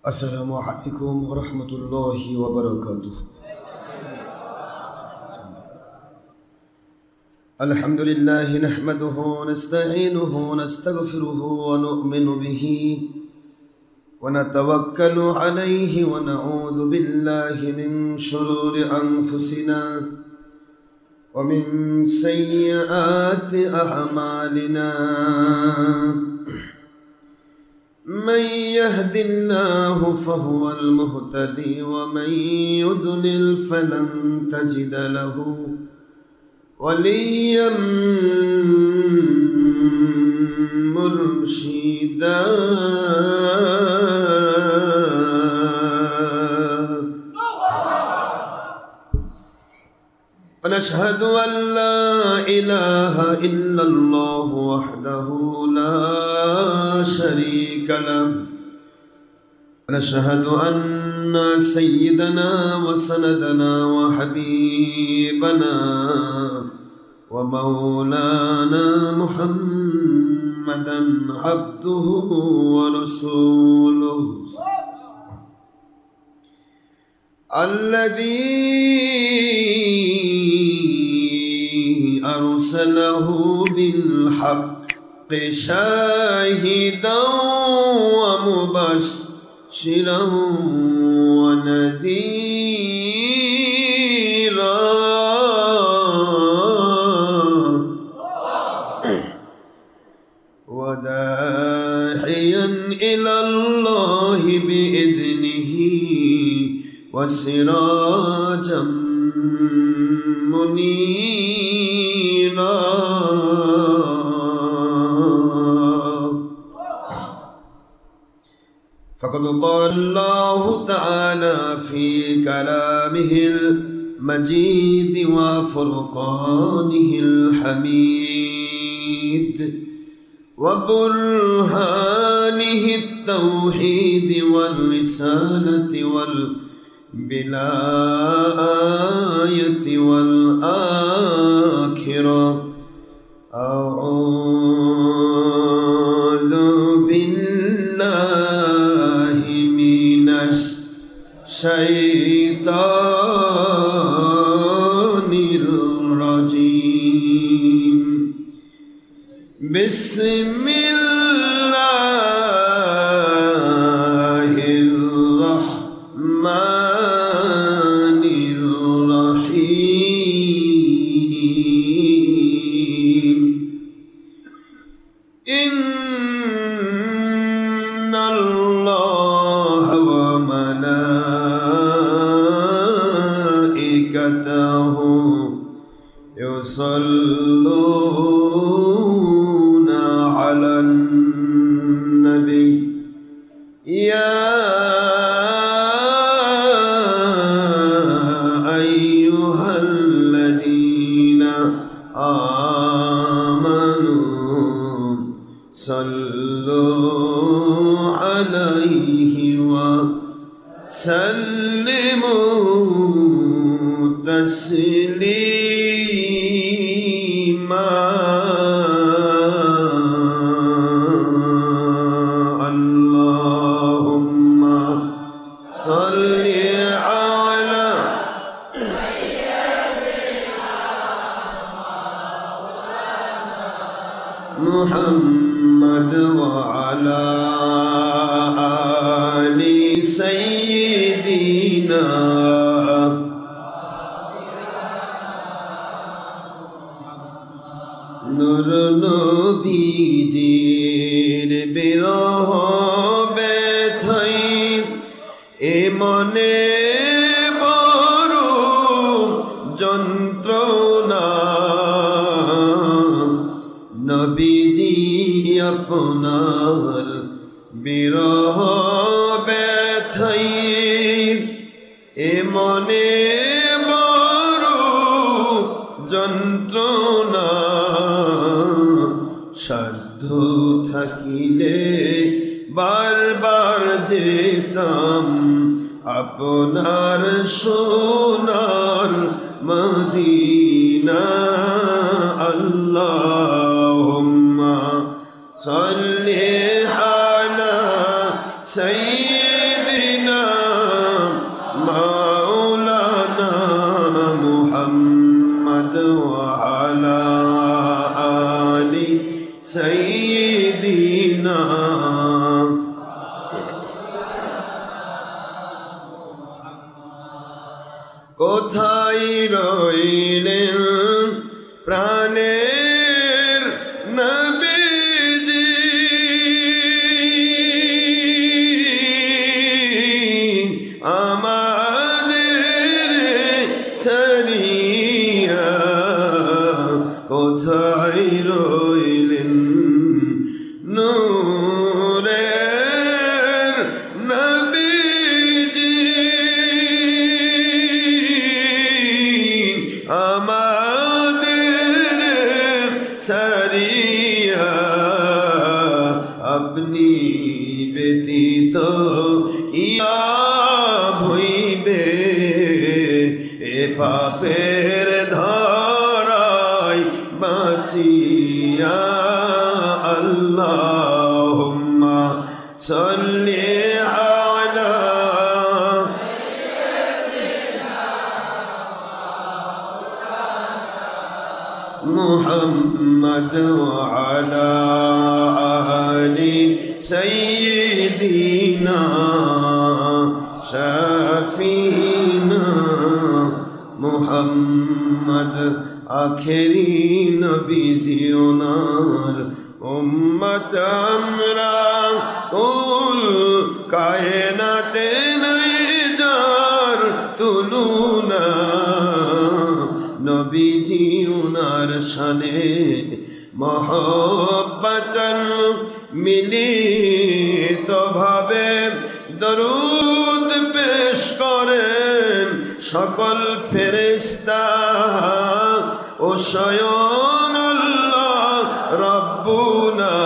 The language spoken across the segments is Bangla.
السلام عليكم ورحمة الله وبركاته. الحمد لله نحمده ونستعينه ونستغفره ونؤمن به ونتوكل عليه ونعوذ بالله من شرور أنفسنا ومن سيئات أعمالنا. من يهد الله فهو المهتدي ومن يضلل فلن تجد له وليا مرشدا. ونشهد أن لا إله إلا الله وحده لا شريك له. ونشهد أن سيدنا وسندنا وحبيبنا ومولانا محمدا عبده ورسوله الذي أرسله بالحق شاهدا ومبشرا ونذيرا وداعيا إلى الله بإذنه وسراجا منيرا. فقد قال الله تعالى في كلامه المجيد وفرقانه الحميد وبرهانه التوحيد والرسالة والبلاية والآخرة. أعوذ بالله من الشيطان الرجيم. بسم الله الرحمن الرحيم. إن الله وملائكته يصلون على النبي يا أيها الذين آمنوا صلوا عليه وسلموا تسليما. اللهم صل على محمد وعلى آل سيدنا নূর নবীজির বিরহ ব্যথায় এ মনে বড় যন্ত্রণা। নবীজি আপনার বিরহ ব্যথায় এ মনে বড় যন্ত্রণা। সাধ্য থাকিলে বারবার যেতাম আপনার সোনার মদিনা। আল্লাহুম্মা সাল্লি আলা সাইয়্যিদিনা কোথায় রইলেন প্রাণের নবীজি আমাদের সারিয়া কোথায় রইলেন নূরের নবীজি আমাদের সারিয়া আপনি ব্যতীত ইয়া ভইবে এ পাপের ধরায় বাঁচিয়া আল্লাহুম্মা সাল্লি আলা মুহাম্মদ ওয়া আলা আলি সাইয়্যিদিনা শাফিনা মুহাম্মদ আখেরি নবীজি ওনার উম্মত আমরা কুল কায়নাতে নাই যার তুলনা নবীজি ওনার শানে মহব্বতন মিলিত ভাবে দরুদ পেশ করেন সকল ফেরেশতা ও স্বয়ং আল্লাহ রব্বুনা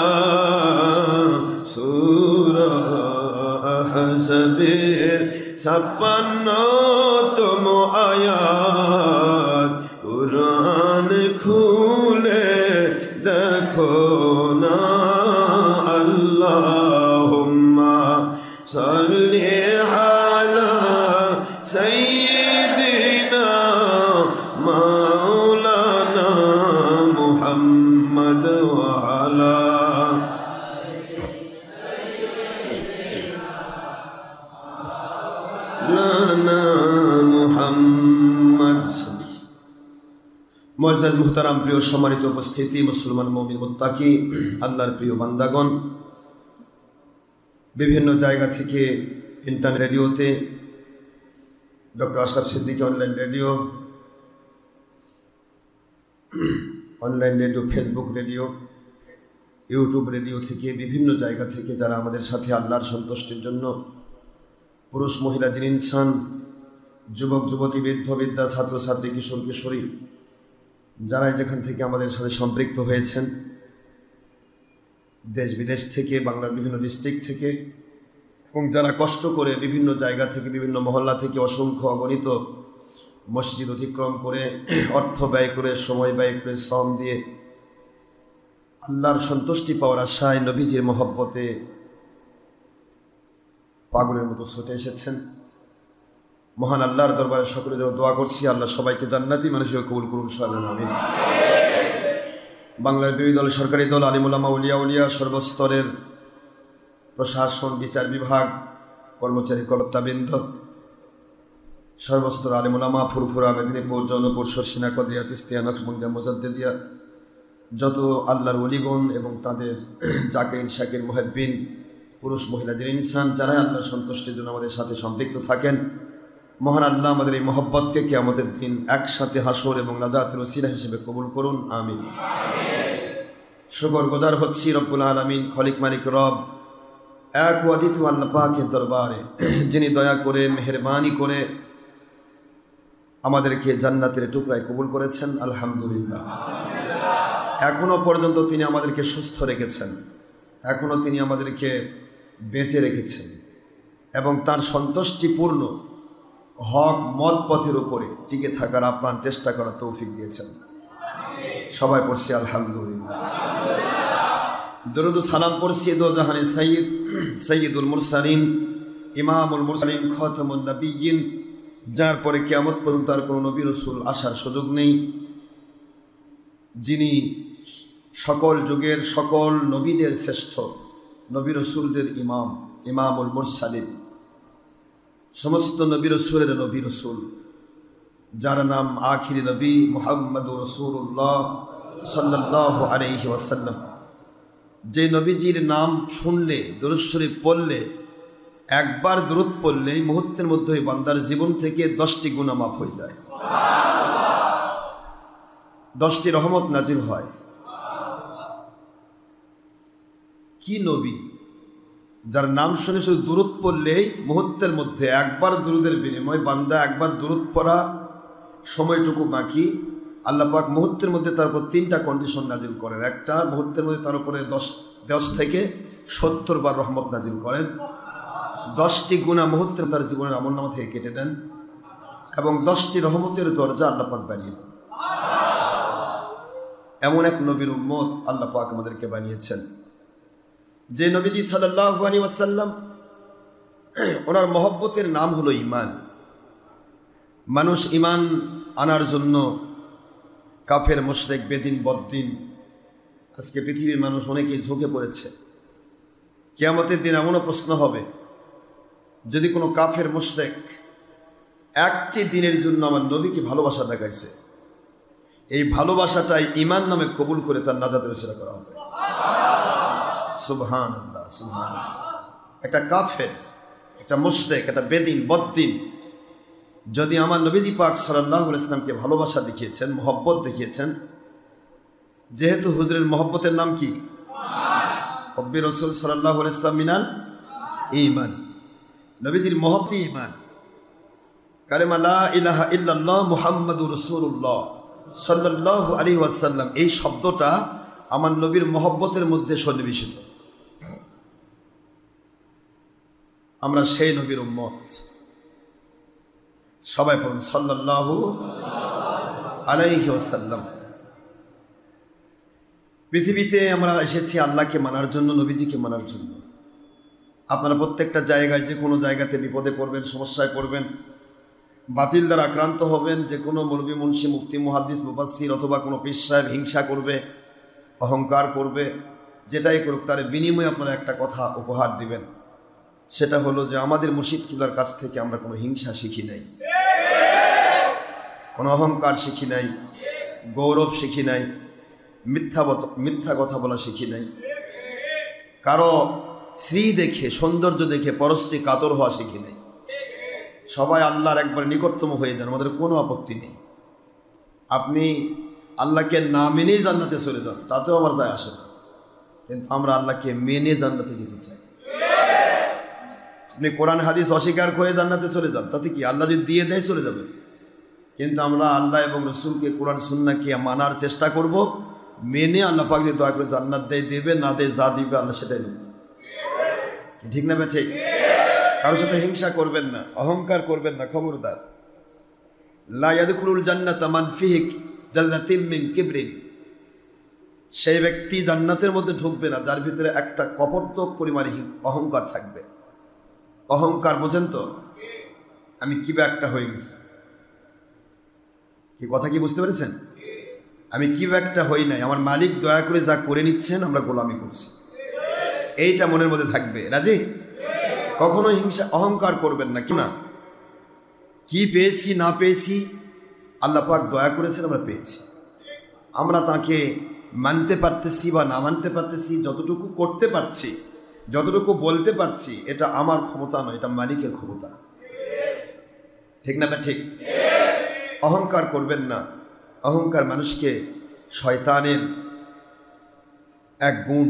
সূরা আহজাবের 56তম আয়াত কুরআন খুলে দেখো না আল্লাহুম্মা সাল্লি আলা সাইয়্যিদিনা মাওলানা মুহাম্মদ ওয়া আলা লানা মুহাম্মদ। মুআজ্জাজ মুহতারাম প্রিয় সম্মানিত উপস্থিতি, মুসলমান মুমিন মুত্তাকি আল্লাহর প্রিয় বান্দাগণ, বিভিন্ন জায়গা থেকে ইন্টারনেট রেডিওতে doctor Ashraf Siddiqui online radio, Facebook radio, YouTube radio থেকে বিভিন্ন জায়গা থেকে যারা আমাদের সাথে আল্লাহর সন্তুষ্টির জন্য পুরুষ মহিলা জিন ইনসান, যুবক যুবতী, বৃদ্ধ বৃদ্ধা, ছাত্রছাত্রী, কিশোর কিশোরী, যারা যেখান থেকে আমাদের সাথে সম্পৃক্ত হয়েছেন, দেশ বিদেশ থেকে, বাংলার বিভিন্ন ডিস্ট্রিক্ট থেকে, এবং যারা কষ্ট করে বিভিন্ন জায়গা থেকে, বিভিন্ন মহল্লা থেকে অসংখ্য অগণিত মসজিদ অতিক্রম করে, অর্থ ব্যয় করে, সময় ব্যয় করে, শ্রম দিয়ে আল্লাহর সন্তুষ্টি পাওয়ার আশায় নবীজির মহব্বতে পাগলের মতো ছুটে এসেছেন। মহান আল্লাহর দরবারে সকলের জন্য দোয়া করছি, আল্লাহ সবাইকে জান্নাতি মানুষের কবুল করুন, সবাই আমিন। বাংলার বিরোধী দল, সরকারি দল, আলিম উলামা, উলিয়া উলিয়া, সর্বস্তরের প্রশাসন, বিচার বিভাগ, কর্মচারী কর্তাবৃন্দ, সর্বস্তর আলিম উলামা, ফুরফুরা, মেদিনীপুর, জৌনপুর, শর্ষিনা, কদিয়া, চিস্তিয়া, নকশবন্দিয়া, মুজাদ্দিদিয়া, যত আল্লাহর ওলিগণ এবং তাদের জাকির শাকির মুহিব্বিন, পুরুষ মহিলা জিন ইনসান, যারা আল্লাহর সন্তুষ্টির জন্য আমাদের সাথে সম্পৃক্ত থাকেন, মহান আল্লাহ আমাদের এই মহব্বতকে কিয়ামতের দিন একসাথে হাসর এবং নাজাতের ওসিলা হিসেবে কবুল করুন, আমিন। শুকর গুজার হচ্ছি রব্বুল আলামিন, খলিক মালিক রব, এক ও অদ্বিতীয় আল্লাহ পাকের দরবারে, যিনি দয়া করে মেহেরবানি করে আমাদেরকে জান্নাতের টুকরায় কবুল করেছেন, আলহামদুলিল্লাহ। এখনো পর্যন্ত তিনি আমাদেরকে সুস্থ রেখেছেন, এখনো তিনি আমাদেরকে বেঁচে রেখেছেন এবং তার সন্তুষ্টিপূর্ণ হক মত পথের উপরে টিকে থাকার আপ্রাণ চেষ্টা করার তৌফিক দিয়েছেন। সবাই পড়ছি আলহামদুলিল্লাহ। দরুদ সালাম পড়ছি দো জাহানের সাইয়্যিদ, সাইয়্যিদুল মুরসালিন, ইমামুল মুরসালিন, খাতামুন নবিয়্যিন, যার পরে কিয়ামত পর্যন্ত আর কোনো নবী রাসূল আসার সুযোগ নেই, যিনি সকল যুগের সকল নবীদের শ্রেষ্ঠ, নবী রাসূলদের ইমাম, ইমামুল মুরসালিন, সমস্ত নবী রাসূলের নবী রাসূল, যার নাম আখির নবী মুহাম্মদুর রাসূলুল্লাহ সাল্লাল্লাহু আলাইহি ওয়াসাল্লাম। যে নবীজির নাম শুনলে, দুরূদ শরীফ পড়লে, একবার দুরূদ পড়লে এই মুহূর্তের মধ্যে বান্দার জীবন থেকে 10টি গুনাহ মাফ হয়ে যায়, 10টি রহমত নাজিল হয়। কি নবী যার নাম শুনে শুধু দুরূদ পড়লেই মুহূর্তের মধ্যে একবার দুরূদের বিনিময় বান্দা একবার দুরূদ পড়া সময়টুকু বাকি আল্লাহ পাক মুহূর্তের মধ্যে তার উপর 3টা কন্ডিশন নাজিল করেন। একটা, মুহূর্তের মধ্যে তার উপরে 10 থেকে 70 বার রহমত নাজিল করেন। 10টি গুনাহ মুহূর্তের তার জীবনের আমলনামা থেকে কেটে দেন এবং 10টি রহমতের দরজা আল্লাহ পাক বানিয়ে দেন। এমন এক নবীর উম্মত আল্লাহ পাক আমাদেরকে বানিয়েছেন, যে নবীজি সাল্লাল্লাহু আলাইহি ওয়াসাল্লাম ওনার মহব্বতের নাম হলো ঈমান। মানুষ ঈমান আনার জন্য কাফের, মুশরিক, বেদিন, বদ্দিন, আজকে পৃথিবীর মানুষ অনেকেই ঝুঁকে পড়েছে। কিয়ামতের দিন এমনও প্রশ্ন হবে, যদি কোনো কাফের, মুশরিক একটি দিনের জন্য আমার নবীকে ভালোবাসা দেখাইছে, এই ভালোবাসাটাই ঈমান নামে কবুল করে তার নাজাতের উসিলা করা হবে। সুবহানাল্লাহ, সুবহানাল্লাহ। একটা কাফের, একটা মুশরিক, একটা বেদিন, বদ্দিন যদি আমার নবীজি পাক সাল্লাল্লাহু আলাইহি ওয়াসাল্লামকে ভালোবাসা দেখিয়েছেন, মহব্বত দেখিয়েছেন, যেহেতু হুজুরের মহব্বতের নাম কি? হব্বি রাসূল সাল্লাল্লাহু আলাইহি ওয়াসাল্লাম মিনাল ঈমান। নবীজির মহব্বতই ঈমান। কালেমা লা ইলাহা ইল্লাল্লাহ মুহাম্মাদুর রাসূলুল্লাহ সাল্লাল্লাহু আলাইহি ওয়াসাল্লাম, এই শব্দটা আমার নবীর মহব্বতের মধ্যে সন্নিবেশিত। আমরা সেই নবীর উম্মত। সবাই পড়ুন সাল্লাল্লাহু আলাইহি ওয়াসাল্লাম। পৃথিবীতে আমরা এসেছি আল্লাহকে মানার জন্য, নবীজিকে মানার জন্য। আপনারা প্রত্যেকটা জায়গায়, যে কোনো জায়গাতে বিপদে পড়বেন, সমস্যায় পড়বেন, বাতিল দ্বারা আক্রান্ত হবেন, যে কোনো মৌলবী, মুন্সি, মুফতি, মুহাদ্দিস, মুফাসসির অথবা কোনো পীর সাহেব হিংসা করবে, অহংকার করবে, যেটাই করুক তার বিনিময়ে আপনারা একটা কথা উপহার দিবেন। সেটা হলো যে আমাদের মুর্শিদ কিবলার কাছ থেকে আমরা কোনো হিংসা শিখি নাই, কোনো অহংকার শিখি নাই, গৌরব শিখি নাই, মিথ্যা কথা বলা শিখি নাই, কারো শ্রী দেখে, সৌন্দর্য দেখে পরশ্রী কাতর হওয়া শিখি নাই। সবাই আল্লাহর একবার নিকটতম হয়ে যান, আমাদের কোনো আপত্তি নেই। আপনি আল্লাহকে না মেনেই জান্নাতে চলে যান, তাতেও আমার যায় আসে না, কিন্তু আমরা আল্লাহকে মেনে জান্নাতে যেতে চাই। আপনি কোরআন হাদিস অস্বীকার করে জান্নাতে চলে যান, তাতে কি? আল্লাহ যদি দিয়ে দেয় চলে যাবেন। কিন্তু আমরা আল্লাহ এবং রসুলকে, কোরআন সুন্নাহকে মানার চেষ্টা করব, মেনে আল্লাহ পাক যদি দয়া করে জান্নাত দেবে, না দেয় যা দিবে আল্লাহ সেটাই নেব। ঠিক না? ঠিক। কারোর সাথে হিংসা করবেন না, অহংকার করবেন না, খবরদার। লা ইয়াদখুলুল জান্নাতা মান ফিহি জাল্লাতিন মিন কিবরিন, সেই ব্যক্তি জান্নাতের মধ্যে ঢুকবে না যার ভিতরে একটা কপর্দক পরিমাণে অহংকার থাকবে। অহংকার বোঝেন তো? আমি কি একটা হয়ে গেছি, কি কথা কি বুঝতে পেরেছেন? আমি কি একটা হই নাই, আমার মালিক দয়া করে যা করে নিচ্ছেন আমরা গোলামি করছি, এইটা মনের মধ্যে থাকবে। রাজি? কখনো হিংসা, অহংকার করবেন না। কি না, কি পেয়েছি না পেয়েছি আল্লাহ পাক দয়া করেছেন, আমরা পেয়েছি। আমরা তাকে মানতে পারতেছি বা না মানতে পারতেছি, যতটুকু করতে পারছি, যতটুকু বলতে পারছি, এটা আমার ক্ষমতা নয়, এটা মালিকের ক্ষমতা। ঠিক না? ঠিক। অহংকার করবেন না। অহংকার মানুষকে শয়তানের এক গুণ,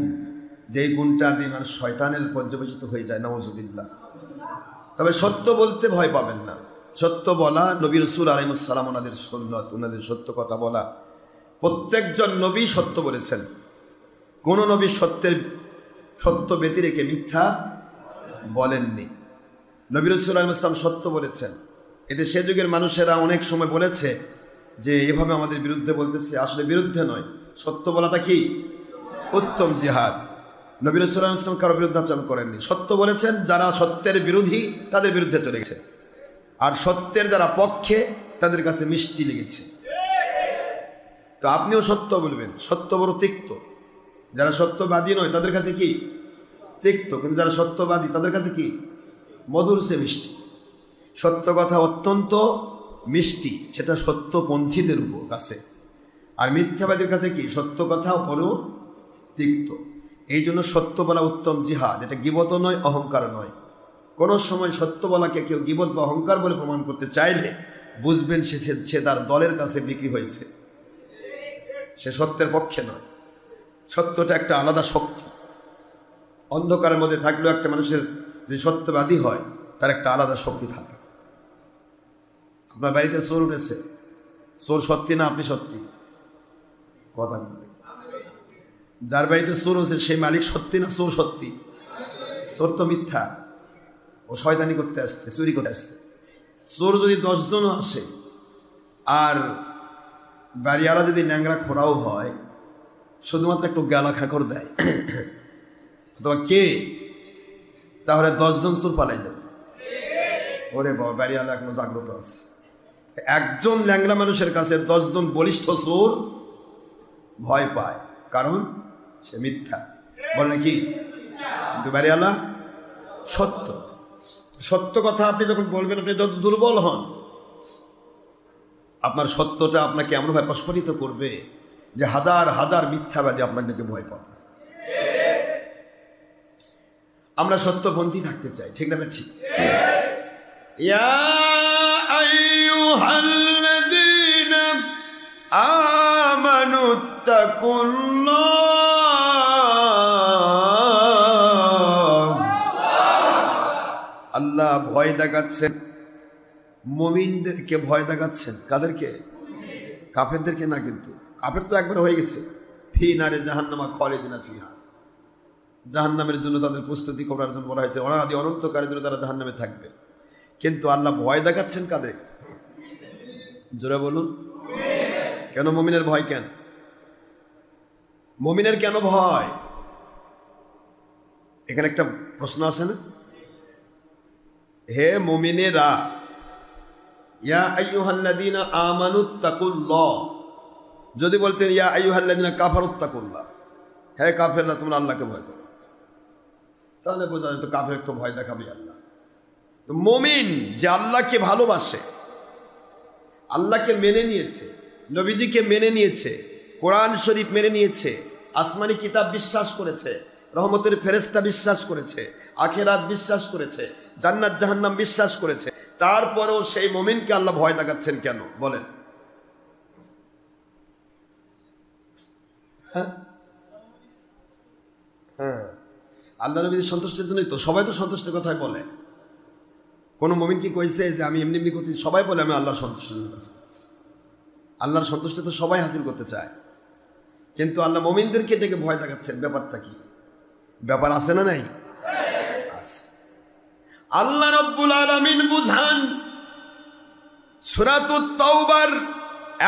যেই গুণটা দিয়ে মানুষ শয়তানের পর্যবেসিত হয়ে যায়, নাউযুবিল্লাহ। তবে সত্য বলতে ভয় পাবেন না। সত্য বলা, নবী রাসূল আলাইহিস সালাম ওনাদের সুন্নাত, ওনাদের সত্য কথা বলা। প্রত্যেকজন নবী সত্য বলেছেন, কোন নবী সত্য ব্যতি রেখে মিথ্যা বলেননি। নবী রাসূল আলাইহিস সালাম সত্য বলেছেন। এতে সে যুগের মানুষেরা অনেক সময় বলেছে যে এভাবে আমাদের বিরুদ্ধে বলতেছে, আসলে বিরুদ্ধে নয়, সত্য বলাটা কি উত্তম জিহাদ। নবী রাসূল সাল্লাল্লাহু আলাইহি ওয়াসাল্লাম কারো বিরুদ্ধে আচরণ করেননি। সত্য বলেছেন, যারা সত্যের বিরোধী তাদের বিরুদ্ধে চলে গেছে, আর সত্যের যারা পক্ষে তাদের কাছে মিষ্টি লেগেছে। তো আপনিও সত্য বলবেন, সত্য বড় তিক্ত। যারা সত্যবাদী নয় তাদের কাছে কি তিক্ত, কিন্তু যারা সত্যবাদী তাদের কাছে কি মধুর সে মিষ্টি। সত্য কথা অত্যন্ত মিষ্টি, সেটা সত্যপন্থীদের উপর কাছে, আর মিথ্যাবাদীর কাছে কি সত্য কথা পরেও তিক্ত। এই জন্য সত্য বলা উত্তম জিহাদ। এটা গীবত নয়, অহংকার নয়। কোনো সময় সত্য বলাকে কেউ গীবত বা অহংকার বলে প্রমাণ করতে চাইলে বুঝবেন সে তার দলের কাছে বিক্রি হয়েছে, সে সত্যের পক্ষে নয়। সত্যটা একটা আলাদা শক্তি। অন্ধকারের মধ্যে থাকলেও একটা মানুষের যদি সত্যবাদী হয় তার একটা আলাদা শক্তি থাকে। আপনার বাড়িতে চোর উঠেছে, চোর সত্যি না আপনি সত্যি? কথা বলবে। যার বাড়িতে চোর হচ্ছে সেই মালিক সত্যি না চোর সত্যি? চোর তো মিথ্যা, ও শয়তানি করতে আসছে, চুরি করতে আসছে। চোর যদি 10 জনও আসে আর বাড়িওয়ালা যদি ন্যাংরা খোড়াও হয়, শুধুমাত্র একটু গালা খাকর দেয় অথবা কে, তাহলে 10 জন চোর পালাই যাবে। ওরে বাবা, বাড়িওয়ালা এখনো জাগ্রত আছে। একজন ল্যাংড়া মানুষের কাছে 10 জন বলিষ্ঠ চোর ভয় পায়, কারণ সে মিথ্যা বলে কি, কিন্তু বাড়িওয়ালা সত্য। সত্য কথা আপনি যখন বলবেন, আপনি যত দুর্বল হন, আপনার সত্যটা আপনাকে এমনভাবে প্রস্ফুটিত করবে যে হাজার হাজার মিথ্যাবাদী আপনাদেরকে ভয় পাবে। আমরা সত্যপন্থী থাকতে চাই, ঠিক না? ঠিক। ইয়া আইয়ুহাল্লাযীনা আমানুত্তাকুল্লাহ। আল্লাহ ভয় দেখাচ্ছেন মুমিনদেরকে, ভয় দেখাচ্ছেন কাদেরকে? কাফেরদেরকে না, কিন্তু কাফের তো একবার হয়ে গেছে। ফি নারে জাহান্নামা খালিদিনা ফিহা, জাহান্নামের জন্য তাদের প্রস্তুতি করার জন্য বলা হয়েছে, অনাদি অনন্তকালের জন্য তারা জাহান্নামে থাকবে। কিন্তু আল্লাহ ভয় দেখাচ্ছেন কাদের? জোরে বলুন, কেন মুমিনের ভয়? কেন মুমিনের কেন ভয়? এখানে একটা প্রশ্ন আছে না? হে মুমিনেরা, ইয়া আইয়ুহাল্লাযীনা আমানুত্তাকুল্লাহ, যদি বলতেন ইয়া আইয়ুহাল্লাযীনা কাফারুত্তাকুল্লাহ, হে কাফেররা তোমরা আল্লাহকে ভয় করো, তাহলে বোঝা যেত কাফের তো ভয় দেখাবে আল্লাহ। মুমিন যে আল্লাহকে ভালোবাসে, আল্লাহকে মেনে নিয়েছে, নবীজিকে মেনে নিয়েছে, কোরআন শরীফ মেনে নিয়েছে, আসমানি কিতাব বিশ্বাস করেছে, রহমতের ফেরেশতা বিশ্বাস করেছে, আখিরাত বিশ্বাস করেছে, জান্নাত জাহান্নাম বিশ্বাস করেছে, তারপরেও সেই মুমিনকে আল্লাহ ভয় দেখাচ্ছেন কেন বলেন? হ্যাঁ, আল্লাহ নবীর সন্তুষ্টির জন্যই তো, সবাই তো সন্তুষ্টির কথাই বলে। কোনো মুমিন কি কইছে যে আমি এমনি এমনি করতে? সবাই বলে আমি আল্লাহর সন্তুষ্টির জন্য কাজ করছি। আল্লাহর সন্তুষ্টি তো সবাই হাসিল করতে চায়, কিন্তু আল্লাহ মুমিনদেরকে ডেকে ভয় দেখাচ্ছেন। ব্যাপারটা কি? ব্যাপার আছে না নাই? আছে। আল্লাহ রাব্বুল আলামিন বুঝান সূরাতুত তাওবার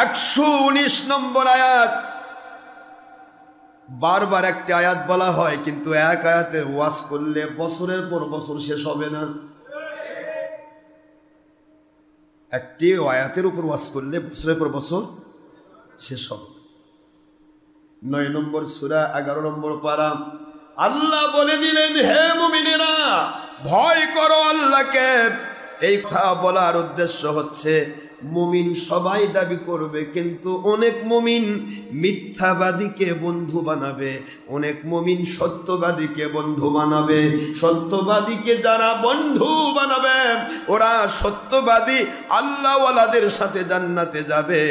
119 নম্বর আয়াত। বারবার একটি আয়াত বলা হয়, কিন্তু এক আয়াতে ওয়াজ করলে বছরের পর বছর শেষ হবে না। একটি আয়াতের উপর ওয়াজ করলে বছরের পর বছর শেষ হবে। 9 নম্বর সূরা 11 নম্বর পারা আল্লাহ বলে দিলেন, হে মুমিনেরা ভয় করো আল্লাহকে। এই কথা বলার উদ্দেশ্য হচ্ছে মুমিন সবাই দাবি করবে, কিন্তু অনেক মুমিন মিথ্যাবাদীকে বন্ধু বানাবে, অনেক মুমিন সত্যবাদীকে বন্ধু বানাবে। সত্যবাদীকে যারা বন্ধু বানাবে ওরা সত্যবাদী আল্লাহওয়ালাদের সাথে জান্নাতে যাবে।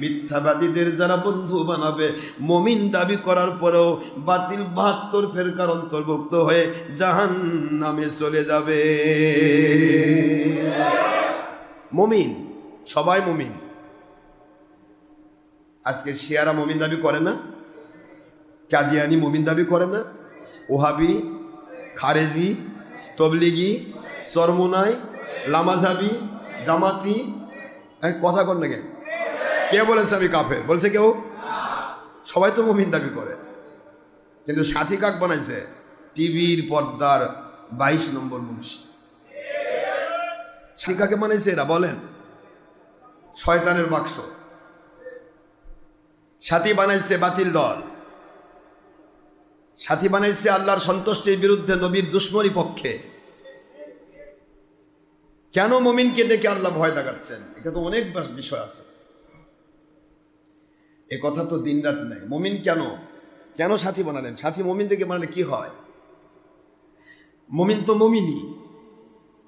মিথ্যাবাদীদের যারা বন্ধু বানাবে, মুমিন দাবি করার পরেও বাতিল 72 ফেরকার অন্তর্ভুক্ত হয়ে জাহান্নামে চলে যাবে। মুমিন সবাই মুমিন। আজকে শিয়ারা মুমিন দাবি করে না, কাদিয়ানি মুমিন দাবি করে না, ওহাবি, খারেজি, তবলিগি, চরমোনাই, লামাজাবি, জামাতি, কথা কর না। কে বলেছে আমি কাফের? বলছে কেউ? সবাই তো মুমিন দাবি করে, কিন্তু সাথী কাক বানাইছে? টিভির পর্দার 22 নম্বর মুন্সি। সাথী কাকে বানাইছে এরা বলেন? শয়তানের বাক্স। সাথী বানাইছে বাতিল দল, সাথী বানাইছে আল্লাহর সন্তুষ্টির বিরুদ্ধে, নবীর দুশ্মনী পক্ষে। কেন মুমিনকে ডেকে আল্লাহ ভয় দেখাচ্ছেন? এটা তো অনেক বিষয় আছে, এ কথা তো দিন রাত নাই। মুমিন কেন কেন সাথী বানালেন? সাথী মুমিন থেকে বানালে কি হয়? মুমিন তো মুমিনই,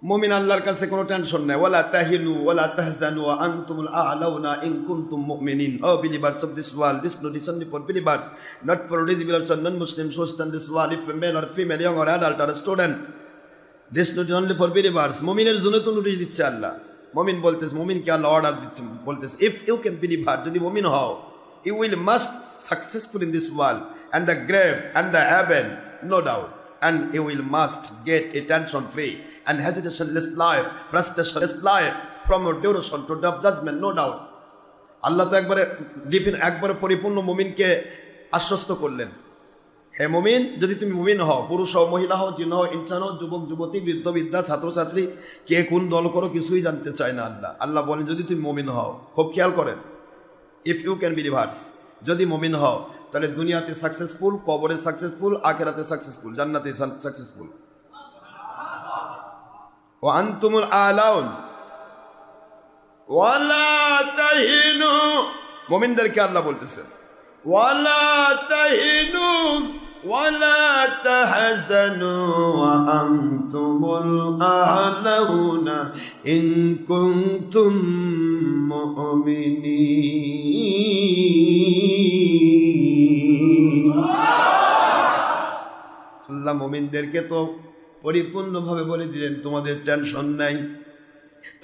মুমিন আল্লাহর কাছে কোনো টেনশন নাই। ওয়ালা তাহিনু ওয়ালা তাহজানু ওয়া আনতুমুল আ'লাউনা ইন কুনতুম মুমিনিন। Oh believers of this world, this notice only for believers, not for believers or non-Muslims who stand this world, if male or female, young or adult or student. This notice only for believers. মুমিনের জন্য তো নোটিশ দিচ্ছে আল্লাহ। মুমিন বলতেছে, মুমিনকে আল্লাহ অর্ডার দিচ্ছে, বলতেছে if you can believer, যদি মুমিন হও, you will must successful in this world and the grave and the heaven, no doubt, and you will must get a tension free and hesitationless life, frustrationless life, from your duration to the judgment, no doubt. আল্লাহ তো একবারে পরিপূর্ণ মুমিনকে আশ্বস্ত করলেন, হে মুমিন, যদি তুমি মুমিন হও, পুরুষ হও, মহিলা হও, জিন হও, ইনসান হও, যুবক যুবতী, বৃদ্ধ বৃদ্ধা, ছাত্রছাত্রী, কে কোন দল করো কিছুই জানতে চায় না আল্লাহ। আল্লাহ বলেন যদি তুমি মুমিন হও, খুব খেয়াল করেন, ইফ ইউ ক্যান বিলিভার্স, যদি মুমিন হও তাহলে দুনিয়াতে সাকসেসফুল, কবরে সাকসেসফুল, আখিরাতে সাকসেসফুল, জান্নাতে সাকসেসফুল। ওয়া আনতুমুল আ'লাউন ওয়ালা তাহিনু, মুমিনদেরকে আল্লাহ বলতেছেন ওয়ালা তাহিনু ওয়ালা তাহজানু ওয়া আনতুমুল আ'লাউনা ইন কুনতুম মুমিনিন। আল্লাহ মুমিনদেরকে তো পরিপূর্ণভাবে বলে দিলেন তোমাদের টেনশন নাই,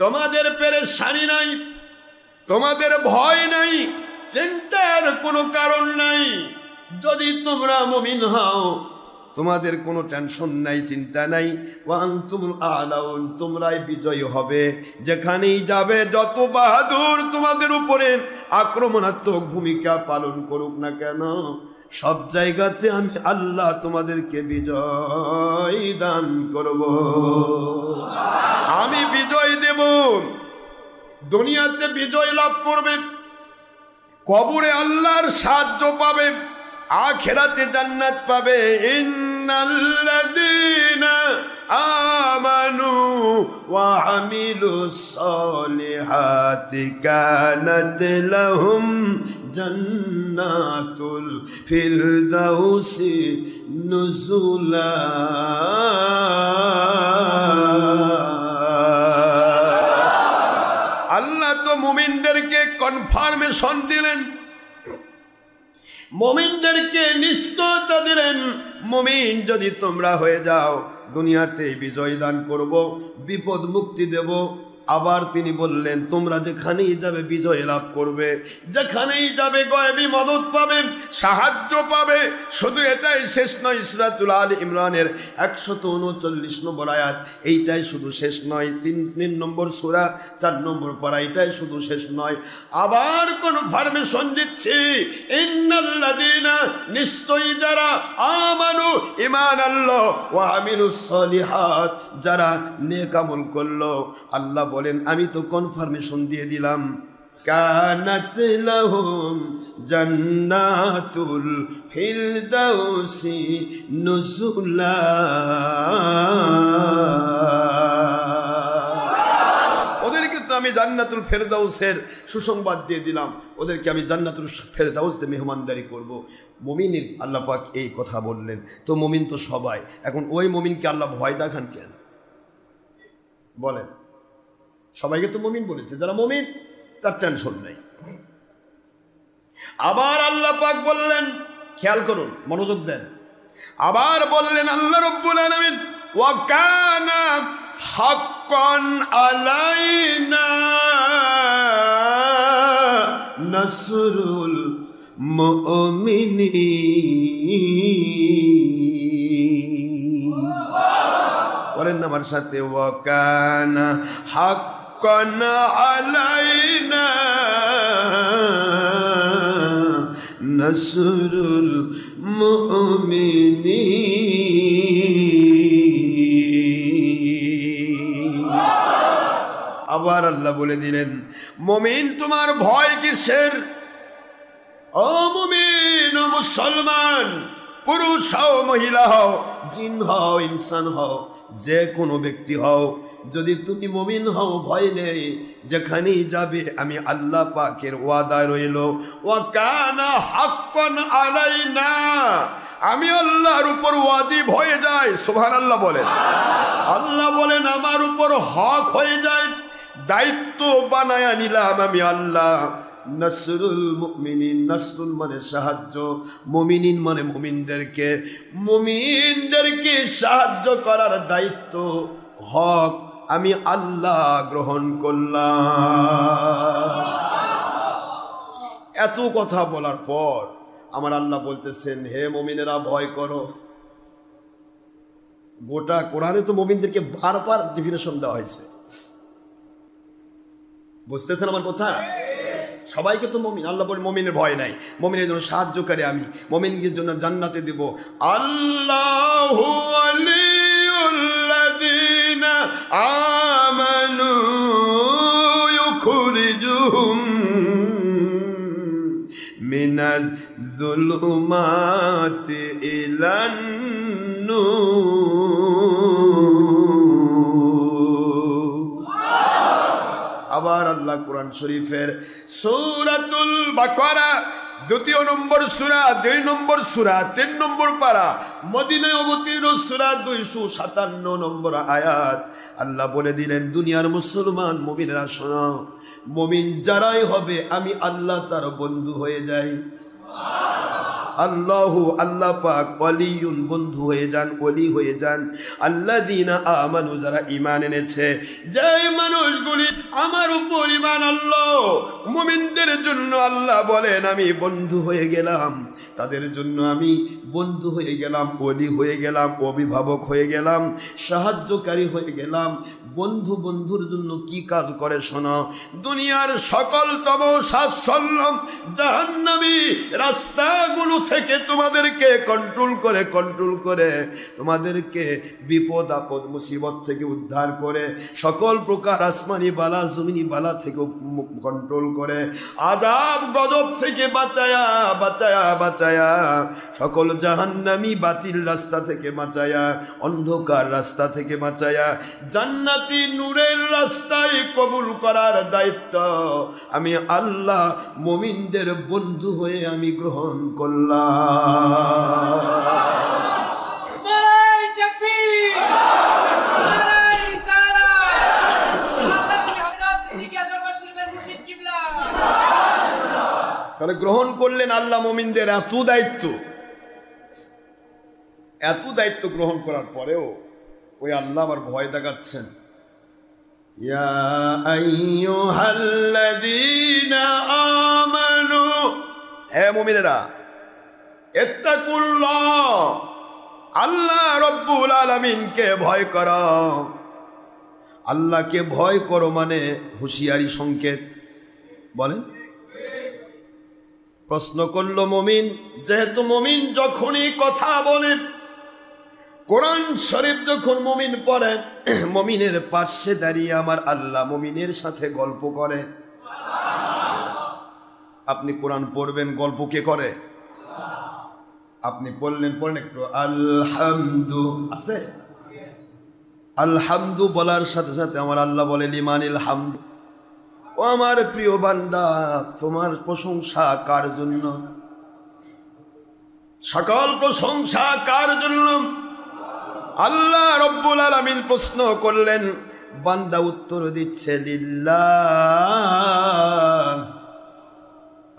তোমাদের পেরেশানি নাই, তোমাদের ভয় নাই, চিন্তার কোনো কারণ নাই। যদি তোমরা মুমিন হও তোমাদের কোনো টেনশন নাই, চিন্তা নাই। ওয়া আনতুমুল আ'লাউন, তোমরাই বিজয়ী হবে। যেখানেই যাবে, যত বাহাদুর তোমাদের উপরে আক্রমণাত্মক ভূমিকা পালন করুক না কেন, সব জায়গাতে আমি আল্লাহ তোমাদেরকে বিজয় দান করব, আমি বিজয় দেব। দুনিয়াতে বিজয় লাভ করবে, কবরে আল্লাহর সাহায্য পাবে, আখিরাতে জান্নাত পাবে। ইন্নাল্লাযীনা আমানু ওয়া আমিলুস সালিহাতি কানাত লাহুম জান্নাতুল ফিরদাউসি নুজুলা। আল্লাহ তো মুমিনদেরকে কনফার্মেশন দিলেন, মুমিনদেরকে নিশ্চয়তা দিলেন, মুমিন যদি তোমরা হয়ে যাও দুনিয়াতে বিজয় দান করব, বিপদ মুক্তি দেব। আবার তিনি বললেন তোমরা যেখানেই যাবে বিজয় লাভ করবে, যেখানেই যাবে গায়বী মদদ পাবে, সাহায্য পাবে। শুধু এটাই শেষ নয়, সূরাতুল আলী ইমরানের 139 নম্বর আয়াত, এইটাই শুধু শেষ নয়। 3 নম্বর সূরা 4 নম্বর পারা, এটাই শুধু শেষ নয়। আবার কনফার্মেশন দিচ্ছি, ইন্নাল্লাযীনা, নিশ্চয়ই যারা, আমানু, ঈমান আনলো, ওয়া আমিলুস সালিহাত, যারা নেক আমল করলো, আল্লাহ বলেন আমি তো কনফার্মেশন দিয়ে দিলাম, কানাত লাহুম জান্নাতুল ফিরদাউসি নুজুলা। ওদেরকে তো আমি জান্নাতুল ফেরদাউসের সুসংবাদ দিয়ে দিলাম, ওদেরকে আমি জান্নাতুল ফেরদাউসে মেহমানদারি করব। মুমিনের আল্লাহ পাক এই কথা বললেন, তো মুমিন তো সবাই। এখন ওই মুমিনকে আল্লাহ ভয় দেখান কেন বলেন? সবাইকে তো মুমিন বলেছে, যারা মুমিন তার টেনশন নেই। আবার আল্লাহ পাক বললেন, খেয়াল করুন, মনোযোগ দেন, আবার বললেন আল্লাহ রাব্বুল আলামিন, ওয়া কানা হাক্কান আলাইনা নাসরুল মুমিনিন। বলেন আমার সাথে, ওয়া কানা হাক্কান আলাইনা নাসরুল মুমিনিন। আবার আল্লাহ বলে দিলেন, মুমিন তোমার ভয় কিসের? ও মুমিন, ও মুসলমান, পুরুষ হও, মহিলা হও, জিন হও, ইনসান হও, যে কোনো ব্যক্তি হও, যদি তুমি মুমিন হও ভয় নেই, যেখানেই যাবে আমি আল্লাহ পাকের ওয়াদা রইল, ওয়া কানা হাক্কান আলাইনা, আমি আল্লাহর উপর ওয়াজিব হয়ে যায়। সুবহানাল্লাহ বলেন। আল্লাহ বলেন আমার উপর হক হয়ে যায়, দায়িত্ব বানায়া নিলাম আমি আল্লাহ। নাসরুল মুমিনিন, নাসরুল মানে সাহায্য, মুমিনিন মানে মুমিনদেরকে সাহায্য করার দায়িত্ব, হক আমি আল্লাহ গ্রহণ করলাম। এত কথা বলার পর আমার আল্লাহ বলতেছেন, হে মুমিনেরা ভয় করো। গোটা কোরআনে তো মুমিনদেরকে বারবার ডেফিনেশন দেওয়া হয়েছে, বুঝতেছেন আমার কথা? সবাইকে তো মুমিন, আল্লাহ বলে মুমিনের ভয় নাই, মুমিনের জন্য সাহায্যকারী আমি, মুমিনদের জন্য জান্নাতে দেব। আল্লাহু ওয়ালিউল্লাযিনা আমানু ইউখরিজুহুম মিনাজ যুলুমাতি ইলান নূর। আবার আল্লাহ কোরআন শরীফের সূরাতুল বাকারা ২ নম্বর সূরা, ২ নম্বর সূরা, ৩ নম্বর পারা, মদিনায় অবতীর্ণ সূরা ২৫৭ নম্বর আয়াত, আল্লাহ বলে দিলেন দুনিয়ার মুসলমান মুমিনেরা শোনো, মুমিন যারাই হবে আমি আল্লাহ তার বন্ধু হয়ে যাই। আল্লাহু আল্লাহ পাক ওয়ালিউন বন্ধু হয়ে যান, ওলি হয়ে যান। আল্লাযীনা আমানু যারা ঈমান এনেছে, যে মানুষগুলি আমার উপর ঈমান আনলো, মুমিনদের জন্য আল্লাহ বলেন আমি বন্ধু হয়ে গেলাম, তাদের জন্য আমি বন্ধু হয়ে গেলাম, ওলি হয়ে গেলাম, অভিভাবক হয়ে গেলাম, সাহায্যকারী হয়ে গেলাম। বন্ধু বন্ধুর জন্য কি কাজ করে শোনো, দুনিয়ার সকলতম সাচ্ছল্য জাহান্নামী রাস্তাগুলো থেকে তোমাদেরকে কন্ট্রোল করে তোমাদেরকে বিপদ আপদ মুসিবত থেকে উদ্ধার করে, সকল প্রকার আসমানি বালা জমিনি বালা থেকে কন্ট্রোল করে, আযাব গজব থেকে বাঁচায়া সকল জাহান্নামী বাতিল রাস্তা থেকে বাঁচায়া, অন্ধকার রাস্তা থেকে বাঁচায়া জান্নাতি নূরের রাস্তায় কবুল করার দায়িত্ব আমি আল্লাহ মুমিনদের বন্ধু হয়ে আমি গ্রহণ করলাম। তাহলে গ্রহণ করলেন আল্লাহ মুমিনদের এত দায়িত্ব গ্রহণ করার পরেও ওই আল্লাহ আবার ভয় দেখাচ্ছেন, ইয়া আইয়ুহাল্লাযীনা আমানু, হে মুমিনেরা ইত্তাকুল্লাহ, আল্লাহ রব্বুল আলামিনকে ভয় করো। আল্লাহকে ভয় করো মানে হুঁশিয়ারি সংকেত। বলেন, প্রশ্ন করল মুমিন, যেহেতু মুমিন যখনই কথা বলেন, কোরআন শরীফ যখন মুমিন পড়ে, মুমিনের পাশে দাঁড়িয়ে আমার আল্লাহ মুমিনের সাথে গল্প করে। আপনি কোরআন পড়বেন, গল্প কে করে? আপনি পড়লেন একটু আলহামদু আছে, আলহামদু বলার সাথে সাথে আমার আল্লাহ বলে লিমানিল হামদু, ও আমার প্রিয় বান্দা তোমার প্রশংসা কার জন্য? সকল প্রশংসা কার জন্য? আল্লাহ রব্বুল আলামিন প্রশ্ন করলেন, বান্দা উত্তর দিচ্ছে লিল্লাহ,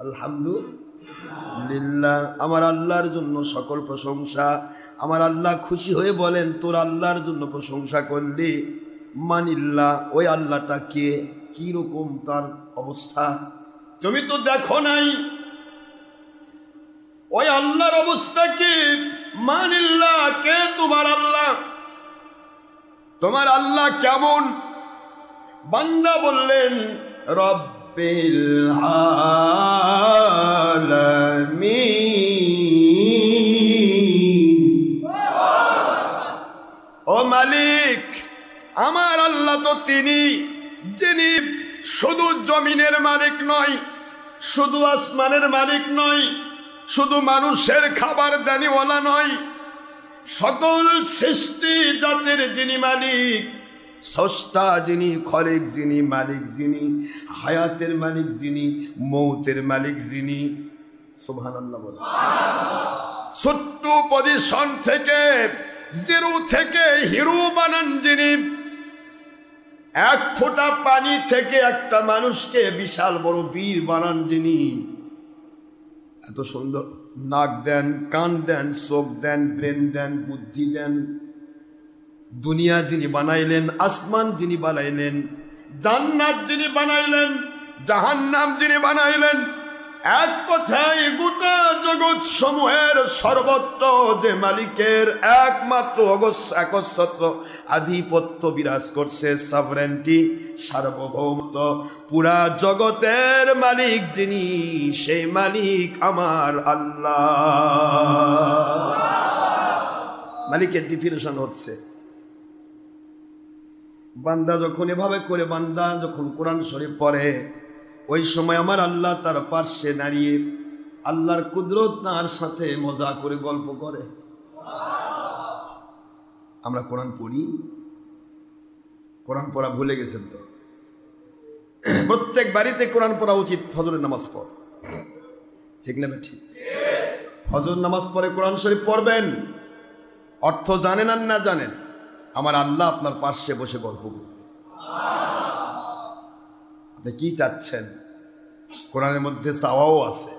আলহামদুলিল্লাহ, আমার আল্লাহর জন্য সকল প্রশংসা। আমার আল্লাহ খুশি হয়ে বলেন, তোর আল্লাহর জন্য প্রশংসা করলি, মানিল্লাহ, ওই আল্লাহটা কে, কি রকম তার অবস্থা তুমি তো দেখো নাই, ওই আল্লাহর অবস্থা কি? মানিল্লাহ, কে তোমার আল্লাহ, তোমার আল্লাহ কেমন? বান্দা বললেন রব্বিল আলামিন, ও মালিক আমার আল্লাহ তো তিনি যিনি শুধু জমিনের মালিক নয়, শুধু আসমানের মালিক নয়, শুধু মানুষের খাবার দানিওয়ালা নয়, সকল সৃষ্টি জাতির যিনি মালিক, স্রষ্টা যিনি, খলিক যিনি, মালিক যিনি, হায়াতের মালিক যিনি, মৌতের মালিক যিনি। সুবহানাল্লাহ বলে। ছোট্ট পজিশন থেকে, জিরো থেকে হিরো বানান যিনি, এক ফোঁটা পানি থেকে একটা মানুষকে বিশাল বড় বীর বানান যিনি, এত সুন্দর নাক দেন, কান দেন, চোখ দেন, ব্রেন দেন, বুদ্ধি দেন, দুনিয়া যিনি বানাইলেন, আসমান যিনি বানাইলেন, জান্নাত যিনি বানাইলেন, জাহান্নাম যিনি বানাইলেন, এক কথায় গোটা জগৎ সমূহের সর্বত্র যে মালিকের একমাত্র একচ্ছত্র আধিপত্য বিরাজ করছে, সভরেন্টি, সার্বভৌমত্ব, পুরা জগতের মালিক যিনি, সেই মালিক আমার আল্লাহ। মালিকের ডিফিনিশন হচ্ছে, বান্দা যখন এভাবে করে, বান্দা যখন কোরআন শরীফ পড়ে, ওই সময় আমার আল্লাহ তার পার্শ্বে দাঁড়িয়ে আল্লাহর কুদরত তার সাথে মজা করে গল্প করে। আমরা কোরআন পড়ি, কোরআন পড়া ভুলে গেছেন তো? প্রত্যেক বাড়িতে কোরআন পড়া উচিত। ফজরের নামাজ পড়, ঠিক না? ঠিক। ফজর নামাজ পড়ে কোরআন শরীফ পড়বেন। অর্থ জানেন আর না জানেন, আমার আল্লাহ আপনার পার্শ্বে বসে গল্প করবে। আপনি কি চাচ্ছেন? কোরআনের মধ্যে চাওয়াও আছে,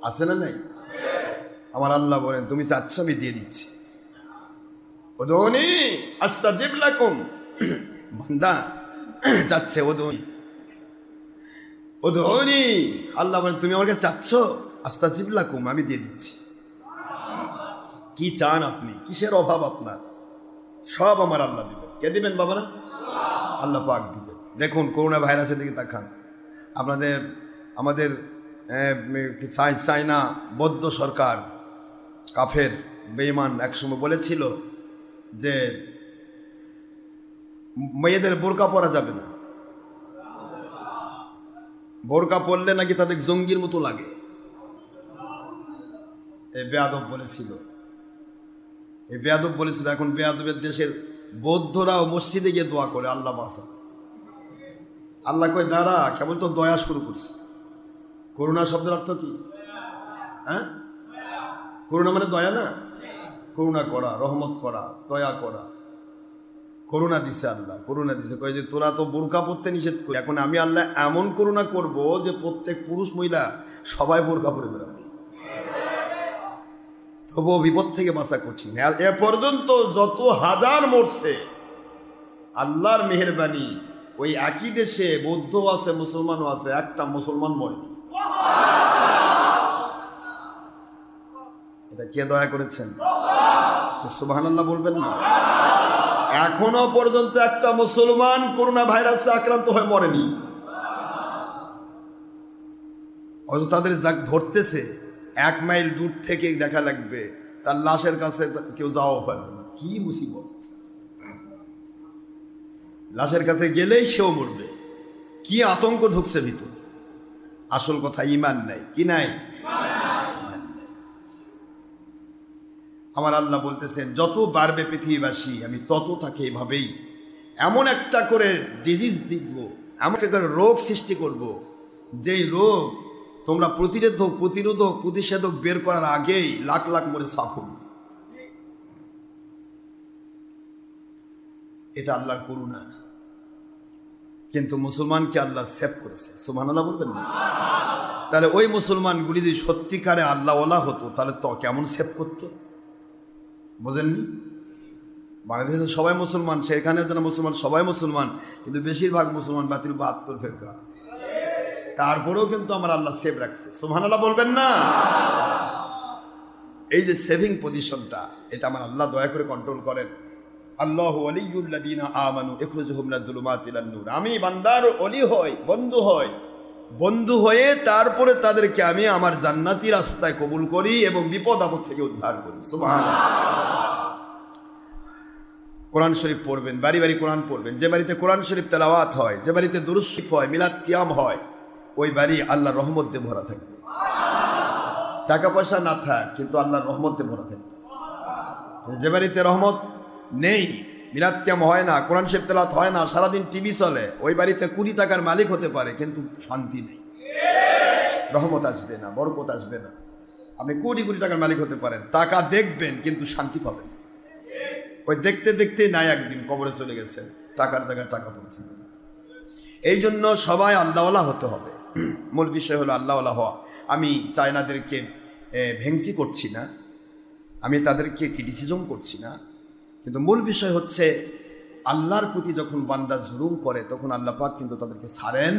আছে না নাই? আমার আল্লাহ বলেন, তুমি চাচ্ছ, আমি দিয়ে দিচ্ছি। উদউনি আস্তাজিব লাকুম। বান্দা চাচ্ছে উদউনি, উদউনি। আল্লাহ বলেন, তুমি আমার কাছে চাচ্ছ, আস্তাজিব লাকুম, আমি দিয়ে দিচ্ছি। কি চান আপনি? কিসের অভাব আপনার? সব আমার আল্লাহ দিবেন। কে দিবেন বাবা? না, আল্লাহ পাক দিবেন। দেখুন করোনা ভাইরাসের দিকে তাকান। আমাদের চায়না বৌদ্ধ সরকার, কাফের বেঈমান, একসময় বলেছিল যে মেয়েদের বোরকা পরা যাবে না, বোরকা পরলে নাকি তাদের জঙ্গির মতো লাগে। এই বেয়াদব বলেছিল, এই বেয়াদব বলেছিল। এখন বেয়াদবের দেশের বৌদ্ধরাও মসজিদে গিয়ে দোয়া করে, আল্লাহ বাঁচা। আল্লাহ কই দাঁড়া, কেবল তো দয়া শুরু করছে। করুণা শব্দের অর্থ কি? হ্যাঁ, করুণা মানে দয়া না? করুণা করা, রহমত করা, দয়া করা। করুণা দিছে আল্লাহ, করুণা দিছে। কয় যে তোরা তো বোরকা পরতে নিষেধ করি, এখন আমি আল্লাহ এমন করুণা করব যে প্রত্যেক পুরুষ মহিলা সবাই বোরকা পরে বেরোবে। তবুও বিপদ থেকে বাঁচা কঠিন। এ পর্যন্ত যত হাজার মরছে, আল্লাহর মেহেরবানি, ওই একই দেশে বৌদ্ধ আছে, মুসলমানও আছে, একটা মুসলমান মরেনি। এটা কে দয়া করেছেন? সুবহানাল্লাহ বলবেন না? এখনো পর্যন্ত একটা মুসলমান করোনা ভাইরাসে আক্রান্ত হয়ে মরেনি। অথচ তাদের যাক ধরতেছে, 1 মাইল দূর থেকে দেখা লাগবে, তার লাশের কাছে কেউ যাওয়া পারবে না। কি মুসিবত! লাশের কাছে গেলেই সেও মরবে। কি আতঙ্ক ঢুকছে ভিতর। আসল কথা ঈমান নাই। কি নাই? আমার আল্লাহ বলতেছেন, যত বাড়বে পৃথিবীবাসী, আমি তত তাকে এভাবেই এমন একটা করে ডিজিজ দিব, এমন একটা করে রোগ সৃষ্টি করব, যেই রোগ তোমরা প্রতিষেধক বের করার আগেই লাখ লাখ মরে সাফ হবে। এটা আল্লাহর করুণা। কিন্তু মুসলমানকে আল্লাহ সেভ করেছে। সুবহানাল্লাহ বলবেন না? তাহলে ওই মুসলমানগুলি যদি সত্যিকারে আল্লাহওয়ালা হতো, তাহলে তো কেমন সেভ করতো বোঝেননি? বাংলাদেশে সবাই মুসলমান, সেখানে যেন মুসলমান, সবাই মুসলমান, কিন্তু বেশিরভাগ মুসলমান বাতিল 72 ফেরকা। তারপরেও কিন্তু আমার আল্লাহ সেভ রাখছে। সুবহানাল্লাহ বলবেন না? এই যে সেভিং পজিশনটা, এটা আমার আল্লাহ দয়া করে কন্ট্রোল করেন। আল্লাহু ওয়ালিয়ুল্লাযীনা আমানু ইখরুজুহুম মিনাজ-যুলুমাতি ইলান-নূর। আমি বান্দার ওলি হই, বন্ধু হয়ে তারপরে তাদেরকে আমি আমার জান্নাতি রাস্তায় কবুল করি এবং বিপদ আপদ থেকে উদ্ধার করি। সুবহানাল্লাহ। কোরআন শরীফ পড়বেন, বাড়ি বাড়ি কোরআন পড়বেন। যে বাড়িতে কোরআন শরীফ তেলাওয়াত হয়, যে বাড়িতে দুরূদ শরীফ হয়, মিলাদ কিয়াম হয়, ওই বাড়ি আল্লাহর রহমত দিয়ে ভরা থাকবে। টাকা পয়সা না থাক, কিন্তু আল্লাহর রহমত দিয়ে ভরা থাকবে। যে বাড়িতে রহমত নেই, মিলাদ ক্যাম্প হয় না, কোরআন শরীফ তেলাওয়াত হয় না, সারাদিন টিভি চলে, ওই বাড়িতে 20 টাকার মালিক হতে পারে কিন্তু শান্তি নেই, রহমত আসবে না, বরকত আসবে না। আপনি কোটি কোটি টাকার মালিক হতে পারেন, টাকা দেখবেন কিন্তু শান্তি পাবেন না। ওই দেখতে দেখতেই নাই একদিন কবরে চলে গেছেন, টাকার জায়গায় টাকা পড়ছে। এই জন্য সবাই আল্লাহওয়ালা হতে হবে। মূল বিষয় হলো আল্লাহওয়ালা হওয়া। আমি চায়নাদেরকে ভেংসি করছি না, আমি তাদেরকে ক্রিটিসিজম করছি না, কিন্তু মূল বিষয় হচ্ছে আল্লাহর প্রতি যখন বান্দা জুলুম করে তখন আল্লাহ পাক কিন্তু তাদেরকে ছাড়েন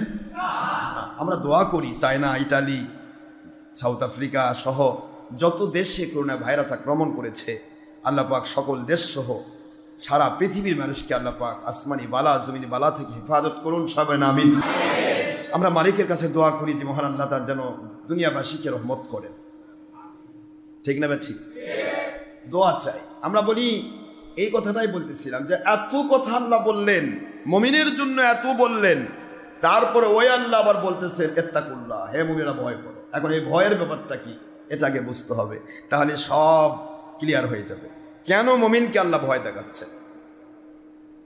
না। আমরা দোয়া করি চায়না, ইটালি, সাউথ আফ্রিকা সহ যত দেশে করোনা ভাইরাস আক্রমণ করেছে, আল্লাহ পাক সকল দেশ সহ সারা পৃথিবীর মানুষকে আল্লাহ পাক আসমানি বালা জমিনি বালা থেকে হেফাজত করুন, সবাই আমিন। আমরা মালিকের কাছে দোয়া করি যে মহান আল্লাহ তার যেন দুনিয়াবাসীকে রহমত করেন, ঠিক না? ঠিক দোয়া চাই। আমরা বলি, এই কথাটাই বলতেছিলাম যে এত কথা আল্লাহ বললেন, মুমিনের জন্য এত বললেন, তারপরে ওই আল্লাহ আবার বলতেছেন ইত্তাকুল্লাহ, হে মুমিনেরা ভয় করো। এখন এই ভয়ের ব্যাপারটা কি এটাকে বুঝতে হবে, তাহলে সব ক্লিয়ার হয়ে যাবে। কেন মুমিনকে আল্লাহ ভয় দেখাচ্ছেন,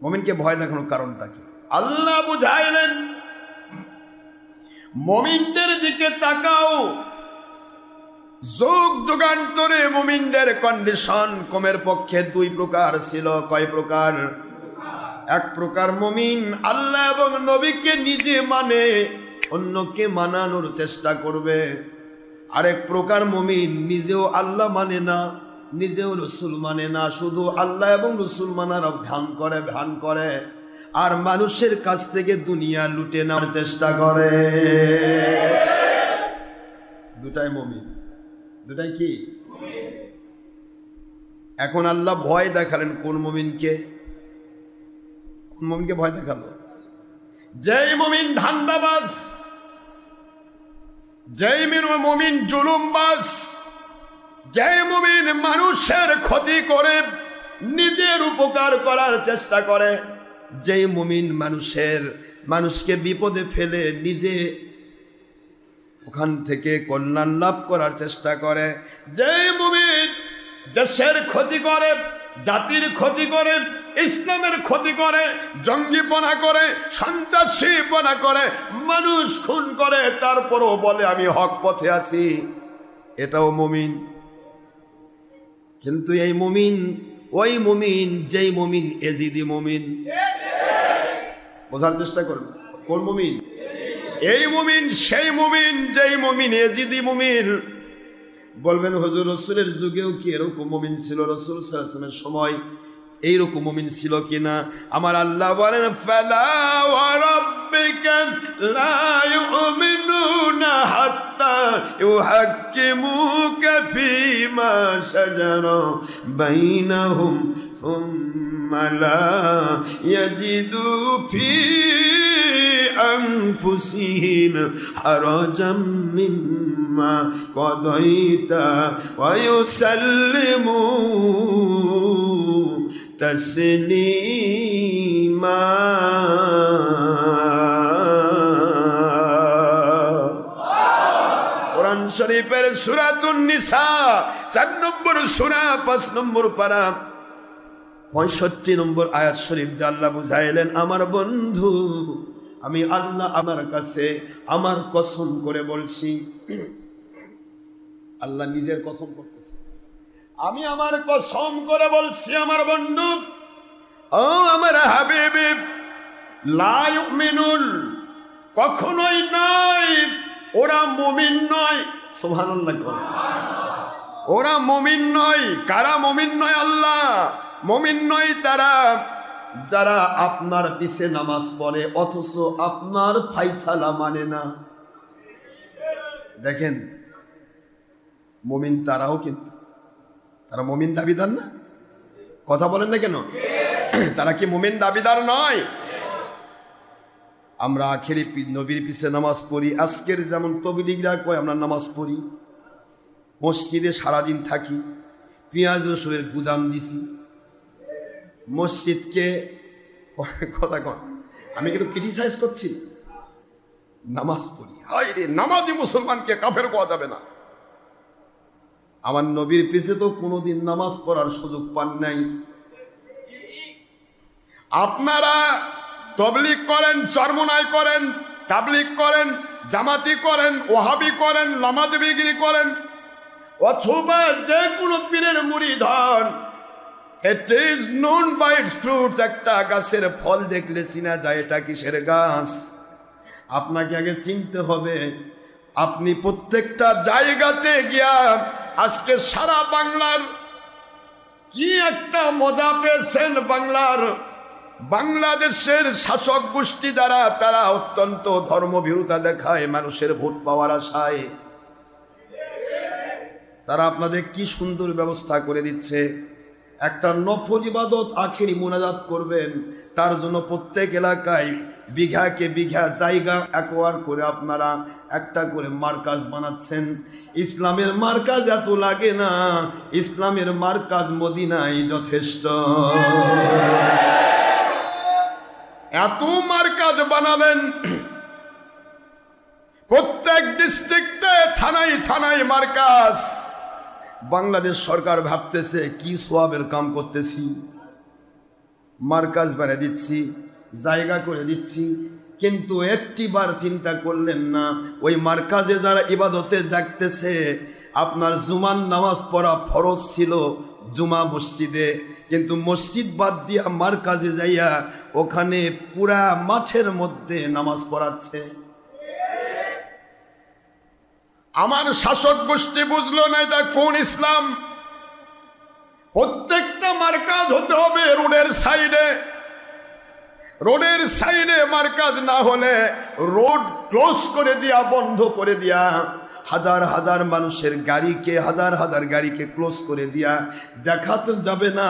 মুমিনকে ভয় দেখানোর কারণটা কি? আল্লাহ বুঝাইলেন, মুমিনদের দিকে তাকাও। যুগ যুগান্তরে মুমিনদের কন্ডিশন কমের পক্ষে 2 প্রকার ছিল। কয় প্রকার? এক প্রকার মুমিন আল্লাহ এবং নবীকে নিজে মানে, অন্যকে মানানোর চেষ্টা করবে। আরেক প্রকার মুমিন নিজেও আল্লাহ মানে না, নিজেও রসুল মানে না, শুধু আল্লাহ এবং রসুল মানার ধ্যান করে আর মানুষের কাছ থেকে দুনিয়া লুটে নেওয়ার চেষ্টা করে। দুটাই মুমিন, দুটাই কি? এখন আল্লাহ ভয় দেখালেন কোন মুমিনকে? কোন মুমিনকে ভয় দেখালো? যেই মুমিন ধান্দাবাজ, যেই মুমিন জুলুমবাজ, যেই মুমিন মানুষের ক্ষতি করে নিজের উপকার করার চেষ্টা করে, যেই মুমিন মানুষকে বিপদে ফেলে নিজে ওখান থেকে কল্যাণ লাভ করার চেষ্টা করে, যেই মুমিন দেশের ক্ষতি করে, জাতির ক্ষতি করে, ইসলামের ক্ষতি করে, জঙ্গিপনা করে, সন্ত্রাসীপনা করে, মানুষ খুন করে, তারপরও বলে আমি হক পথে আছি, এটাও মুমিন। কিন্তু এই মুমিন ওই মুমিন যেই মুমিন এজিদি মুমিন। বোঝার চেষ্টা করুন, কোন মুমিন? এই মুমিন সেই মুমিন যেই মুমিন এজিদি মুমিন। বলবেন হুজুর রাসূলের যুগেও কি এরকম মুমিন ছিল? রাসূল সাল্লাল্লাহু আলাইহি ওয়াসাল্লামের সময় এইরকম মুমিন ছিল কিনা? আমার আল্লাহ বলেন, ফালা ওয়া রাব্বিকা লা ইউমিনুনা হাত্তা ইউহাক্কিমুকা ফীমা শাজারা বাইনাহুম থুম্মা লা ইয়াজিদু ফী أنفسهم حرجا مما قضيت ويسلموا تسليما। কোরআন শরীফের সূরাতুন নিসা 4 নম্বর সূরা 5 নম্বর পারা 65 নম্বর আয়াত শরীফ দিয়ে আল্লাহ বুঝাইলেন, আমার বন্ধু আমি আল্লাহ আমার কাছে আমার কসম করে বলছি। আল্লাহ নিজের কসম করতেছে, আমি আমার কসম করে বলছি আমার বন্ধু ও আমার হাবিব, লা ইউমিনুন, কখনোই নয়, ওরা মুমিন নয়। সুবহানাল্লাহ। ওরা মুমিন নয়। কারা মুমিন নয়? আল্লাহ। মুমিন নয় তারা যারা আপনার পিছে নামাজ পড়ে অথচ আপনার ফায়সালা মানে না। দেখেন, মুমিন তারাও, কিন্তু তারা মুমিন দাবিদার না। কথা বলেন না কেন? তারা কি মুমিন দাবিদার নয়? আমরা আখেরি নবীর পিছে নামাজ পড়ি। আজকের যেমন তবলিগরা কয় আমরা নামাজ পড়ি, মসজিদে সারাদিন থাকি, পেঁয়াজ রসুনের গুদাম দিছি মসজিদকে। কথা কন, আমি কিন্তু ক্রিটিসাইজ করছি, নামাজ পড়ি। হায় রে, নামাজি মুসলমানকে কাফের কোয়া যাবে না। আমার নবীর পিছে তো কোনোদিন নামাজ পড়ার সুযোগ পান নাই। আপনারা তবলিগ করেন, চরমনাই করেন, তাবলিগ করেন, জামাতি করেন, ওহাবি করেন, নামাজ বিক্রি করেন, অথবা যে কোনো পীরের মুরিদ হন, it is known by its fruits. একটা গাছের ফল দেখলে চিনা যায় এটা কিসের গাছ। আপনাকে আগে চিনতে হবে। আপনি প্রত্যেকটা জায়গাতে গিয়া আজকে সারা বাংলার কি একটা মজা পেয়েছেন। বাংলাদেশের শাসক গোষ্ঠী যারা, তারা অত্যন্ত ধর্মভীরুতা দেখায় মানুষের ভোট পাওয়ার আশায়। তারা আপনাদের কি সুন্দর ব্যবস্থা করে দিচ্ছে। একটা নফল ইবাদত আখেরি মুনাজাত করবেন, তার জন্য প্রত্যেক এলাকায় বিঘাকে বিঘা জায়গা অ্যাকোয়ার করে আপনারা একটা করে মার্কাজ বানাচ্ছেন। ইসলামের মার্কাজ এত লাগে না, ইসলামের মার্কাজ মদিনায় যথেষ্ট। এত মার্কাজ বানালেন, প্রত্যেক ডিস্ট্রিক্টে থানায় থানায় মার্কাজ। বাংলাদেশ সরকার ভাবতেছে কি সোয়াবের কাম করতেছি, মার্কাজ বানিয়ে দিচ্ছি, জায়গা করে দিচ্ছি, কিন্তু একটিবার চিন্তা করলেন না ওই মার্কাজে যারা ইবাদতে দেখতেছে, আপনার জুমার নামাজ পড়া ফরজ ছিল জুমা মসজিদে, কিন্তু মসজিদ বাদ দিয়া মার্কাজে যাইয়া ওখানে পুরা মাঠের মধ্যে নামাজ পড়াচ্ছে। আমার শাসক গোষ্ঠী বুঝলো না এটা কোন ইসলাম। প্রত্যেকটা মার্কাজ হতে হবে রোডের সাইডে। রোডের সাইডে মার্কাজ না হলে রোড ক্লোজ করে দিয়া, বন্ধ করে দিয়া, হাজার হাজার মানুষের গাড়িকে, হাজার হাজার গাড়িকে ক্লোজ করে দিয়া দেখাতে যাবে না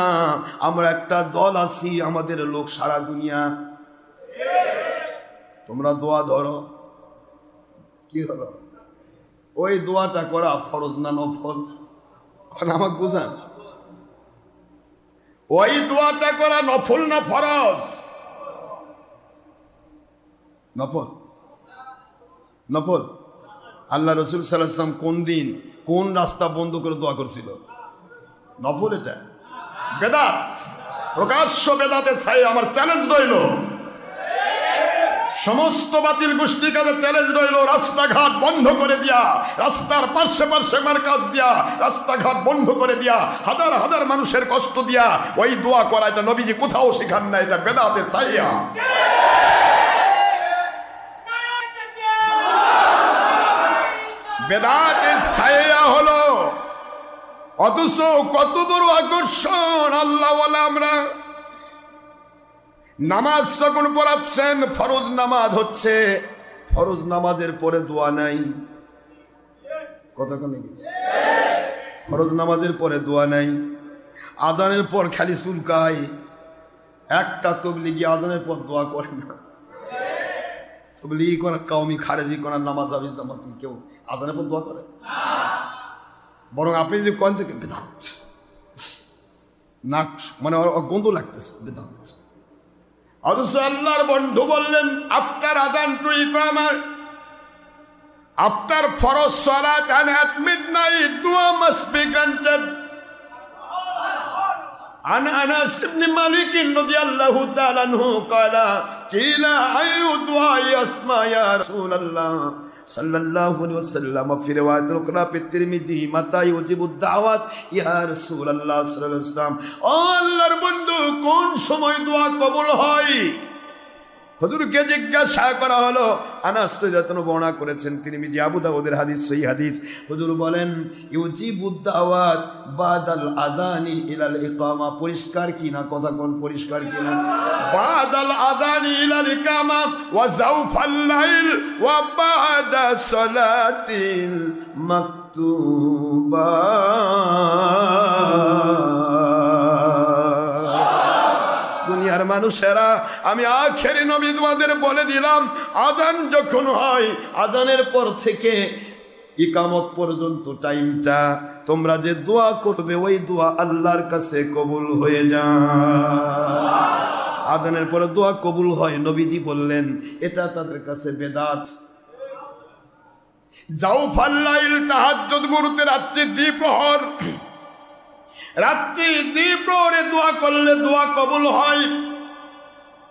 আমরা একটা দল আছি, আমাদের লোক সারা দুনিয়া। তোমরা দোয়া ধরো, কি হলো? ওই দোয়াটা করা ফরজ না নফল? আমাকে বুঝান, ওই দোয়াটা করা নফল না ফরজ? নফল। নফল। আল্লাহ রসুল সাল্লাল্লাহু আলাইহি ওয়াসাল্লাম কোন দিন কোন রাস্তা বন্ধ করে দোয়া করছিল? নফল। এটা বেদাত, প্রকাশ্য বেদাতের ছাই। আমার চ্যালেঞ্জ রইল, সমস্ত বাতিল গোষ্ঠীর কাছে চ্যালেঞ্জ রইল, রাস্তাঘাট বন্ধ করে দিয়া, রাস্তার পার্শ্বে পার্শ্বে মার্কাজ দিয়া, রাস্তাঘাট বন্ধ করে দিয়া, হাজার হাজার মানুষের কষ্ট দিয়া ওই দোয়া করা, এটা নবীজি কোথাও শেখান না, এটা বেদাতের ছাইয়া। বেদাতের ছায়া হলো। অথচ কত বড় আকর্ষণ আল্লাহওয়ালা আমরা। নামাজ যখন পড়াচ্ছেন, ফরজ নামাজ হচ্ছে, ফরজ নামাজের পরে দোয়া নাই। কতক্ষণ ফরজ নামাজের পরে দোয়া নাই। আজানের পর খালি চুলকায়। একটা তবলিগি আজানের পর দোয়া করে না। তবলিগি করার কাউমি খারেজি করার নামাজ আবি জামাতি কেউ আজানের পর দোয়া করে? বরং আপনি যদি কোন থেকে বেদাত, নাক মানে গন্ধ লাগতেছে, বেদাত। অথচ আল্লাহর বন্ধু বললেন আফটার আজান টু ইকামা, আফটার ফরজ সালাত and at midnight dua must be granted. عن أنس بن مالك رضي الله تعالى عنه قال قيل أي دعاء أسمع يا رسول الله صلى الله عليه وسلم في رواية أخرى في الترمذي متى يجيب الدعوات يا رسول الله صلى الله عليه وسلم আল্লাহর বন্ধু কোন সময় দোয়া কবুল হয়? হুজুরকে জিজ্ঞাসা করা হলো। আনাস রাদিয়াল্লাহু বর্ণনা করেছেন, তিরমিজি, আবু দাউদের হাদিস, সহিহ হাদিস। হুজুর বলেন ইউজিবুদ দাওয়াত বাদাল আযানি ইলাল ইকামা। পরিষ্কার কি না? কথা কোন পরিষ্কার কি না? বাদাল আযানি ইলাল ইকামা ওয়া জাওফাল লাইল ওয়া বাদা সালাতিল মাকতুবা। দুনিয়ার মানুষেরা, আমি আখেরি নবী তোমাদের বলে দিলাম, আজান যখন হয়, আজানের পর থেকে ইকামত পর্যন্ত টাইমটা তোমরা যে দোয়া করবে ওই দোয়া আল্লাহর কাছে কবুল হয়ে যায়। আজানের পরে দোয়া কবুল হয়, নবীজি বললেন এটা তাদের কাছে বেদাত। জাওফাল লাইল, তাহাজ্জুদ মুহূর্তে, রাত্রি দ্বিপ্রহর, রাত্রি দ্বিপ্রহরে দোয়া করলে দোয়া কবুল হয়।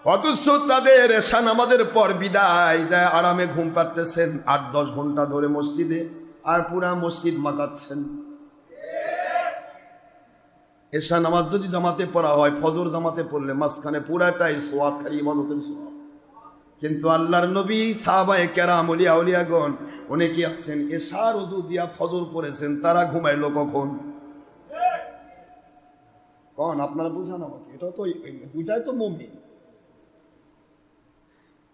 অথচ তাদের এশা নামাজের পর বিদায় যায় আরামে ঘুম পাড়তেছেন 8-10 ঘন্টা ধরে মসজিদে, আর পুরা মসজিদ মাকাচ্ছেন। এশা নামাজ যদি জামাতে পড়া হয়, ফজর জামাতে পড়লে মাঝখানে পুরাটাই সোয়াব, খালি ইবাদতের সোয়াব। কিন্তু আল্লাহর নবী, সাহাবায়ে কেরাম, ওলিয়া উলিয়াগণ অনেকে আছেন এশার ওযু দিয়া ফজর পড়েছেন, তারা ঘুমাইলো কখন? কোন আপনারা বুঝান আমাকে, এটা তো দুইটাই তো মুমিন,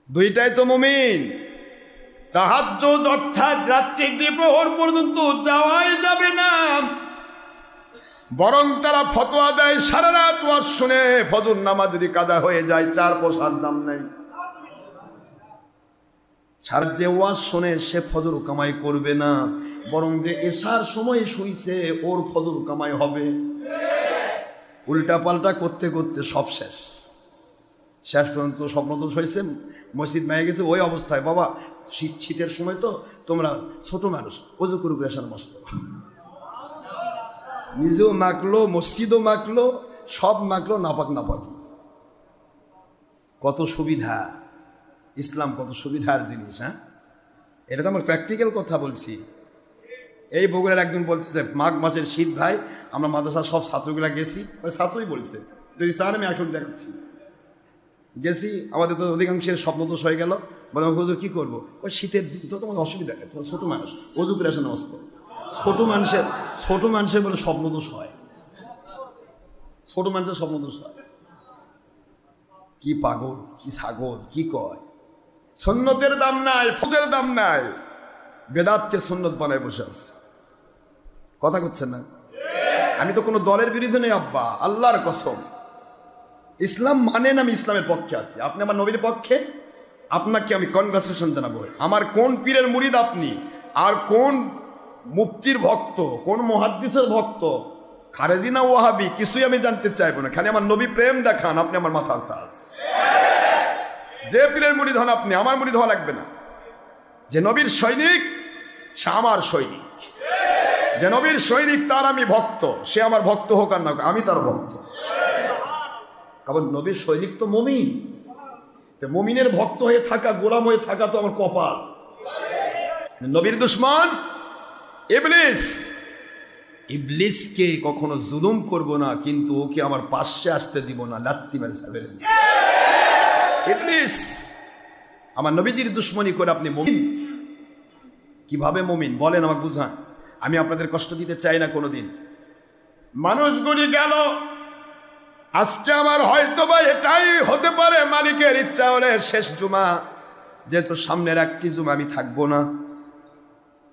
দুইটাই তো মুমিন। তাহাজ্জুদ অর্থাৎ রাত্রি দ্বিপ্রহর পর্যন্ত যাওয়াই যাবে না, বরং তারা ফতোয়া দেয় সারা রাত ওয়াজ শুনে ফজর নামাজ যদি কাজা হয়ে যায় 4 পয়সার দাম নাই। সারা যে ওয়াজ শুনে সে ফজর কামাই করবে না, বরং যে এশার সময় শুইছে ওর ফজর কামাই হবে। উল্টা পাল্টা করতে করতে সব শেষ। শেষ পর্যন্ত স্বপ্নদোষ হয়েছে, মসজিদ মেয়ে গেছে ওই অবস্থায়, বাবা শীতের সময় তো তোমরা ছোট মানুষ, ওযু করুক এশা নামাজ পড়ো। নিজেও মাখলো, মসজিদও মাখলো, সব মাখলো, নাপাক নাপাকি। কত সুবিধা ইসলাম, কত সুবিধার জিনিস। হ্যাঁ, এটা তো আমার প্র্যাকটিক্যাল কথা বলছি। এই বগুড়ার একজন বলতেছে মাঘ মাসের শীত ভাই, আমরা মাদ্রাসার সব ছাত্রগুলা গেছি, ওই ছাত্রই বলছে, যদি চান আমি এখন দেখাচ্ছি। গেছি, আমাদের তো অধিকাংশের স্বপ্নদোষ হয়ে গেল। বলে হুজুর কি করবো? ওই শীতের দিন তো তোমার অসুবিধা নেই, তোমার ছোট মানুষ, ওযু করে এসে নামাজ পড়ো। ছোট মানুষের বলে স্বপ্নদোষ হয়, ছোট মানুষের স্বপ্নদোষ হয়। কি পাগল, কি ছাগল, কি কয়? সুন্নতের দাম নাই, ফজরের দাম নাই, বেদাতকে সুন্নত বানায় বসে আছে। কথা করছেন না? আমি তো কোনো দলের বিরুদ্ধে নেই আব্বা, আল্লাহর কসম। ইসলাম মানেন, আমি ইসলামের পক্ষে আছি। আপনি আমার নবীর পক্ষে, আপনাকে আমি কনগ্রাচুলেশন জানাবো। আমার কোন পীরের মুরিদ আপনি, আর কোন মুফতির ভক্ত, কোন মুহাদ্দিসের ভক্ত, খারেজি না ওয়াহাবি, কিছুই আমি জানতে চাইবো না। খালি আমার নবী প্রেম দেখান, আপনি আমার মাথার তাজ। যে পীরের মুরিদ হন আপনি, আমার মুরিদ হওয়া লাগবে না। যে নবীর সৈনিক সে আমার সৈনিক, যে নবীর সৈনিক তার আমি ভক্ত, সে আমার ভক্ত হোক আর না হোক, আমি তার ভক্ত। কারণ নবীর সৈনিক তো মুমিন, মুমিনের ভক্ত হয়ে থাকা, গোলাম হয়ে থাকা তো আমার কপাল। নবীর দুশমন ইবলিস, ইবলিসকে কখনো জুলুম করব না, কিন্তু ওকে আমার পাশে আসতে দিব না, লাত্তি মেরে ছাড়বে। ইবলিস আমার নবীজির দুশমনি করে আপনি মুমিন? কিভাবে মুমিন বলেন, আমাকে বুঝান। আমি আপনাদের কষ্ট দিতে চাই না কোনোদিন। মানুষগুলি গেল, আজকে আমার হয়তো বা এটাই হতে পারে মালিকের ইচ্ছা হলে শেষ জুমা, যেহেতু সামনের একটি জুমা আমি থাকবো না,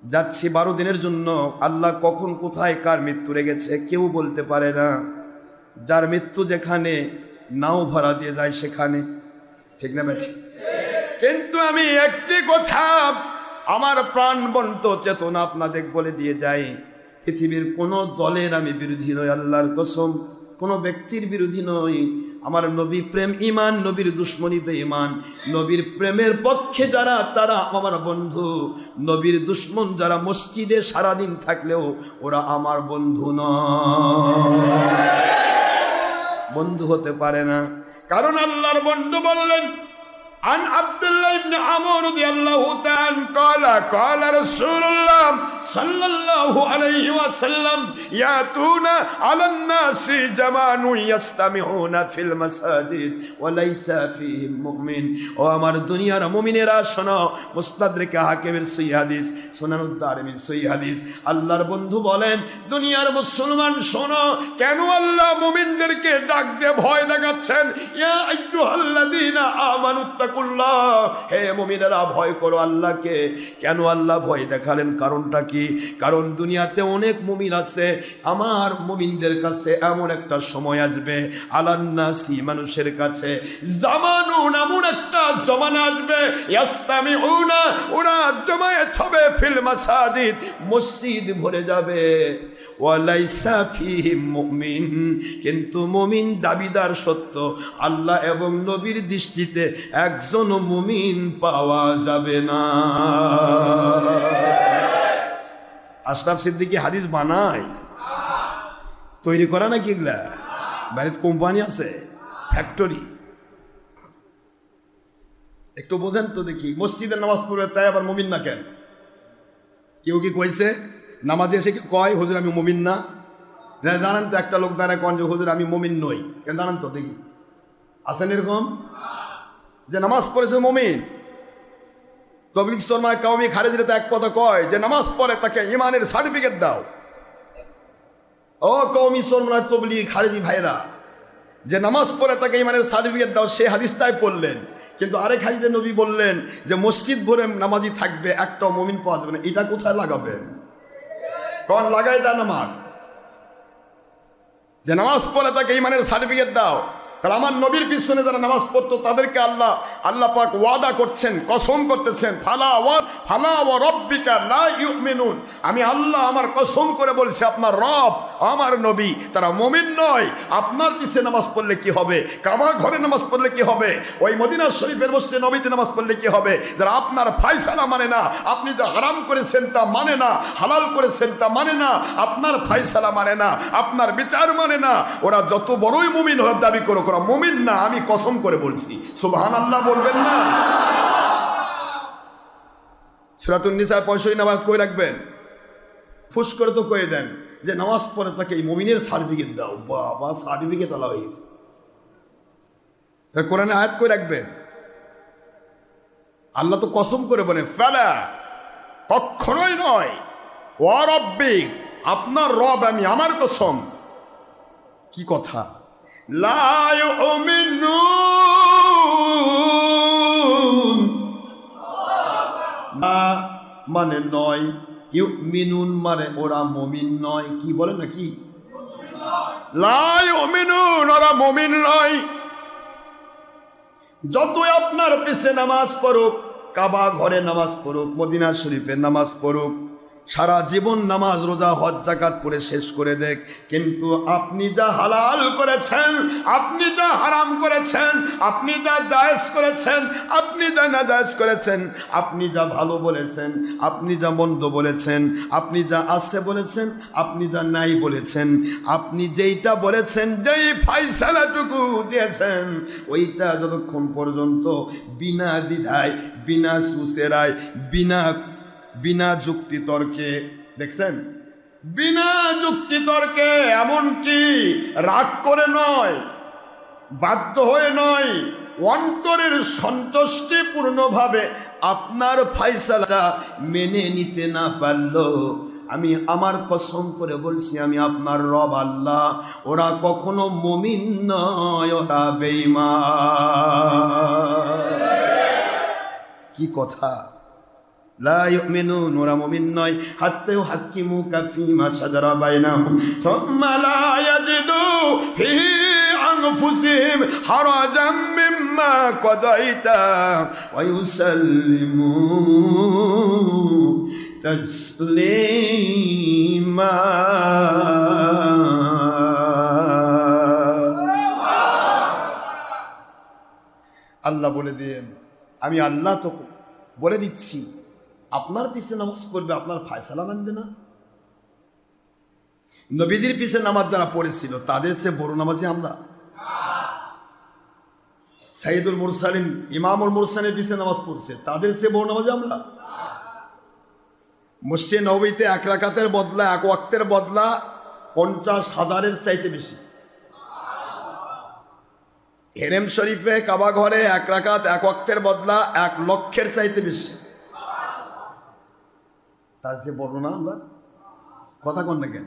যাচ্ছি 12 দিনের জন্য। আল্লাহ কখন কোথায় কার মৃত্যু লেগেছে কেউ বলতে পারে না। যার মৃত্যু যেখানে, নাও ভাড়া দিয়ে যায় সেখানে, ঠিক না বেঠি? কিন্তু আমি একটি কথা আমার প্রাণবন্ত চেতনা আপনাদের বলে দিয়ে যাই, পৃথিবীর কোন দলের আমি বিরোধী নই, আল্লাহর কসম, কোন ব্যক্তির বিরোধী নই। আমার নবী প্রেম ঈমান, নবীর দুশমনি বেঈমান। নবীর প্রেমের পক্ষে যারা, তারা আমার বন্ধু। নবীর দুশমন যারা মসজিদে সারাদিন থাকলেও ওরা আমার বন্ধু নয়, বন্ধু হতে পারে না। কারণ আল্লাহর বন্ধু বললেন, عن عبد الله بن عمرو رضي الله تعالى قال رسول الله صلى الله عليه وسلم يأتون على الناس زمان يستمعون في المساجد وليس فيهم مؤمن। ও আমার দুনিয়ার মুমিনেরা শোনো, মুস্তাদরিক হাকিমের সহিহ হাদিস, সুনানুদ দারিমির সহিহ হাদিস। আল্লাহর বন্ধু বলেন, দুনিয়ার মুসলমান শোনো, কেন আল্লাহ মুমিনদেরকে ডাক দিয়ে ভয় দেখাচ্ছেন? ইয়া আইয়ুহাল্লাযীনা আমানু হে মুমিনেরা ভয় করো আল্লাহকে। কেন আল্লাহ ভয় দেখালেন? কারণটা কি? কারণ দুনিয়াতে অনেক মুমিন আছে, আমার মুমিনদের কাছে এমন একটা সময় আসবে, আলান্নাসি মানুষের কাছে, জামানুন এমন একটা জমানা আসবে, ইয়াস্তামিউনা ওরা জমায়েত হবে, ফিল মাসাজিদ মসজিদ ভরে যাবে, ওয়ালাইসা ফীহিম মুমিন কিন্তু মুমিন দাবিদার সত্য, আল্লাহ এবং নবীর দৃষ্টিতে একজন মুমিন পাওয়া যাবে না। আশরাফ সিদ্দিকী হাদিস বানায়, তৈরি করা নাকি? এগুলা বাড়িতে কোম্পানি আছে, ফ্যাক্টরি। একটু বোঝেন তো দেখি, মসজিদের নামাজ পড়বে তাই আবার মুমিন না কেন? কেউ কি কইছে নামাজে এসে কেউ কয় হুজুর আমি মুমিন না? দাঁড়ান তো, একটা লোক দাঁড়ায় কন যে হুজুর আমি মুমিন নই, কেন? দাঁড়ান তো দেখি, আছেন এরকম যে নামাজ পড়েছে মুমিন? তবলিগ শর্মায় কাউমি খারেজিরা তো এক কথা কয় যে নামাজ পড়ে তাকে ইমানের সার্টিফিকেট দাও। ও কওমি শর্মায় তবলিগ খারেজি ভাইরা, যে নামাজ পড়ে তাকে ইমানের সার্টিফিকেট দাও, সে হাদিসটাই পড়লেন, কিন্তু আরেক হাদিসে নবী বললেন যে মসজিদ ভরে নামাজি থাকবে, একটাও মুমিন পাওয়া যাবে না। এটা কোথায় লাগাবেন? কোন লাগাই দেন আমার যে নামাজ পড়ে তাকে ইমানের সার্টিফিকেট দাও? তাহলে আমার নবীর পিছনে যারা নামাজ পড়তো তাদেরকে আল্লাহ পাক ওয়াদা করছেন, কসম করতেছেন, ফালা ওয়া রব্বিকা লা ইউমিনুন, আমি আল্লাহ আমার কসম করে বলছি আপনার রব আমার নবী তারা মুমিন নয়। আপনার পিছনে নামাজ পড়লে কি হবে? কাবা ঘরে নামাজ পড়লে কি হবে? ওই মদিনা শরীফের মসজিদে নবীতে নামাজ পড়লে কি হবে? যারা আপনার ফায়সালা মানে না, আপনি যা হারাম করেছেন তা মানে না, হালাল করেছেন তা মানে না, আপনার ফায়সালা মানে না, আপনার বিচার মানে না, ওরা যত বড়ই মুমিন হওয়ার দাবি করুক, ওরা মুমিন না, আমি কসম করে বলছি। সুবহানাল্লাহ বলবেন না? সূরাতুন নিসা 65 নামাজ কই রাখবেন? ফুস করে তো কয়ে দেন যে নামাজ পড়ে তাকে এই মুমিনের সার্টিফিকেট দাও। বাবা, সার্টিফিকেট আলা হয়েছে। কোরআনে আয়াত কই রাখবেন? আল্লাহ তো কসম করে বলেন ফালা, কখনোই নয়, ওয়া রব্বিক, আপনার রব আমি, আমার কসম। কি কথা? লা ইউমিনুন, না মানে নয়, ইউমিনুন মানে ওরা মুমিন নয়। কি বলে নাকি? লা ইউমিনুন, ওরা মুমিন নয়। যতই আপনার পিছে নামাজ পড়ুক, কাবা ঘরে নামাজ পড়ুক, মদিনা শরীফের নামাজ পড়ুক, সারা জীবন নামাজ রোজা হজ যাকাত পড়ে শেষ করে দেখ, কিন্তু আপনি যা হালাল করেছেন, আপনি যা হারাম করেছেন, আপনি যা জায়েজ করেছেন, আপনি যা নাজায়েজ করেছেন, আপনি যা ভালো বলেছেন, আপনি যা মন্দ বলেছেন, আপনি যা আছে বলেছেন, আপনি যা নাই বলেছেন, আপনি যেইটা বলেছেন, যেই ফায়সালাটুকু দিয়েছেন, ওইটা যতক্ষণ পর্যন্ত বিনা দ্বিধায়, বিনা সুসেরায়, বিনা যুক্তি তর্কে, দেখছেন, বিনা যুক্তি তর্কে, এমনকি রাগ করে নয়, বাধ্য হয়ে নয়, অন্তরের সন্তুষ্টিপূর্ণভাবে আপনার ফায়সালা মেনে নিতে না পারলো, আমি আমার কসম করে বলছি, আমি আপনার রব আল্লাহ, ওরা কখনো মুমিন নয়, ওরা বেঈমান। কি কথা? লা ইউমিনুন, ওরা মুমিন নয়, হাত্তা ইউহাক্কিমুকা ফীমা শাজারা বাইনাহুম সুম্মা লা ইয়াজিদু ফী আনফুসিহিম হারাজাম মিম্মা কাদাইতা ওয়া ইউসাল্লিমু তাসলিমা। আল্লাহ বলে দেন, আমি আল্লাহ তো বলে দিচ্ছি, আপনার পিছে নামাজ পড়বে, আপনার ফায়সালা মানবে না। নবীজির পিছে নামাজ যারা পড়েছিল তাদের সে বড় নামাজি আমরা? সাইয়্যিদুল মুরসালিন, ইমামুল মুরসালিনের পিছে নামাজ পড়ছে, তাদের সে বড় নামাজি আমরা? মসজিদে নববীতে এক রাকাতের বদলা, এক ওয়াক্তের বদলা 50,000-এর চাইতে বেশি। হেরেম শরীফে কাবা ঘরে এক রাকাত এক ওয়াক্তের বদলা 1 লক্ষের চাইতে বেশি। তার যে বর্ণনা আমরা কথা কন না কেন?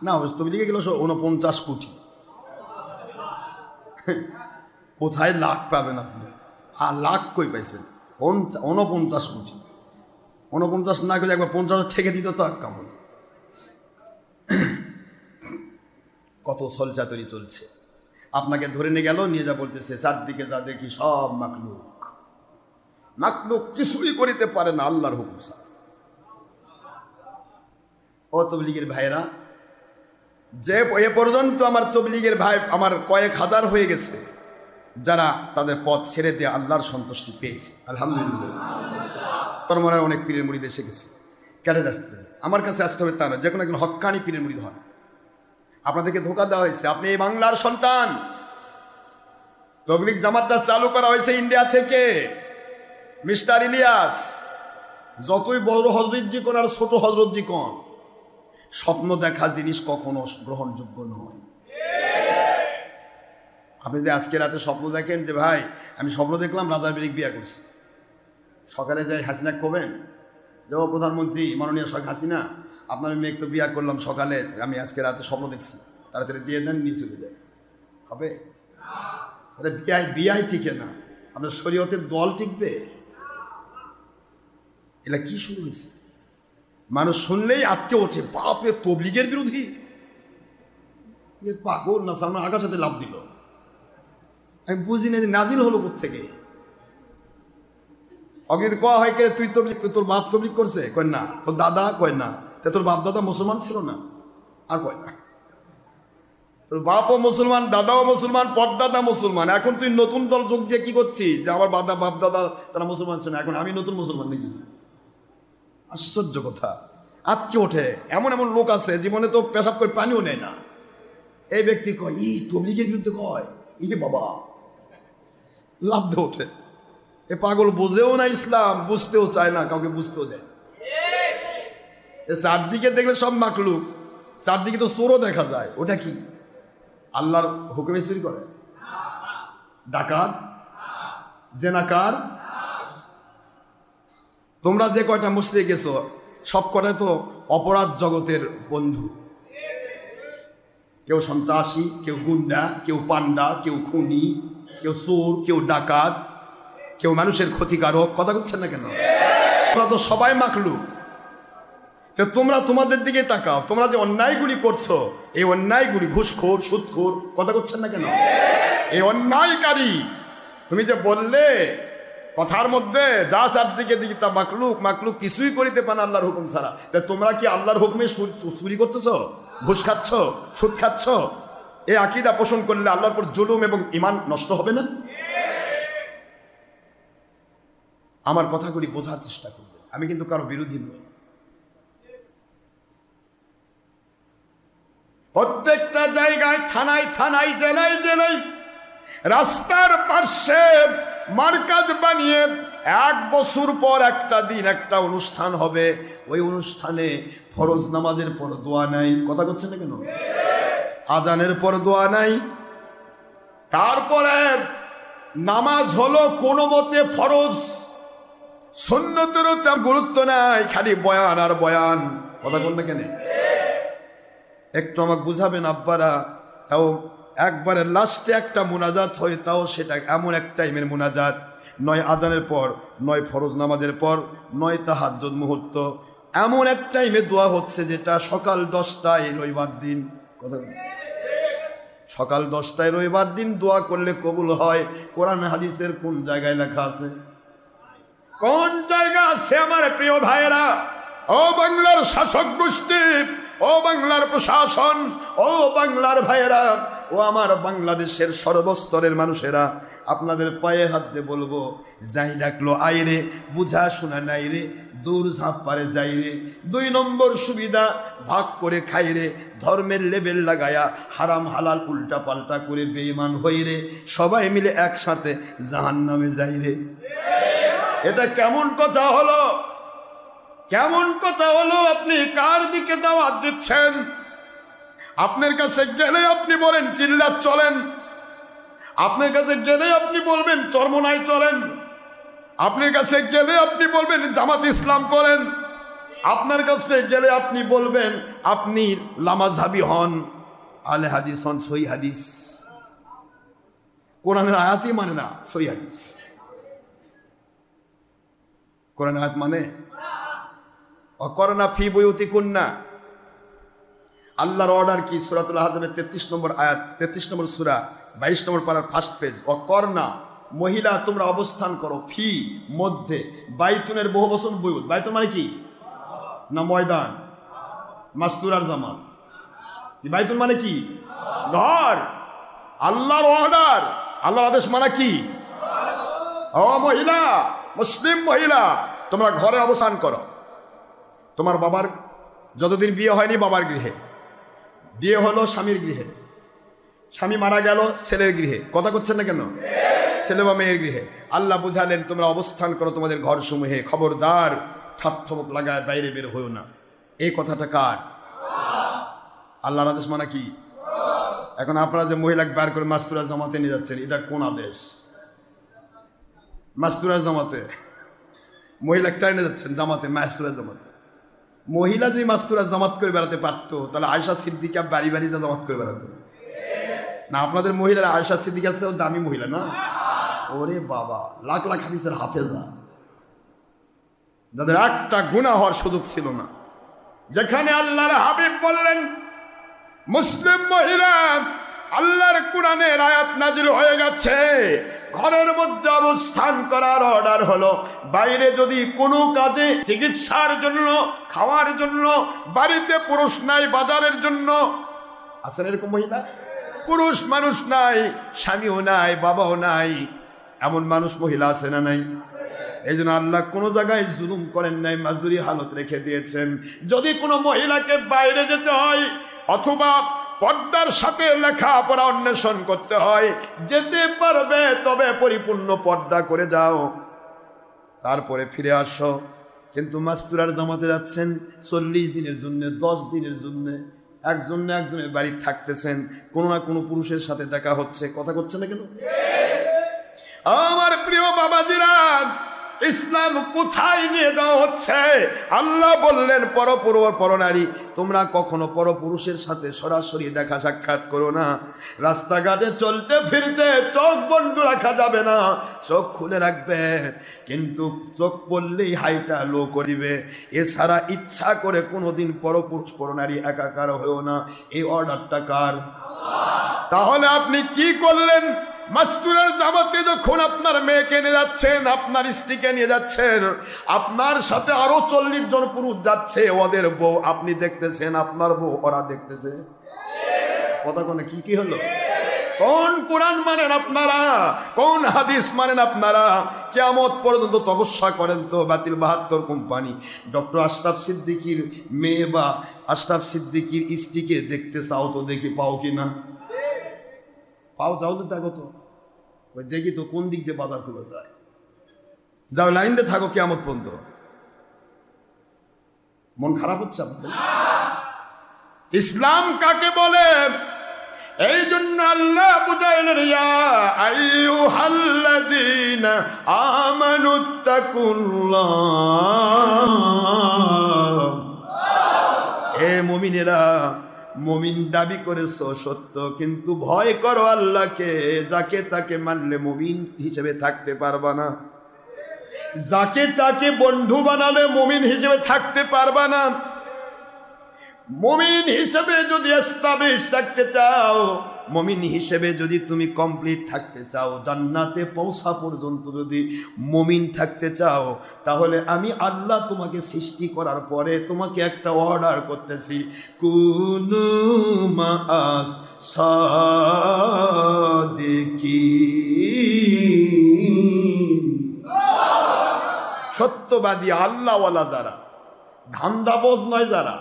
না, তুমি লিখে গেল 49 কোটি। কোথায় লাখ পাবেন আপনি? আর লাখ কই পাইছেন? 49 কোটি। 49 না করে একবার 50 ঠেকে দিত তো কেমন? কত ছলচাতুরি চলছে। আপনাকে ধরে নিয়ে গেল, নিয়ে যা বলতেছে চারদিকে যা দেখি সব মাকলুক, মাকলুক কিছুই করিতে পারে না আল্লাহর হুকুম ছাড়া। ও তবলিগের ভাইরা, যে এ পর্যন্ত আমার তবলিগের ভাই আমার কয়েক হাজার হয়ে গেছে যারা তাদের পথ ছেড়ে দিয়ে আল্লাহর সন্তুষ্টি পেয়েছে, আলহামদুলিল্লাহ। তরমার অনেক পীরের মুরিদ এসে গেছে, কেটে আসতে আমার কাছে আসতে হবে তা না, যে কোনো একজন হক্কানি পীরের মুরিদ হন। আপনাদেরকে ধোঁকা দেওয়া হয়েছে, আপনি এই বাংলার সন্তান, তবলিগ জামাতটা চালু করা হয়েছে ইন্ডিয়া থেকে, মিস্টার ইলিয়াস। যতই বড় হজরতজি কোন আর ছোট হজরতজি কোন, স্বপ্ন দেখা জিনিস কখনো গ্রহণযোগ্য নয়। আপনি যে আজকে রাতে স্বপ্ন দেখেন যে ভাই আমি স্বপ্ন দেখলাম রাজার বিরিক বিয়া করছি, সকালে যাই হাসিনা কবেন যে ও প্রধানমন্ত্রী মাননীয় শেখ হাসিনা আপনার মেয়ে তো বিয়া করলাম, সকালে আমি আজকে রাতে স্বপ্ন দেখছি, তাড়াতাড়ি দিয়ে দেন, নিয়ে চলে যায়, হবে? আরে বিয়াই টিকে না, আপনার শরীয়তের দল টিকবে? এটা কি শুরু হয়েছে? মানুষ শুনলেই আটকে ওঠে, বাপরে তবলিগের বিরোধী, পাগল না সামনে আগাছাতে লাভ দিল। আমি বুঝি না যে নাজিল হলো কোত্থেকে। অগ্নি কয়া হয় কে তুই তবলিগ, তোর বাপ তবলিগ করছে? কয় না। তোর দাদা? কয় না। তোর বাপ দাদা মুসলমান ছিল না? আর কয় না। তোর বাপও মুসলমান, দাদাও মুসলমান, পরদাদা মুসলমান, এখন তুই নতুন দল যোগ দিয়ে কি করছিস যে আমার বাপ দাদা তারা মুসলমান ছিল না, এখন আমি নতুন মুসলমান নাকি? আশ্চর্য কথা, আটকে ওঠে। এমন এমন লোক আছে জীবনে তো পেশাব করে পানিও নেয় না, এই ব্যক্তি কয় ই তবলিগের বিরুদ্ধে, কয় ইরে বাবা, লাভ দিয়ে ওঠে। এ পাগল বোঝেও না ইসলাম, বুঝতেও চায় না, কাউকে বুঝতেও দেয়। চারদিকে দেখলে সব মাকলুক, চারদিকে তো চোরও দেখা যায়, ওটা কি আল্লাহর হুকুমে চুরি করে? ডাকাত, জেনাকার। তোমরা যে কয়টা মসজিদে গেছো সব কটাই তো অপরাধ জগতের বন্ধু। কেউ সন্ত্রাসী, কেউ গুন্ডা, কেউ পান্ডা, কেউ খুনি, কেউ চোর, কেউ ডাকাত, কেউ মানুষের ক্ষতিকারক। কথা বলছেন না কেন? তোমরা তো সবাই মাকলুক। তোমরা তোমাদের দিকে তাকাও, তোমরা যে অন্যায়গুলি করছো, এই অন্যায়গুলি ঘুষখোর, সুদখোর, কথা করছেন না কেন? এই অন্যায়কারী, তুমি যে বললে কথার মধ্যে যা চারদিকে দিকে তা মাকলুক, মাকলুক কিছুই করিতে পারে না আল্লাহর হুকুম ছাড়া। তোমরা কি আল্লাহর হুকুমে চুরি করতেছ, ঘুষ খাচ্ছ, সুদ খাচ্ছ? এই আকীদা পোষণ করলে আল্লাহর উপর জুলুম এবং ঈমান নষ্ট হবে না? আমার কথাগুলি বোঝার চেষ্টা করবে, আমি কিন্তু কারো বিরোধী নই। প্রত্যেকটা জায়গায়, থানায় থানায়, জেলায় জেলায়, রাস্তার পাশে মার্কাজ বানিয়ে 1 বছর পর একটা দিন একটা অনুষ্ঠান হবে। ওই অনুষ্ঠানে ফরজ নামাজের পর দোয়া নাই। কথা করছে না কেন? আজানের পর দোয়া নাই। তারপরে নামাজ হলো কোনো মতে ফরজ, সুন্নতেরও তার গুরুত্ব নাই, খালি বয়ান আর বয়ান। কথা বল না কেন? একটু আমাকে বুঝাবেন আব্বারা। তাও একবারের লাস্টে একটা মুনাজাত হয়, তাও সেটা এমন এক টাইমের মুনাজাত, নয় আজানের পর, নয় ফরজ নামাজের পর, নয় তাহাজ্জুদ মুহূর্ত, এমন এক টাইমে দোয়া হচ্ছে যেটা সকাল 10টায় রবিবার দিন। কথা সকাল 10টায় রবিবার দিন দোয়া করলে কবুল হয়। কোরআন হাদিসের কোন জায়গায় লেখা আছে? কোন জায়গা আছে আমার প্রিয় ভাইয়েরা? ও বাংলার শাসক গোষ্ঠী, ও বাংলার প্রশাসন, ও বাংলার ভাইয়েরা, ও আমার বাংলাদেশের সর্বস্তরের মানুষেরা, আপনাদের পায়ে হাত দিয়ে বলবো, যাই ডাকলো আইরে, বুঝা শোনা নাই রে, দূর ঝাঁপ পারে যাই রে। 2 নম্বর সুবিধা, ভাগ করে খাই রে, ধর্মের লেবেল লাগায়া হারাম হালাল উল্টা পাল্টা করে বেঈমান হই রে, সবাই মিলে একসাথে জাহান্নামে যাই রে। এটা কেমন কথা হলো? কেমন কথা হলো? আপনি কার দিকে দাওয়াত দিচ্ছেন? আপনার কাছে গেলে আপনি বলেন চিল্লাত চলেন, আপনার কাছে গেলে আপনি বলবেন চরমনাই চলেন, আপনার কাছে গেলে আপনি বলবেন জামাত ইসলাম করেন, আপনার কাছে গেলে আপনি বলবেন আপনি লামাযহাবী হন, আলে হাদিস হন, সহি হাদিস। কোরআনের আয়াতই মানে না, সহি হাদিস। কোরআন আয়াত মানে অকরনা ফি বুয়ুতিকুন্না, আল্লাহর অর্ডার কি? সূরাতুল আহজাবের 33 নম্বর আয়াত, 33 নম্বর সূরা, 22 নম্বর পারার ফার্স্ট পেজ। অকরনা, মহিলা তোমরা অবস্থান করো, ফি মধ্যে, বাইতুনের বহু বচন বুয়ুত। বাইতুন মানে কি? না ময়দান, মাস্তুর আর জামা। বাইতুন মানে কি? ঘর। আল্লাহর অর্ডার, আল্লাহর আদেশ মানে কি? ও মহিলা, মুসলিম মহিলা, তোমরা ঘরে অবস্থান করো। তোমার বাবার যতদিন বিয়ে হয়নি বাবার গৃহে, বিয়ে হলো স্বামীর গৃহে, স্বামী মারা গেল ছেলের গৃহে, কথা করছেন না কেন? ছেলে বা মেয়ের গৃহে। আল্লাহ বুঝালেন তোমরা অবস্থান করো তোমাদের ঘর সমূহে, খবরদার ঠাট্ঠমক লাগায় বাইরে বের হইও না। এই কথাটা কার? আল্লাহর আদেশ মানে কি? এখন আপনারা যে মহিলাকে বের করে মাস্তুরা জামাতে নিয়ে যাচ্ছেন, এটা কোন আদেশ? মাস্তুরা জামাতে মহিলাকে টাইনে যাচ্ছেন জামাতে, মাস্তুরা জামাতে। মহিলা যদি মাস্তুরা জামাত করে বেড়াতে পারতো তাহলে আয়েশা সিদ্দিকা বাড়ি বাড়ি যা জামাত করে বেড়াতো না? আপনাদের মহিলারা আয়েশা সিদ্দিকা দামি মহিলা না? ওরে বাবা, লাখ লাখ হাদিসের হাফেজা, যাদের একটা গুনাহ হওয়ার সুযোগ ছিল না। যেখানে আল্লাহর হাবিব বললেন মুসলিম মহিলা, আল্লাহর কোরআনের আয়াত নাজিল হয়ে গেছে, ঘরের মধ্যে অবস্থান করার অর্ডার হলো। বাইরে যদি কোনো কাজে, চিকিৎসার জন্য, খাওয়ার জন্য, বাড়িতে পুরুষ নাই, বাজারের জন্য, আছেন এরকম মহিলা? পুরুষ মানুষ নাই, স্বামীও নাই, বাবাও নাই, এমন মানুষ মহিলা আছে না নাই? এই জন্য আল্লাহ কোনো জায়গায় জুলুম করেন নাই, মাজুরি হালত রেখে দিয়েছেন। যদি কোনো মহিলাকে বাইরে যেতে হয় অথবা পর্দার সাথে লেখাপড়া অন্বেষণ করতে হয়, যেতে পারবে, তবে পরিপূর্ণ পর্দা করে যাও, তারপরে ফিরে আসো। কিন্তু মাস্তুরার জামাতে যাচ্ছেন 40 দিনের জন্য, 10 দিনের জন্য, একজনের বাড়ি থাকতেছেন, কোনো না কোনো পুরুষের সাথে দেখা হচ্ছে, কথা করছে না কেন? আমার প্রিয় বাবাজিরা, ইসলাম কোথায় নিয়ে যাওয়া হচ্ছে? আল্লাহ বললেন পরনারী, তোমরা কখনো পরপুরুষের সাথে সরাসরি দেখা সাক্ষাৎ করো না। রাস্তাঘাটে চলতে ফিরতে চোখ বন্ধ রাখা যাবে না, চোখ খুলে রাখবে, কিন্তু চোখ পড়লেই হাইটা লো করিবে। এছাড়া ইচ্ছা করে কোনোদিন পরপুরুষ পরনারী একাকার হয়েও না। এই অর্ডারটা কার? তাহলে আপনি কি করলেন? মাস্তুরের জামাতে যখন আপনার মেয়েকে নিয়ে যাচ্ছেন, আপনার স্ত্রীকে নিয়ে যাচ্ছেন, আপনার সাথে আরো 40 জন পুরুষ যাচ্ছে, ওদের বউ আপনি দেখতেছেন, আপনার বউ ওরা দেখতেছে, কথা কোনে কি হলো? কোন কোরআন মানেন আপনারা? কোন হাদিস মানেন আপনারা? কিয়ামত পর্যন্ত তপস্যা করেন তো বাতিল 72 কোম্পানি। ডক্টর আশরাফ সিদ্দিকীর মেয়ে বা আশরাফ সিদ্দিকীর স্ত্রীকে দেখতে চাও তো দেখি, পাও কি না? পাও, যাও তো, দেখো তো, ওই দেখি তো কোন দিক দিয়ে বাজার খুলে যায়, যাও লাইন দিয়ে থাকো কিয়ামত পর্যন্ত। মন খারাপ হচ্ছে আপনাদের? ইসলাম কাকে বলে? এই জন্য আল্লাহ বুঝাইলেন, ইয়া আইয়ুহাল্লাযীনা আমানুত্তাকুল্লাহ, হে মুমিনেরা, মুমিন দাবি করেছো সত্য, কিন্তু ভয় করো আল্লাহকে। যাকে তাকে মানলে মুমিন হিসেবে থাকতে পারবা না, যাকে তাকে বন্ধু বানালে মুমিন হিসেবে থাকতে পারবা না। মুমিন হিসেবে যদি এস্টাবলিশ থাকতে চাও, মুমিন হিসেবে যদি তুমি কমপ্লিট থাকতে চাও, জান্নাতে পৌঁছা পর্যন্ত যদি মুমিন থাকতে চাও, তাহলে আমি আল্লাহ তোমাকে সৃষ্টি করার পরে তোমাকে একটা অর্ডার করতেছি, কুনু মাআস সাদিকিন। সত্যবাদী আল্লাহওয়ালা যারা, ধান্দাবোজ নয় যারা,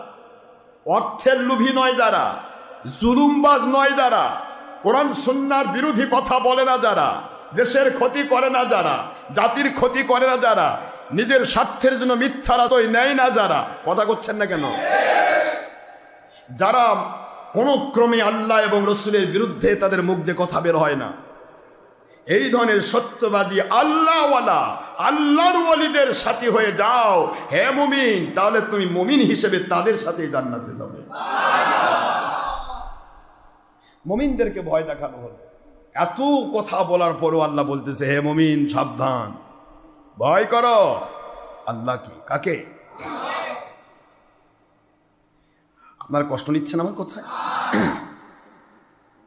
অর্থের লোভী নয় যারা, জুলুমবাজ নয় যারা, কোরআন সুন্নাহর বিরোধী কথা বলে না যারা, দেশের ক্ষতি করে না যারা, জাতির ক্ষতি করে না যারা, নিজের স্বার্থের জন্য মিথ্যার আশ্রয় নেয় না যারা, কথা করছেন না কেন? যারা কোনো ক্রমে আল্লাহ এবং রসুলের বিরুদ্ধে তাদের মুখ দিয়ে কথা বের হয় না, এই ধরনের সত্যবাদী আল্লাহওয়ালা আল্লাহর ওয়ালিদের সাথী হয়ে যাও হে মুমিন, তাহলে তুমি মুমিন হিসেবে তাদের সাথে জান্নাতে যাবে। মুমিনদেরকে ভয় দেখানো হলো। এত কথা বলার পরও আল্লাহ বলতেছে, হে মুমিন সাবধান, ভয় করো। আল্লাহ কি? কাকে? আপনার কষ্ট নিচ্ছেন আমার কথায়?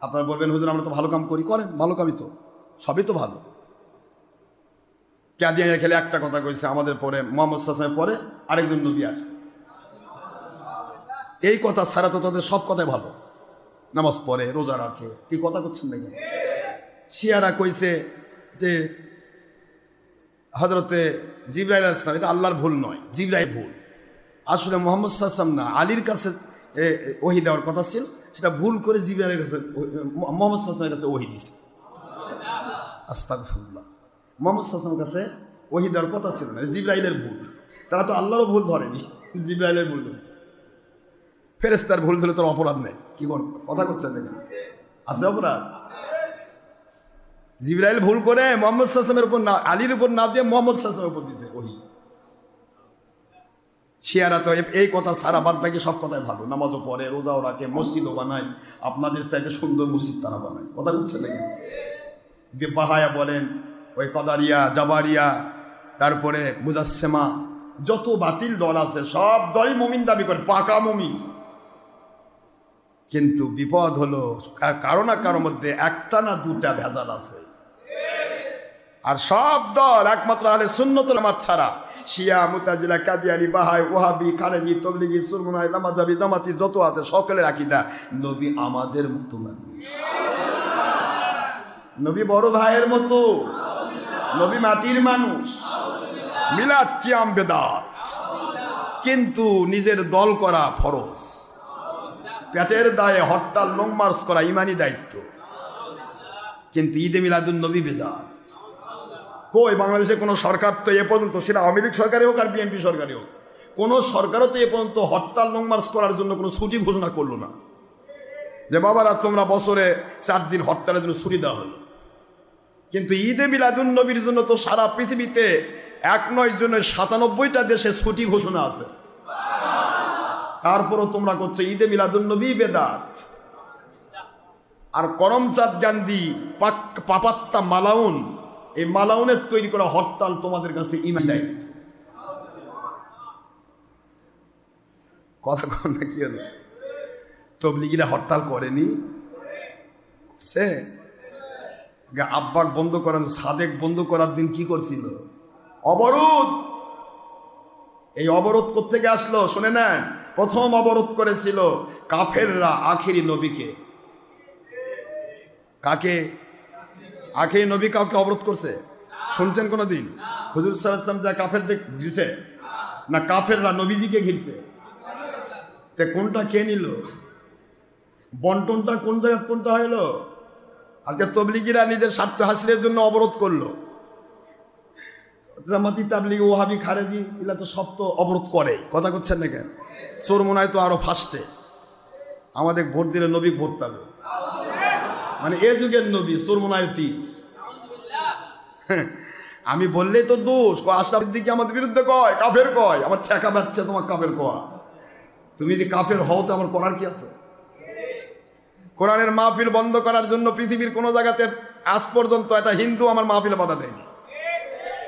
আপনারা বলবেন হুজুর আমরা তো ভালো কাম করি, করেন, ভালো কামই তো, সবই তো ভালো। কাদিয়ানিয়া খেলে একটা কথা কইছে, আমাদের পরে মুহাম্মদ সাল্লাল্লাহু আলাইহি ওয়াসাল্লামের পরে আরেকজন নবী আসে, এই কথা ছাড়া তো তাদের সব কথাই ভালো, নামাজ পড়ে, রোজা রাখে, কি কথা করছেন নাকি? শিয়ারা কইছে যে হযরতে জিবরাইল আলাইহিস সালাম, এটা আল্লাহর ভুল নয়, জিবরাইল ভুল, আসলে মুহাম্মদ সাল্লাল্লাহু আলাইহি ওয়াসাল্লাম না, আলীর কাছে ওহী দেওয়ার কথা ছিল, সেটা ভুল করে জিবরাইলের কাছে মোহাম্মদ সাল্লাল্লাহু আলাইহি কাছে ওহী দিছে। আস্তাগফিরুল্লাহ। মোহাম্মদ সাল্লাল্লাহু আলাইহি কাছে ওহী দেওয়ার কথা ছিল না, জিবরাইলের ভুল। তারা তো আল্লাহরও ভুল ধরেনি, জিবরাইলের ভুল ধরেছে। ফেরেশতার ভুল ধরে তোর অপরাধ নেই, কি কথা করছেন দেখেন, আছে অপরাধ? জিবরাইল ভুল করে মোহাম্মদ সাল্লাল্লাহু আলাইহি উপর না, আলীর উপর না দিয়ে মোহাম্মদ সাল্লাল্লাহু আলাইহি উপর দিয়েছে ওহী। শিয়ারা তো এই কথা সারা বাদ বাকি সব কথাই ভালো, নামাজও পড়ে, রোজাও রাখে, মসজিদও বানায়, আপনাদের চাইতে সুন্দর মসজিদ তারা বানায়। কথা বলছেন নাকি? বাহায়া বলেন, ওই কদারিয়া, জাবারিয়া, তারপরে মুজাসসিমা, যত বাতিল দল আছে সব দলই মুমিন দাবি করে, পাকা মুমিন। কিন্তু বিপদ হলো কারো না কারোর মধ্যে একটা না দুটা ভেজাল আছে। আর সব দল একমাত্র আহলে সুন্নাত ওয়াল জামাত ছাড়া শিয়া, মুতাজিলা, কাদিয়ানি, বাহাই, ওয়াহাবি, খারেজি, তবলিগি, সুরমুনাই, লামাজাবি, জামাতি যত আছে সকলের আকীদা নবী আমাদের মতো মানুষ, নবী বড় ভাইয়ের মতো, নবী মাটির মানুষ। মিলাদ কিয়াম বেদাত, কিন্তু নিজের দল করা ফরজ, পেটের দায়ে হরতাল লং মার্চ করা ইমানি দায়িত্ব। কিন্তু ঈদে মিলাদুন নবী বেদাত। কই বাংলাদেশে কোনো সরকার তো এ পর্যন্ত, সেটা আওয়ামী লীগ সরকারই হোক আর বিএনপি সরকারই হোক, কোনো সরকারও তো এ পর্যন্ত হরতাল লং মার্চ করার জন্য কোনো ছুটি ঘোষণা করলো না, যে বাবারা তোমরা বছরে 4 দিন হরতালের জন্য ছুটি দেওয়া হলো। কিন্তু ঈদে মিলাদুন নবীর জন্য তো সারা পৃথিবীতে 1 জন্য 97টা দেশে ছুটি ঘোষণা আছে। তারপরও তোমরা করছো ঈদে মিলাদুন নবী বেদাত। আর করমচাঁদ গান্ধী, পাপাত্তা মালাউন, এই মালাউনের তৈরি করা হরতাল তোমাদের কাছে ইমান দায়িত্ব। কথা কন না, কি হলো? তবলিগীরা হরতাল করেনি, করছে। আব্বাক বন্ধ করার, সাদেক বন্ধ করার দিন কি করছিল? অবরোধ। এই অবরোধ কোত্থেকে আসলো শুনে নেন। প্রথম অবরোধ করেছিল কাফেররা আখেরি নবীকে। কাকে? আখেরি নবী কাউকে অবরোধ করছে শুনছেন কোনোদিন? হুজুর সাল্লাল্লাহু আলাইহি ওয়াসাল্লাম যা কাফেরদের ঘিরছে না কাফেররা নবীজিকে ঘিরছে? তে কোনটা কে নিল? বন্টনটা কোন জায়গা কোনটা হইল? আজকে তবলিগীরা নিজের স্বার্থ হাসিলের জন্য অবরোধ করলো। জামাতি, তাবলিগি, ওয়াহাবি, খারেজি এগুলা তো সব তো অবরোধ করে। কথা করছেন না কেন? চোরমোনায় তো আরো ফার্স্টে আমাদের ভোট দিলে নবী ভোট পাবে, মানে এ যুগের নবী চোরমোনায় পীর। আমি বললেই তো দোষ। আশরাফ সিদ্দিকী আমাদের বিরুদ্ধে কয়, কাফের কয়, আমার ঠেকা বাচ্ছে তোমার কাফের কয়। তুমি যদি কাফের হও তো আমার করার কি আছে? কোরআনের মাহফিল বন্ধ করার জন্য পৃথিবীর কোনো জায়গাতে আজ পর্যন্ত একটা হিন্দু আমার মাহফিলে বাধা দেয়নি।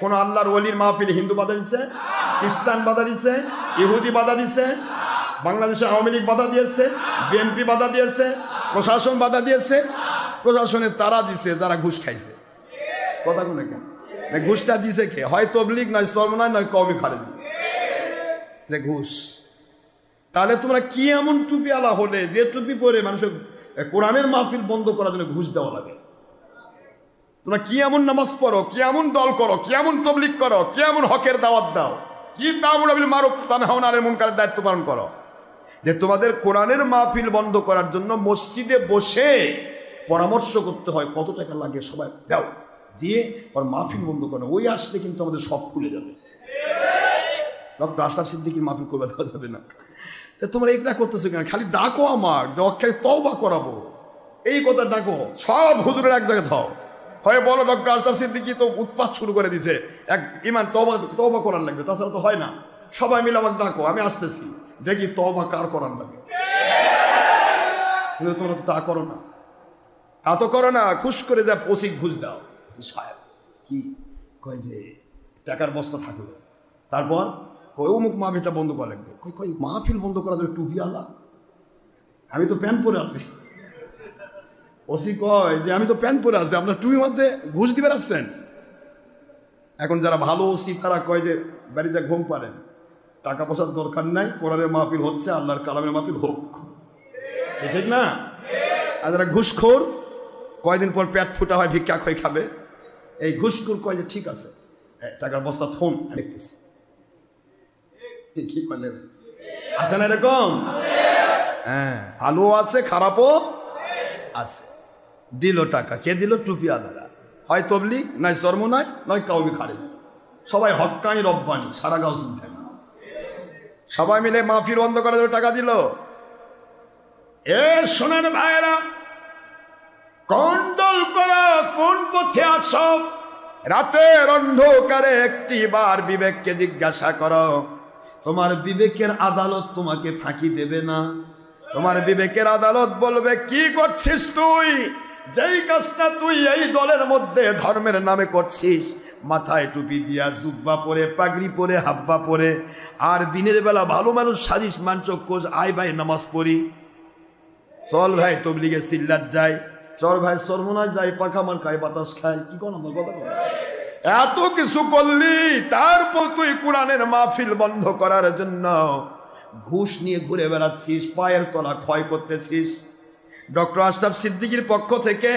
কোন আল্লাহর ওলির মাহফিল হিন্দু বাধা দিচ্ছে, খ্রিস্টান বাধা দিচ্ছে, ইহুদি বাধা দিচ্ছে, বাংলাদেশে আওয়ামী লীগ বাধা দিয়েছে, বিএনপি বাধা দিয়েছে, প্রশাসন বাধা দিয়েছে। প্রশাসনের তারা দিছে যারা ঘুষ খাইছে। কথা কোনে কেন? ঘুষটা দিছে কে? হয় তবলিগ, নয় চরমনায়, নয় কওমি খারেজি, যে ঘুষ। তাহলে তোমরা কি এমন টুপি আলা হলে যে টুপি পরে মানুষের কোরআনের মাহফিল বন্ধ করার জন্য ঘুষ দেওয়া লাগে? তোমরা কি এমন নামাজ পড়ো, কি এমন দল করো, কি এমন তবলিগ করো, কি এমন হকের দাওয়াত দাও, কি তা'মুরু বিল মারুফ তানহাউনা আনিল মুনকারের দায়িত্ব পালন করো, যে তোমাদের কোরআনের মাহফিল বন্ধ করার জন্য মসজিদে বসে পরামর্শ করতে হয় কত টাকা লাগে, সবাই দাও, দিয়ে ওর মাহফিল বন্ধ করো। ওই আসলে কিন্তু আমাদের সব খুলে যাবে। ডক্টর আশরাফ সিদ্দিকীর মাহফিল করবে দেওয়া যাবে না। তোমরা এইটা করতেছো কেন? খালি ডাকো আমার যে খালি তওবা করাবো, এই কথা ডাকো। সব হুজুরের এক জায়গায় থাও, হয় বলো ডক্টর আশরাফ সিদ্দিকী তো উৎপাত শুরু করে দিছে, এক ইমান তওবা করার লাগবে, তাছাড়া তো হয় না। সবাই মিলে আমাকে ডাকো, আমি আসতেছি, দেখি তওবা কার করার লাগে। কিন্তু তোমরা তো তা করো না, তা তো করো না। খুশ করে যা ওসি ঘুষ দাও, সাহেব কি কয় যে টাকার বস্তা থাকলো, তারপর কই অমুক মাহফিলটা বন্ধ করা লাগবে। কই মাহফিল বন্ধ করার জন্য টুপি আলা, আমি তো প্যান্ট পরে আছি। ওসি কয় যে আমি তো প্যান্ট পরে আছি, আপনার টুপির মধ্যে ঘুষ দিবে আসছেন। এখন যারা ভালো ওসি তারা কয় যে বাড়িতে ঘুম পারেন, টাকা পয়সার দরকার নাই, কোরআনের মাহফিল হচ্ছে, আল্লাহর কালামের মাহফিল হোক, ঠিক না? আর যারা ঘুষখোর, কয়দিন পর পেট ফুটা হয়, ভিক্ষা খয় খাবে। এই ঘুষখোর কয় যে ঠিক আছে, টাকার বস্তা থন দেখতেছি, কি করলেন? আছে না এরকম? হ্যাঁ, ভালো আছে খারাপও আছে। দিল টাকা, কে দিল? টুপি আলাদা, হয় তবলিগ, নয় চরমনায়, নয় কাউমি খাড়ে, সবাই হক্কানি রব্বানি, সারা গাও শুনতেন, সবাই মিলে মাহফিল বন্ধ করার জন্য টাকা দিল। এ শোনেন ভাইরা, কোন দল করো, কোন পথে আসো, রাতের অন্ধকারে একটি বার বিবেককে জিজ্ঞাসা করো। তোমার বিবেকের আদালত তোমাকে ফাঁকি দেবে না। তোমার বিবেকের আদালত বলবে, কি করছিস তুই? যেই কাজটা তুই এই দলের মধ্যে ধর্মের নামে করছিস, মাথায় টুপি দিয়া, জুব্বা পরে, পাগড়ি পরে, হাব্বা পরে, আর দিনের বেলা ভালো মানুষ সাজিস, মানচক কোষ, আয় ভাই নামাজ পড়ি, চল ভাই তবলিগে সিল্লাত যাই, চল ভাই চরমনায় যাই, পাখা মার খাই, বাতাস খাই, কি কোন আমার কথা বল। এত কিছু করলি, তারপর তুই কোরআনের মাহফিল বন্ধ করার জন্য ঘুষ নিয়ে ঘুরে বেড়াচ্ছিস, পায়ের তলা ক্ষয় করতেছিস। ডক্টর আশরাফ সিদ্দিকীর পক্ষ থেকে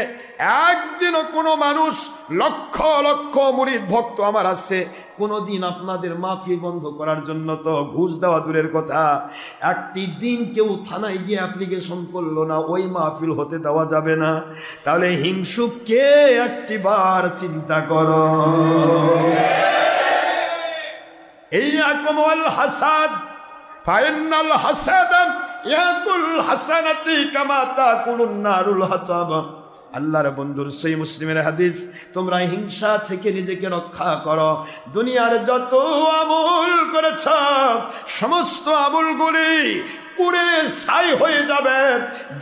একদিনও কোনো মানুষ, লক্ষ লক্ষ মুরিদ ভক্ত আমার আছে, কোনোদিন আপনাদের মাহফিল বন্ধ করার জন্য তো ঘুষ দেওয়া দূরের কথা, একটি দিন কেউ থানায় গিয়ে অ্যাপ্লিকেশন করলো না, ওই মাহফিল হতে দেওয়া যাবে না। তাহলে হিংসুককে একটিবার চিন্তা করো। এই আকমল হাসাদ ফাইনাল হাসাদাম ইয়াকুল হাসানাতি কামা তাকুলুন নারুল হাতাব। আল্লাহর বন্ধুর সেই মুসলিমের হাদিস, তোমরা হিংসা থেকে নিজেকে রক্ষা করো। দুনিয়ার যত আমল করেছ, সমস্ত আমলগুলি পুড়ে ছাই হয়ে যাবে।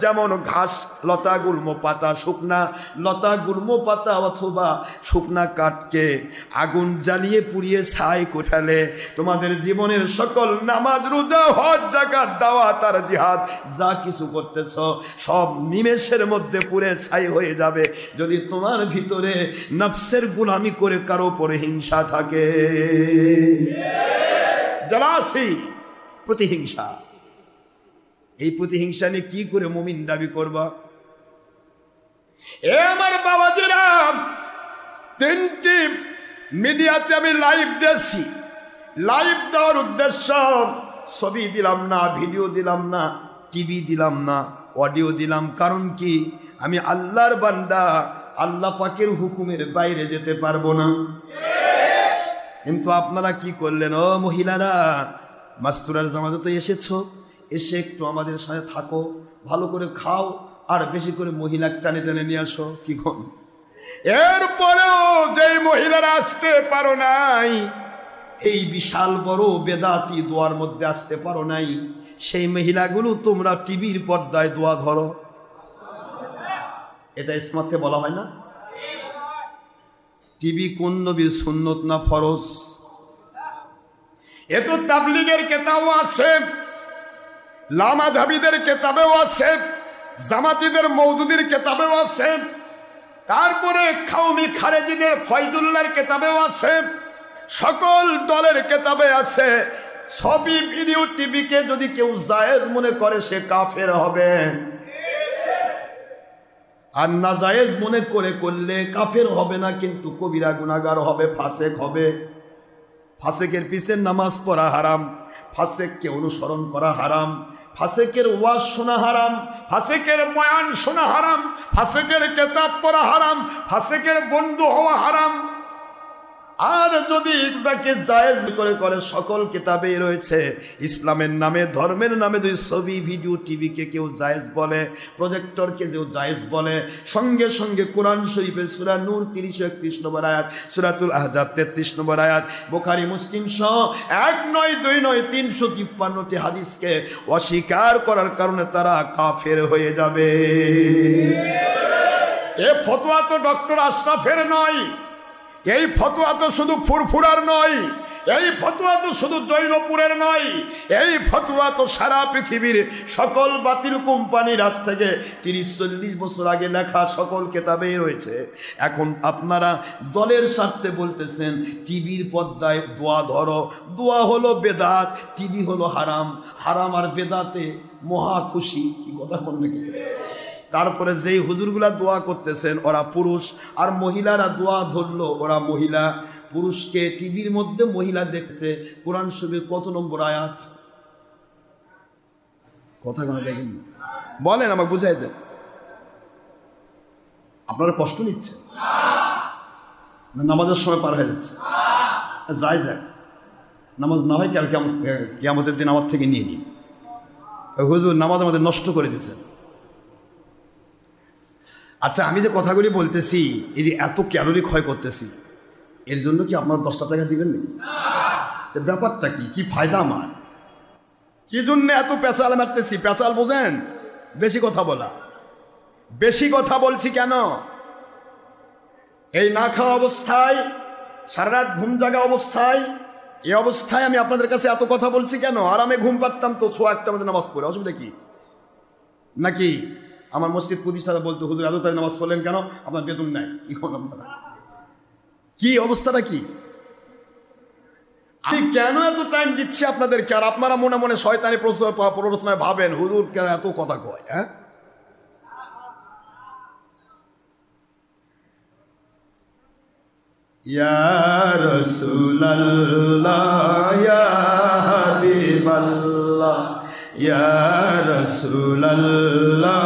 যেমন ঘাস, লতা, গুল্ম পাতা, শুকনা লতা, গুল্ম পাতা অথবা শুকনা কাঠকে আগুন জ্বালিয়ে পুড়িয়ে ছাই করে ফেলে, তোমাদের জীবনের সকল নামাজ, রোজা, হজ, যাকাত, দাওয়াত আর জিহাদ যা কিছু করতেছ সব নিমেষের মধ্যে পুড়ে ছাই হয়ে যাবে, যদি তোমার ভিতরে নফসের গোলামি করে কারো উপরে হিংসা থাকে। জলাসি প্রতিহিংসা, এই প্রতিহিংসা নিয়ে কি করে মুমিন দাবি করবা? এ আমার বাবাজিরা, 3টি মিডিয়াতে আমি লাইভ দিয়েছি। লাইভ দেওয়ার উদ্দেশ্য, ছবি দিলাম না, ভিডিও দিলাম না, টিভি দিলাম না, অডিও দিলাম। কারণ কি? আমি আল্লাহর বান্দা, আল্লাহ পাকের হুকুমের বাইরে যেতে পারবো না। কিন্তু আপনারা কি করলেন? ও মহিলারা, মাস্তুরার জামাতে তো এসেছো, এসে একটু আমাদের সাথে থাকো, ভালো করে খাও, আর বেশি করে মহিলা টানে টানে নিয়ে আসো। কি কোন এরপরেও যেই মহিলারা আসতে পারো নাই, এই বিশাল বড় বেদাতি দোয়ার মধ্যে আসতে পারো নাই, সেই মহিলাগুলো তোমরা টিভির পর্দায় দোয়া ধরো। এটা ইসমাতে বলা হয় না? টিভি কোন নবীর সুন্নত না ফরজ? এ তো তাবলীগের কেতাবও আছে, লামাযহাবীদের কেতাবেও আছে, জামাতিদের মওদুদির কেতাবেও আছে, তারপরে কাউমি খারেজিদের ফয়জুল্লাহর কেতাবেও আছে, সকল দলের কেতাবে আছে। ছবি, ভিডিও, টিভিকে যদি কেউ জায়েজ মনে করে সে কাফের হবে, আর না জায়েজ মনে করে করলে কাফের হবে না, কিন্তু কবিরা গুনাহগার হবে, ফাসেক হবে। ফাসেকের পিছে নামাজ পড়া হারাম, ফাসেককে অনুসরণ করা হারাম, ফাসেকের ওয়াজ শোনা হারাম, ফাসেকের বয়ান শোনা হারাম, ফাসেকের কেতাব পড়া হারাম, ফাসেকের বন্ধু হওয়া হারাম। আর যদি এটাকে জায়েজ করে সকল কিতাবেই রয়েছে, ইসলামের নামে, ধর্মের নামে যদি ছবি, ভিডিও, টিভিকে কেউ জায়েজ বলে, প্রজেক্টরকে কেউ জায়েজ বলে, সঙ্গে সঙ্গে কোরআন শরীফের সূরা নূর 30-31 নম্বর আয়াত, সূরাতুল আহজাব 33 নম্বর আয়াত, বুখারী মুসলিম সহ 1 নয় 2 নয় 353টি হাদিসকে অস্বীকার করার কারণে তারা কাফের হয়ে যাবে। এ ফতোয়া তো ডক্টর আশরাফের নয়, এই ফতোয়া তো শুধু ফুরফুরার নয়, এই ফতোয়া তো শুধু জৈনপুরের নয়, এই ফতোয়া তো সারা পৃথিবীর সকল বাতিল কোম্পানির আজ থেকে 30-40 বছর আগে লেখা সকল কেতাবেই রয়েছে। এখন আপনারা দলের স্বার্থে বলতেছেন টিভির পর্দায় দোয়া ধরো, দোয়া হলো বেদাত, টিভি হলো হারাম, হারাম আর বেদাতে মহা খুশি। কি কথা বল নাকি? তারপরে যেই হুজুরগুলা দোয়া করতেছেন ওরা পুরুষ, আর মহিলারা দোয়া ধরলো ওরা মহিলা। পুরুষকে টিভির মধ্যে মহিলা দেখছে, কোরআন শরীফের কত নম্বর আয়াত? কথা কোনো দেখেন না, বলেন আমাকে বুঝাই দেন। আপনারা কষ্ট নিচ্ছে না? নামাজের সময় পার হয়ে যাচ্ছে, যাই যাক, নামাজ না হয় কাল কিয়ামতের দিন আমার থেকে নিয়ে নিন। হুজুর নামাজ আমাদের নষ্ট করে দিচ্ছেন। আচ্ছা, আমি যে কথাগুলি বলতেছি, এই যে এত ক্যালোরি ক্ষয় করতেছি, এর জন্য কি আপনার 10টা টাকা দিবেন নাকি? ব্যাপারটা কি? কি ফায়দা আমার? কি জন্য এত পেঁচাল মারতেছি? পেঁচাল বোঝেন? বেশি কথা বলা। বেশি কথা বলছি কেন? এই না খাওয়া অবস্থায়, সারা রাত ঘুম জাগা অবস্থায়, এই অবস্থায় আমি আপনাদের কাছে এত কথা বলছি কেন? আরামে ঘুম পারতাম তো, ছোয়া একটা মধ্যে নামাজ পড়ে, অসুবিধা কি? নাকি আমার মসজিদ প্রতিষ্ঠাতা বলতো, হুজুর এত তাই নামাজ পড়লেন কেন? আপনার বেতন নাই। কি কোন আপনারা, কি অবস্থাটা কি? আমি কেন এত টাইম দিচ্ছি আপনাদেরকে, আর আপনারা মনে মনে শয়তানি প্ররোচনায় ভাবেন হুজুর কেন এত কথা কয়? হ্যাঁ, ইয়া রাসূলুল্লাহ, ইয়া হাবিবাল্লাহ, ইয়া রাসূলুল্লাহ,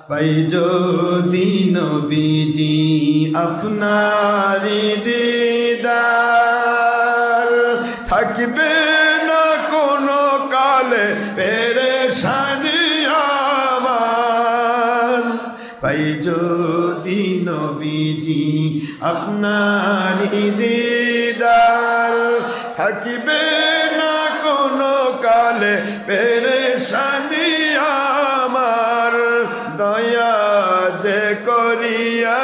পাই যদি নবীজি আপনারি দিদার, থাকবে না কোনো কালে পেরেশানি আমার। পাই যদি নবীজি আপনারি দিদার, থাকবে না কোনো কালে পেরেশানি আমার। দয়া যে করিয়া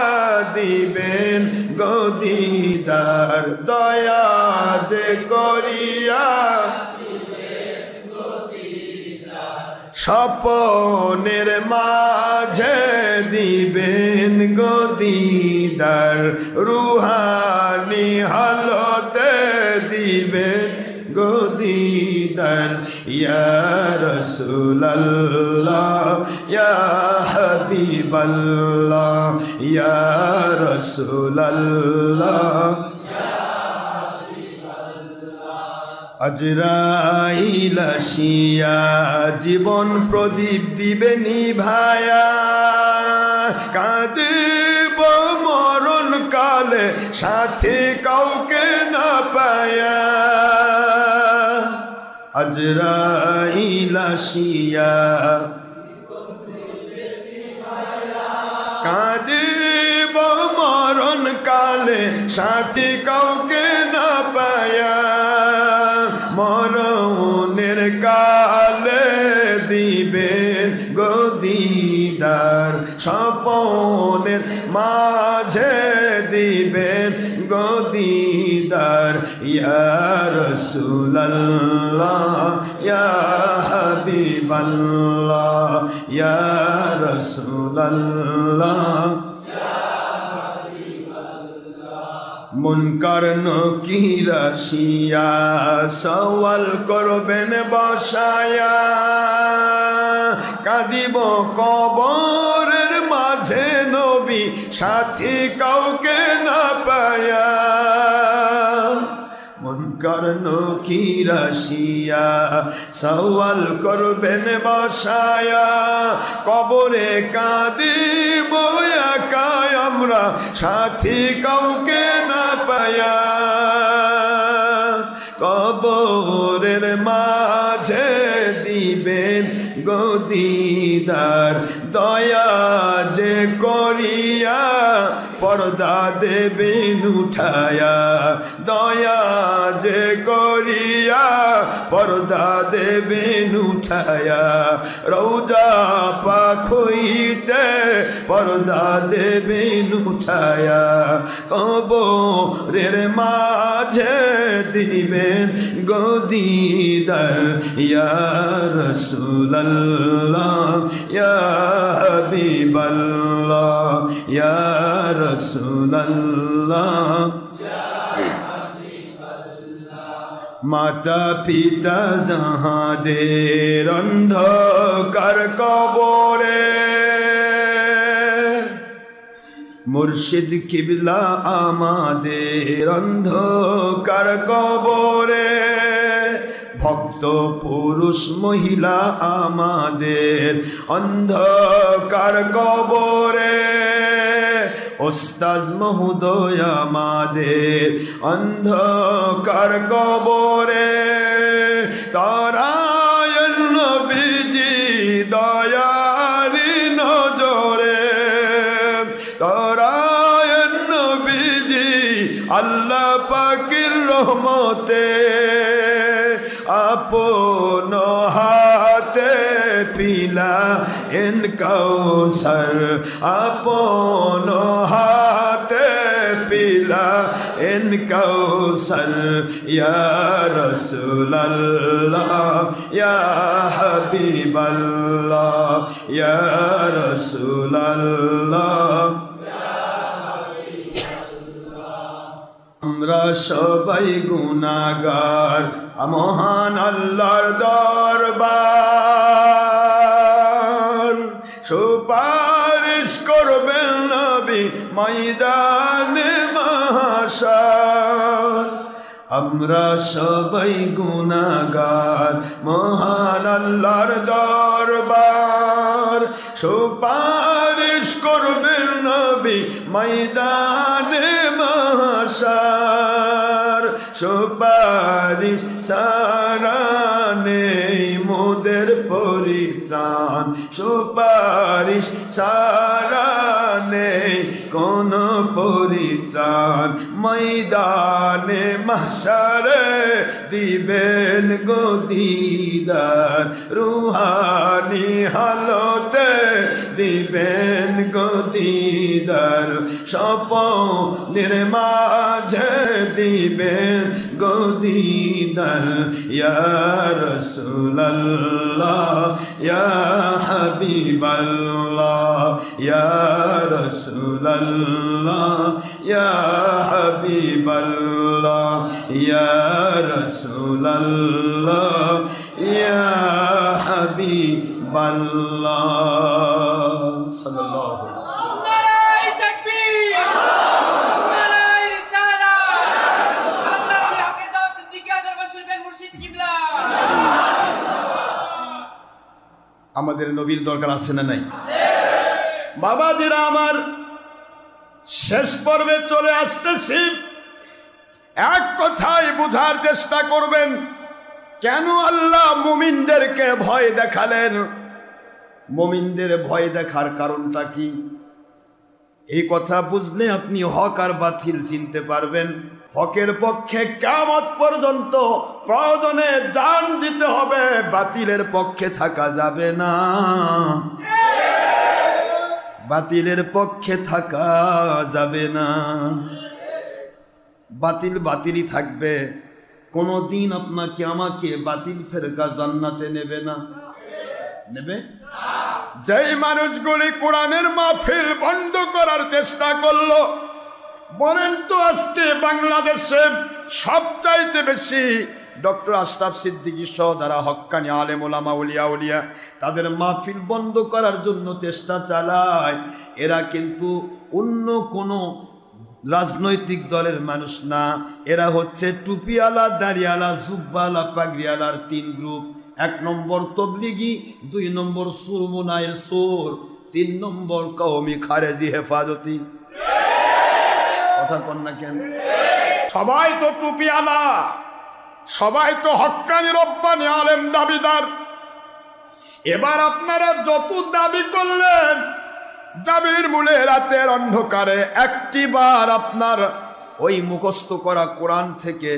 দিবেন গদিদার, দয়া যে করিয়া স্বপনের মাঝে দিবেন গদিদার, রুহানি হালতে দিবেন গদিদার। ইয়া রাসূলুল্লাহ, ইয়া হাবিবাল্লাহ, ইয়া রাসূলুল্লাহ, আজরাইল আসিয়া জীবন প্রদীপ দিবে নিভায়া, কাঁদিব মরণ কালে সাথী কাউকে না পায়া। আজরাইল আসিয়া কাঁদিব মরণ কালে সাথী কাউকে না পায়া। মরণের কালে দিবেন গদিদার, স্বপনের মাঝে দিবেন গদিদার। ইয়া রাসূলুল্লাহ, ইয়া হাবিবাল্লাহ, ইয়া রাসূলুল্লাহ, মুনকার নকির আসিয়া সওয়াল করবেন বসায়া, কাঁদিব কবরের মাঝে নবী সাথী কাউকে না পায়া। মুনকার নকির আসিয়া সওয়াল করবেন বসায়া, কবরে কাঁদিব একা আমরা সাথী কাউকে না পায়া। কবরের মাঝে দিবেন গদিদার, দয়া যে করিয়া পর্দা দেবেন উঠায়া, দয়া যে করিয়া পর্দা দেবেন উঠায়া। রওজা পাক হইতে পর্দা দেবেন উঠায়া, কবরের মাঝে দিবেন গদিদার। ইয়া রাসূলুল্লাহ, ইয়া হাবিবাল্লাহ, ইয়া রাসূলুল্লাহ, মাতা পিতা যাহাদের অন্ধকার কবরে, মুর্শিদ কিবলা আমাদের অন্ধকার কবরে। ভক্ত ভক্ত পুরুষ মহিলা আমাদের অন্ধকার কবরে, ওস্তাজ মহোদয় আমাদের অন্ধকার কবরে, তারায় নবীজি দয়ারি নজরে, তারায় নবীজি আল্লাহ পাকের রহমতে, আপন হাতে পিলা এন কাউসার, আপন হাতে পিলা এন কাউসার, ইয়া রাসূলুল্লাহ ইয়া হাবিবাল্লাহ ইয়া রাসূলুল্লাহ। আমরা সবাই গুনাহগার, মহান আল্লাহর দরবার সুপারিশ করবেন নবী ময়দানে মাহশর। আমরা সবাই গুনাহগার, মহান আল্লাহর দরবার সুপারিশ করবেন নবী ময়দানে মাহশর। সুপারিশ সারা নেই মোদের পরিত্রাণ, সুপারিশ সারা নেই কোন পরিত্রাণ, ময়দানে মাহশরে দিবেন গো দিদার, রুহানি হালতে দিবেন গো দিদার, স্বপ্নের মাঝে দিবেন গো দিদার, ইয়া রাসূলুল্লাহ ইয়া হাবিবাল্লাহ ইয়া রাসূলুল্লাহ ইয়া হাবিবাল্লাহ ইয়া রাসূলুল্লাহ ইয়া হাবিবাল্লাহ সাল্লাল্লাহু আলাইহি। আমাদের নবীর দরকার আছে না নাই? বাবাজিরা আমার, শেষ পর্বে চলে আসতেছি। এক কথায় বুঝার চেষ্টা করবেন, কেন আল্লাহ মুমিনদেরকে ভয় দেখালেন, মুমিনদের ভয় দেখার কারণটা কি? এই কথা বুঝলে আপনি হক আর বাতিল চিনতে পারবেন। হকের পক্ষে কিয়ামত পর্যন্ত প্রয়োজনে জান দিতে হবে, বাতিলের পক্ষে থাকা যাবে না, বাতিলের পক্ষে থাকা যাবে না। বাতিল বাতিলই থাকবে, কোনদিন আপনাকে আমাকে বাতিল ফেরকা জান্নাতে নেবে না। নেবে? যেই মানুষগুলি কোরআনের মাহফিল বন্ধ করার চেষ্টা করলো, বলেন তো আজকে বাংলাদেশে সবচাইতে বেশি ডক্টর আশরাফ সিদ্দিকী সহ যারা হক্কানি আলেম ওলামা উলিয়া উলিয়া তাদের মাহফিল বন্ধ করার জন্য চেষ্টা চালায়, এরা কিন্তু অন্য কোনো রাজনৈতিক দলের মানুষ না, এরা হচ্ছে টুপিওয়ালা, দাড়িওয়ালা, জুব্বাওয়ালা, পাগড়িওয়ালার তিন গ্রুপ। 1 নম্বর তবলিগি, 2 নম্বর সুরমুনায়ের সোর, 3 নম্বর কওমি খারেজি হেফাজতি। কথা কন না কেন? সবাই তো টুপিওয়ালা, সবাই তো হক্কানি রব্বানি আলেম দাবিদার। এবার আপনারা যত দাবি করলেন, দাবির মূলে রাতের অন্ধকারে একটিবার আপনার ওই মুখস্থ করা কোরআন থেকে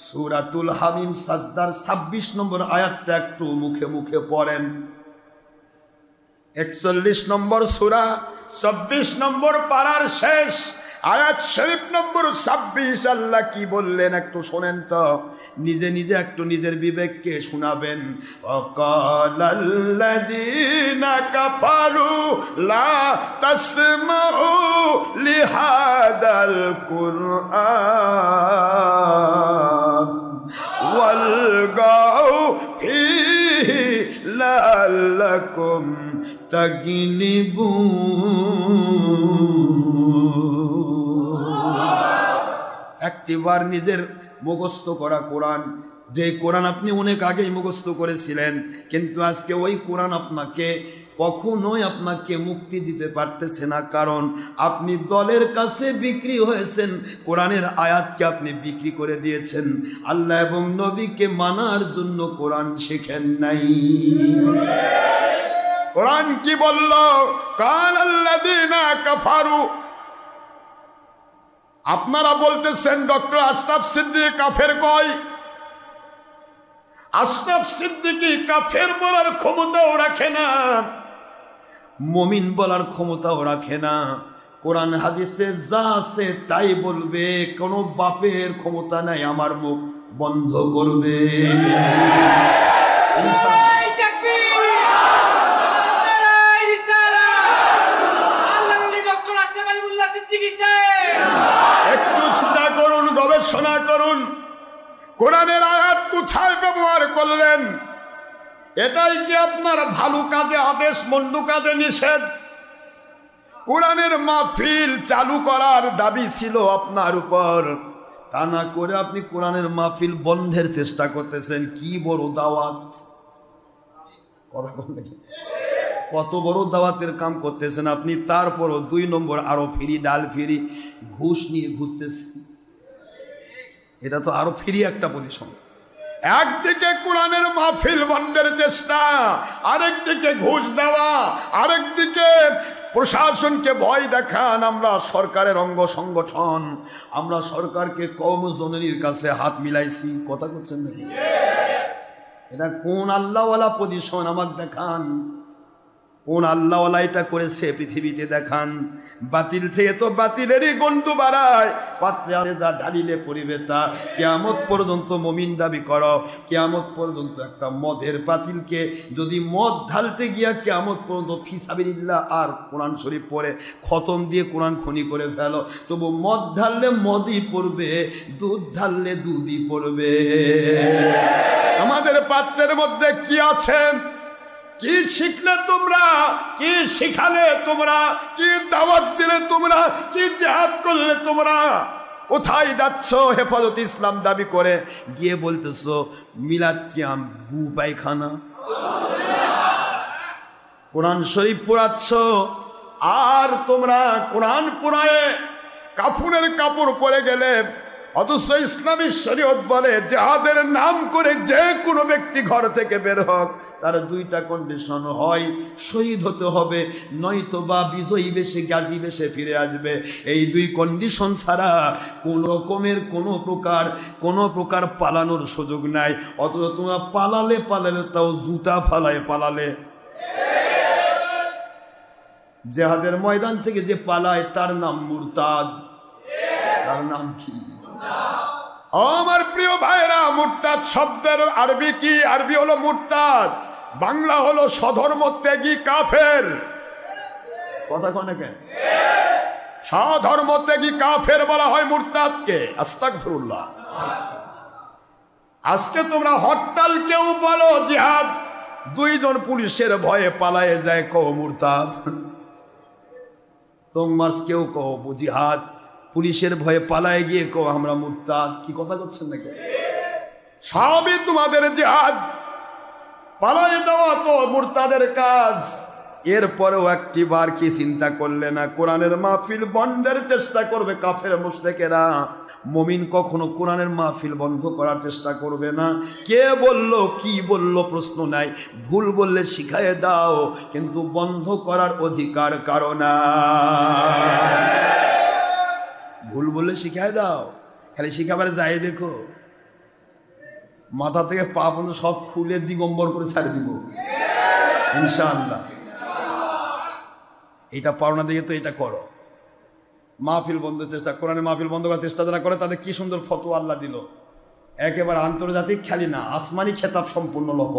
সূরাতুল হামিম সাজদার 26 নম্বর আয়াতটা একটু মুখে মুখে পড়েন। 41 নম্বর সূরা 26 নম্বর পারার শেষ আয়াত শরীফ নম্বর 26 আল্লাহ কি বললেন একটু শোনেন তো, নিজে নিজে একটু নিজের বিবেককে শোনাবেন। ওয়াকালাল্লাযীনা কাফারু লা তাসমাউ লিহাদাল কুরআন ওয়ালগাউ ফীহি লাআল্লাকুম তাগলিবুন। একটিবার নিজের মুখস্থ করা কোরআন যে কোরআন আপনি অনেক আগেই মুখস্থ করেছিলেন, কিন্তু আজকে ওই কোরআন আপনাকে কখনোই আপনাকে মুক্তি দিতে পারতেছে না, কারণ আপনি দলের কাছে বিক্রি হয়েছেন। কোরআনের আয়াতকে আপনি বিক্রি করে দিয়েছেন, আল্লাহ এবং নবীকে মানার জন্য কোরআন শেখেন নাই। কোরআন কি বলল? কালাল্লাযীনা কাফারু। আপনারা বলতেছেন ডক্টর আশরাফ সিদ্দিকী কাফের কয়। আশরাফ সিদ্দিকী কাফের বলার ক্ষমতাও রাখে না, মুমিন বলার ক্ষমতাও রাখে না। কোরআন হাদিসে যা আছে তাই বলবে, কোনো বাপের ক্ষমতা নাই আমার মুখ বন্ধ করবে। একটু চিন্তা করুন, গবেষণা করুন, কোরআনের আয়াত কোথায় ব্যবহার করলেন? এটাই কি আপনার ভালো কাজে আদেশ, মন্দ কাজে নিষেধ? কোরআনের মাহফিল চালু করার দাবি ছিল আপনার উপর, তা না করে আপনি কোরআনের মাহফিল বন্ধের চেষ্টা করতেছেন। কি বড় দাওয়াত! কথা বললে কত বড় দাওয়াতের কাম করতেছেন আপনি, তারপরও 2 নম্বর আরো ফ্রি, ডাল ফ্রি, ঘুষ নিয়ে ঘুরতেছেন। এটা তো আরো ফ্রি একটা পজিশন। একদিকে কোরআনের মাহফিল বন্ধের চেষ্টা, আরেকদিকে ঘুষ দেওয়া, আরেকদিকে প্রশাসনকে ভয় দেখান। আমরা সরকারের অঙ্গ সংগঠন, আমরা সরকারকে কওমজননীর কাছে হাত মিলাইছি। কথা করছেন নাকি? এটা কোন আল্লাহওয়ালা পজিশন? আমাকে দেখান কোন আল্লাহওয়ালা এটা করেছে পৃথিবীতে, দেখান। বাতিল থেকে তো বাতিলেরই গন্ধ বাড়ায়, পাত্রে যা ঢালিলে পরিবে তা। কিয়ামত পর্যন্ত মুমিন দাবি করো, কিয়ামত পর্যন্ত একটা মদের পাতিলকে যদি মদ ঢালতে গিয়া কিয়ামত পর্যন্ত ফি সাবিলিল্লাহ আর কোরআন শরীফ পড়ে খতম দিয়ে কোরআন খনি করে ফেলো, তবু মদ ঢাললে মদই পড়বে, দুধ ঢাললে দুধই পড়বে। আমাদের পাত্রের মধ্যে কি আছে? কি শিখলে তোমরা? কি শিখালে তোমরা? কি দাওয়াত দিলে তোমরা? কি জিহাদ করলে তোমরা? কোথায় যাচ্ছ হেফাজত ইসলাম দাবি করে, গিয়ে বলতেছো মিলাদ কিয়াম গু পায়খানা। কোরআন শরীফ পড়াচ্ছ, আর তোমরা কোরআন পুরায়ে কাফনের কাপড় পরে গেলে, অথচ ইসলামী শরীয়ত বলে জিহাদের নাম করে যে কোনো ব্যক্তি ঘর থেকে বের হোক, তার 2টা কন্ডিশন, হয় শহীদ হতে হবে, নয়তো বা বিজয়ী বেশে গাজী বেশে ফিরে আসবে। এই 2 কন্ডিশন ছাড়া কোন রকমের কোনো প্রকার পালানোর সুযোগ নাই। অথচ তোমরা পালালে তাও জুতা ফালায় পালালে। জিহাদের ময়দান থেকে যে পালায় তার নাম মুরতাদ। তার নাম কি? আমার প্রিয় ভাইরা, মুরতাদ শব্দের আরবি কি? আরবি হলো মুরতাদ, বাংলা হলো স্বধর্ম ত্যাগী কাফের। কথা কোন কে? স্বধর্ম ত্যাগী কাফের বলা হয় মুরতাদকে। আস্তাগফিরুল্লাহ। আজকে তোমরা হরতাল কেউ বলো জিহাদ, 2 জন পুলিশের ভয়ে পালায়ে যায় কও মুরতাদ। তোমার কেউ কও জিহাদ, পুলিশের ভয়ে পালায় গিয়ে কো আমরা মুরতাদ। কি কথা করছেন নাকি? সবই তোমাদের জিহাদ, পালায় দেওয়া তো মুরতাদের কাজ। এরপরেও একটিবার কি চিন্তা করলে না কোরআনের মাহফিল বন্ধের চেষ্টা করবে কাফের মুশরিকেরা? মুমিন কখনো কোরআনের মাহফিল বন্ধ করার চেষ্টা করবে না। কে বলল, কি বলল প্রশ্ন নাই, ভুল বললে শিখায়ে দাও, কিন্তু বন্ধ করার অধিকার কারো না। ভুল বললে শিখায় দাও, খালি শিখাবার যাই দেখো মাথা থেকে পা পর্যন্ত সব খুলে দিগম্বর করে ছাড়ে দিব ইনশাআল্লাহ। এটা পারো না দেখে তো এটা করো। মাহফিল বন্ধের চেষ্টা, কোরআনের মাহফিল বন্ধ করার চেষ্টা যারা করে তাদের কি সুন্দর ফতোয়া আল্লাহ দিল। একেবারে আন্তর্জাতিক খেলি না, আসমানি খেতাব সম্পূর্ণ লকব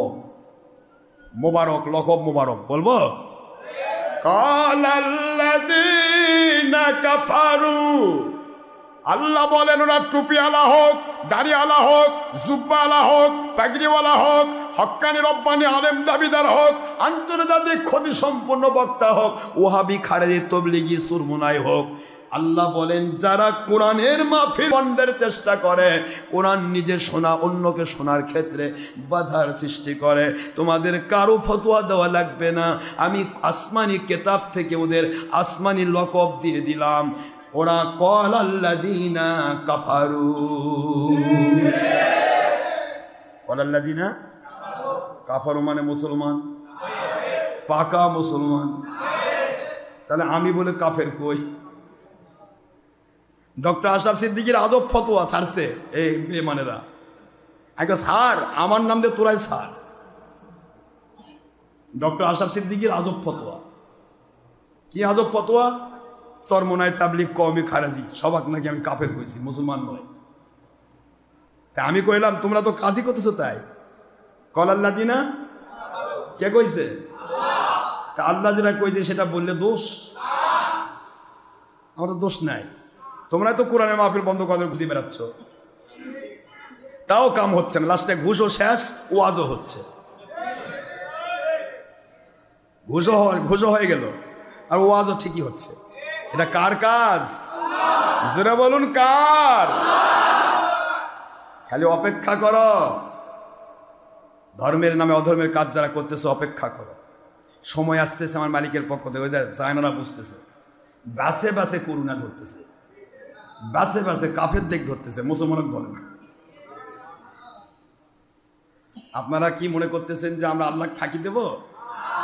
মোবারক, লকব মোবারক। বলবো কালাল্লাযীনা কাফারু, আল্লাহ বলেন ওরা টুপিওয়ালা হোক, দাড়িওয়ালা হোক, জুব্বাওয়ালা হোক, পাগড়িওয়ালা হোক, হক্কানি রব্বানি আলেম দাবিদার হোক, আন্তর্জাতিক ক্ষতি সম্পন্ন বক্তা হোক, ওহাবি খারেজি তবলিগি সুরমুনাই হোক, আল্লাহ বলেন যারা কোরআনের মাহফিল বন্ধের চেষ্টা করে, কোরআন নিজে শোনা অন্যকে শোনার ক্ষেত্রে বাধার সৃষ্টি করে, তোমাদের কারো ফতোয়া দেওয়া লাগবে না। আমি আসমানি কিতাব থেকে ওদের আসমানি লকব দিয়ে দিলাম। ওরা ক্বালাল্লাযীনা কাফারু, ক্বালাল্লাযীনা কাফারু মানে মুসলমান, পাকা মুসলমান। তাহলে আমি বলে কাফের কই? ডক্টর আশরাফ সিদ্দিকীর আদব ফতোয়া ছাড়ছে এই বেমানেরা। আগে স্যার আমার নাম দিয়ে তোরাই স্যার। ডক্টর আশরাফ সিদ্দিকীর আদব ফতোয়া কি? আদব ফতোয়া চরমনায় তাবলিগ কওমি খারেজি সবাক নাকি আমি কাফের কইছি, মুসলমান নয়। তাই আমি কইলাম তোমরা তো কাজই করতেছো, তাই ক্বালাল্লাযীনা কে কইছে? তা আল্লাহ যেটা কইছে সেটা বললে দোষ? আমার তো দোষ নাই। তোমরা তো কোরআনের মাহফিল বন্ধ করে ঘুরে বেড়াচ্ছ, তাও কাম হচ্ছে না। লাস্টে ঘুষও শেষ, ওয়াজও হচ্ছে। ঘুষও হয়ে গেল আর ওয়াজও ঠিকই হচ্ছে। এটা কার কাজ? জোরে বলুন কার? খালি অপেক্ষা করো। ধর্মের নামে অধর্মের কাজ যারা করতেছে অপেক্ষা করো, সময় আসতেছে আমার মালিকের পক্ষ থেকে। ওই চায়নারা বুঝতেছে, বাসে বাসে করুণা ধরতেছে, বাসে বাসে কাফের দিক ধরতেছে, মুসলমানক ধরে না। আপনারা কি মনে করতেছেন যে আমরা আল্লাহ ফাঁকি দেব?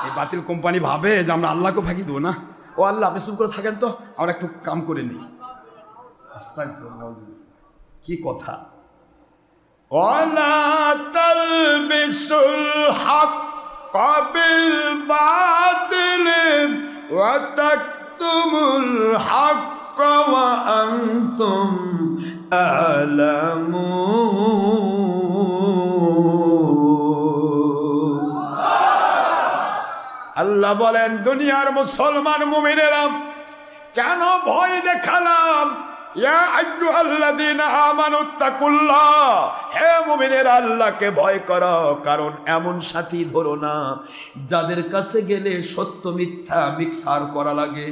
এই বাতিল কোম্পানি ভাবে যে আমরা আল্লাহকে ফাঁকি দেবো না। ও আল্লাহ আপনি চুপ করে থাকেন তো, আমরা একটু কাম করে নিই। কি কথা! ওয়ালা তালবিসুল হাক্কা বিল বাতিল ওয়া তাকতুমুল হাক্কা ওয়া আনতুম তা'লামুন। আল্লাহ বলেন দুনিয়ার মুসলমান মুমিনেরা কেন ভয় দেখালাম? ইয়া আইয়ুহাল্লাযীনা আমানুত্তাকুল্লাহ, হে মুমিনেরা আল্লাহকে ভয় করো। কারণ এমন সাথী ধরো না যাদের কাছে গেলে সত্য মিথ্যা মিক্সার করা লাগে।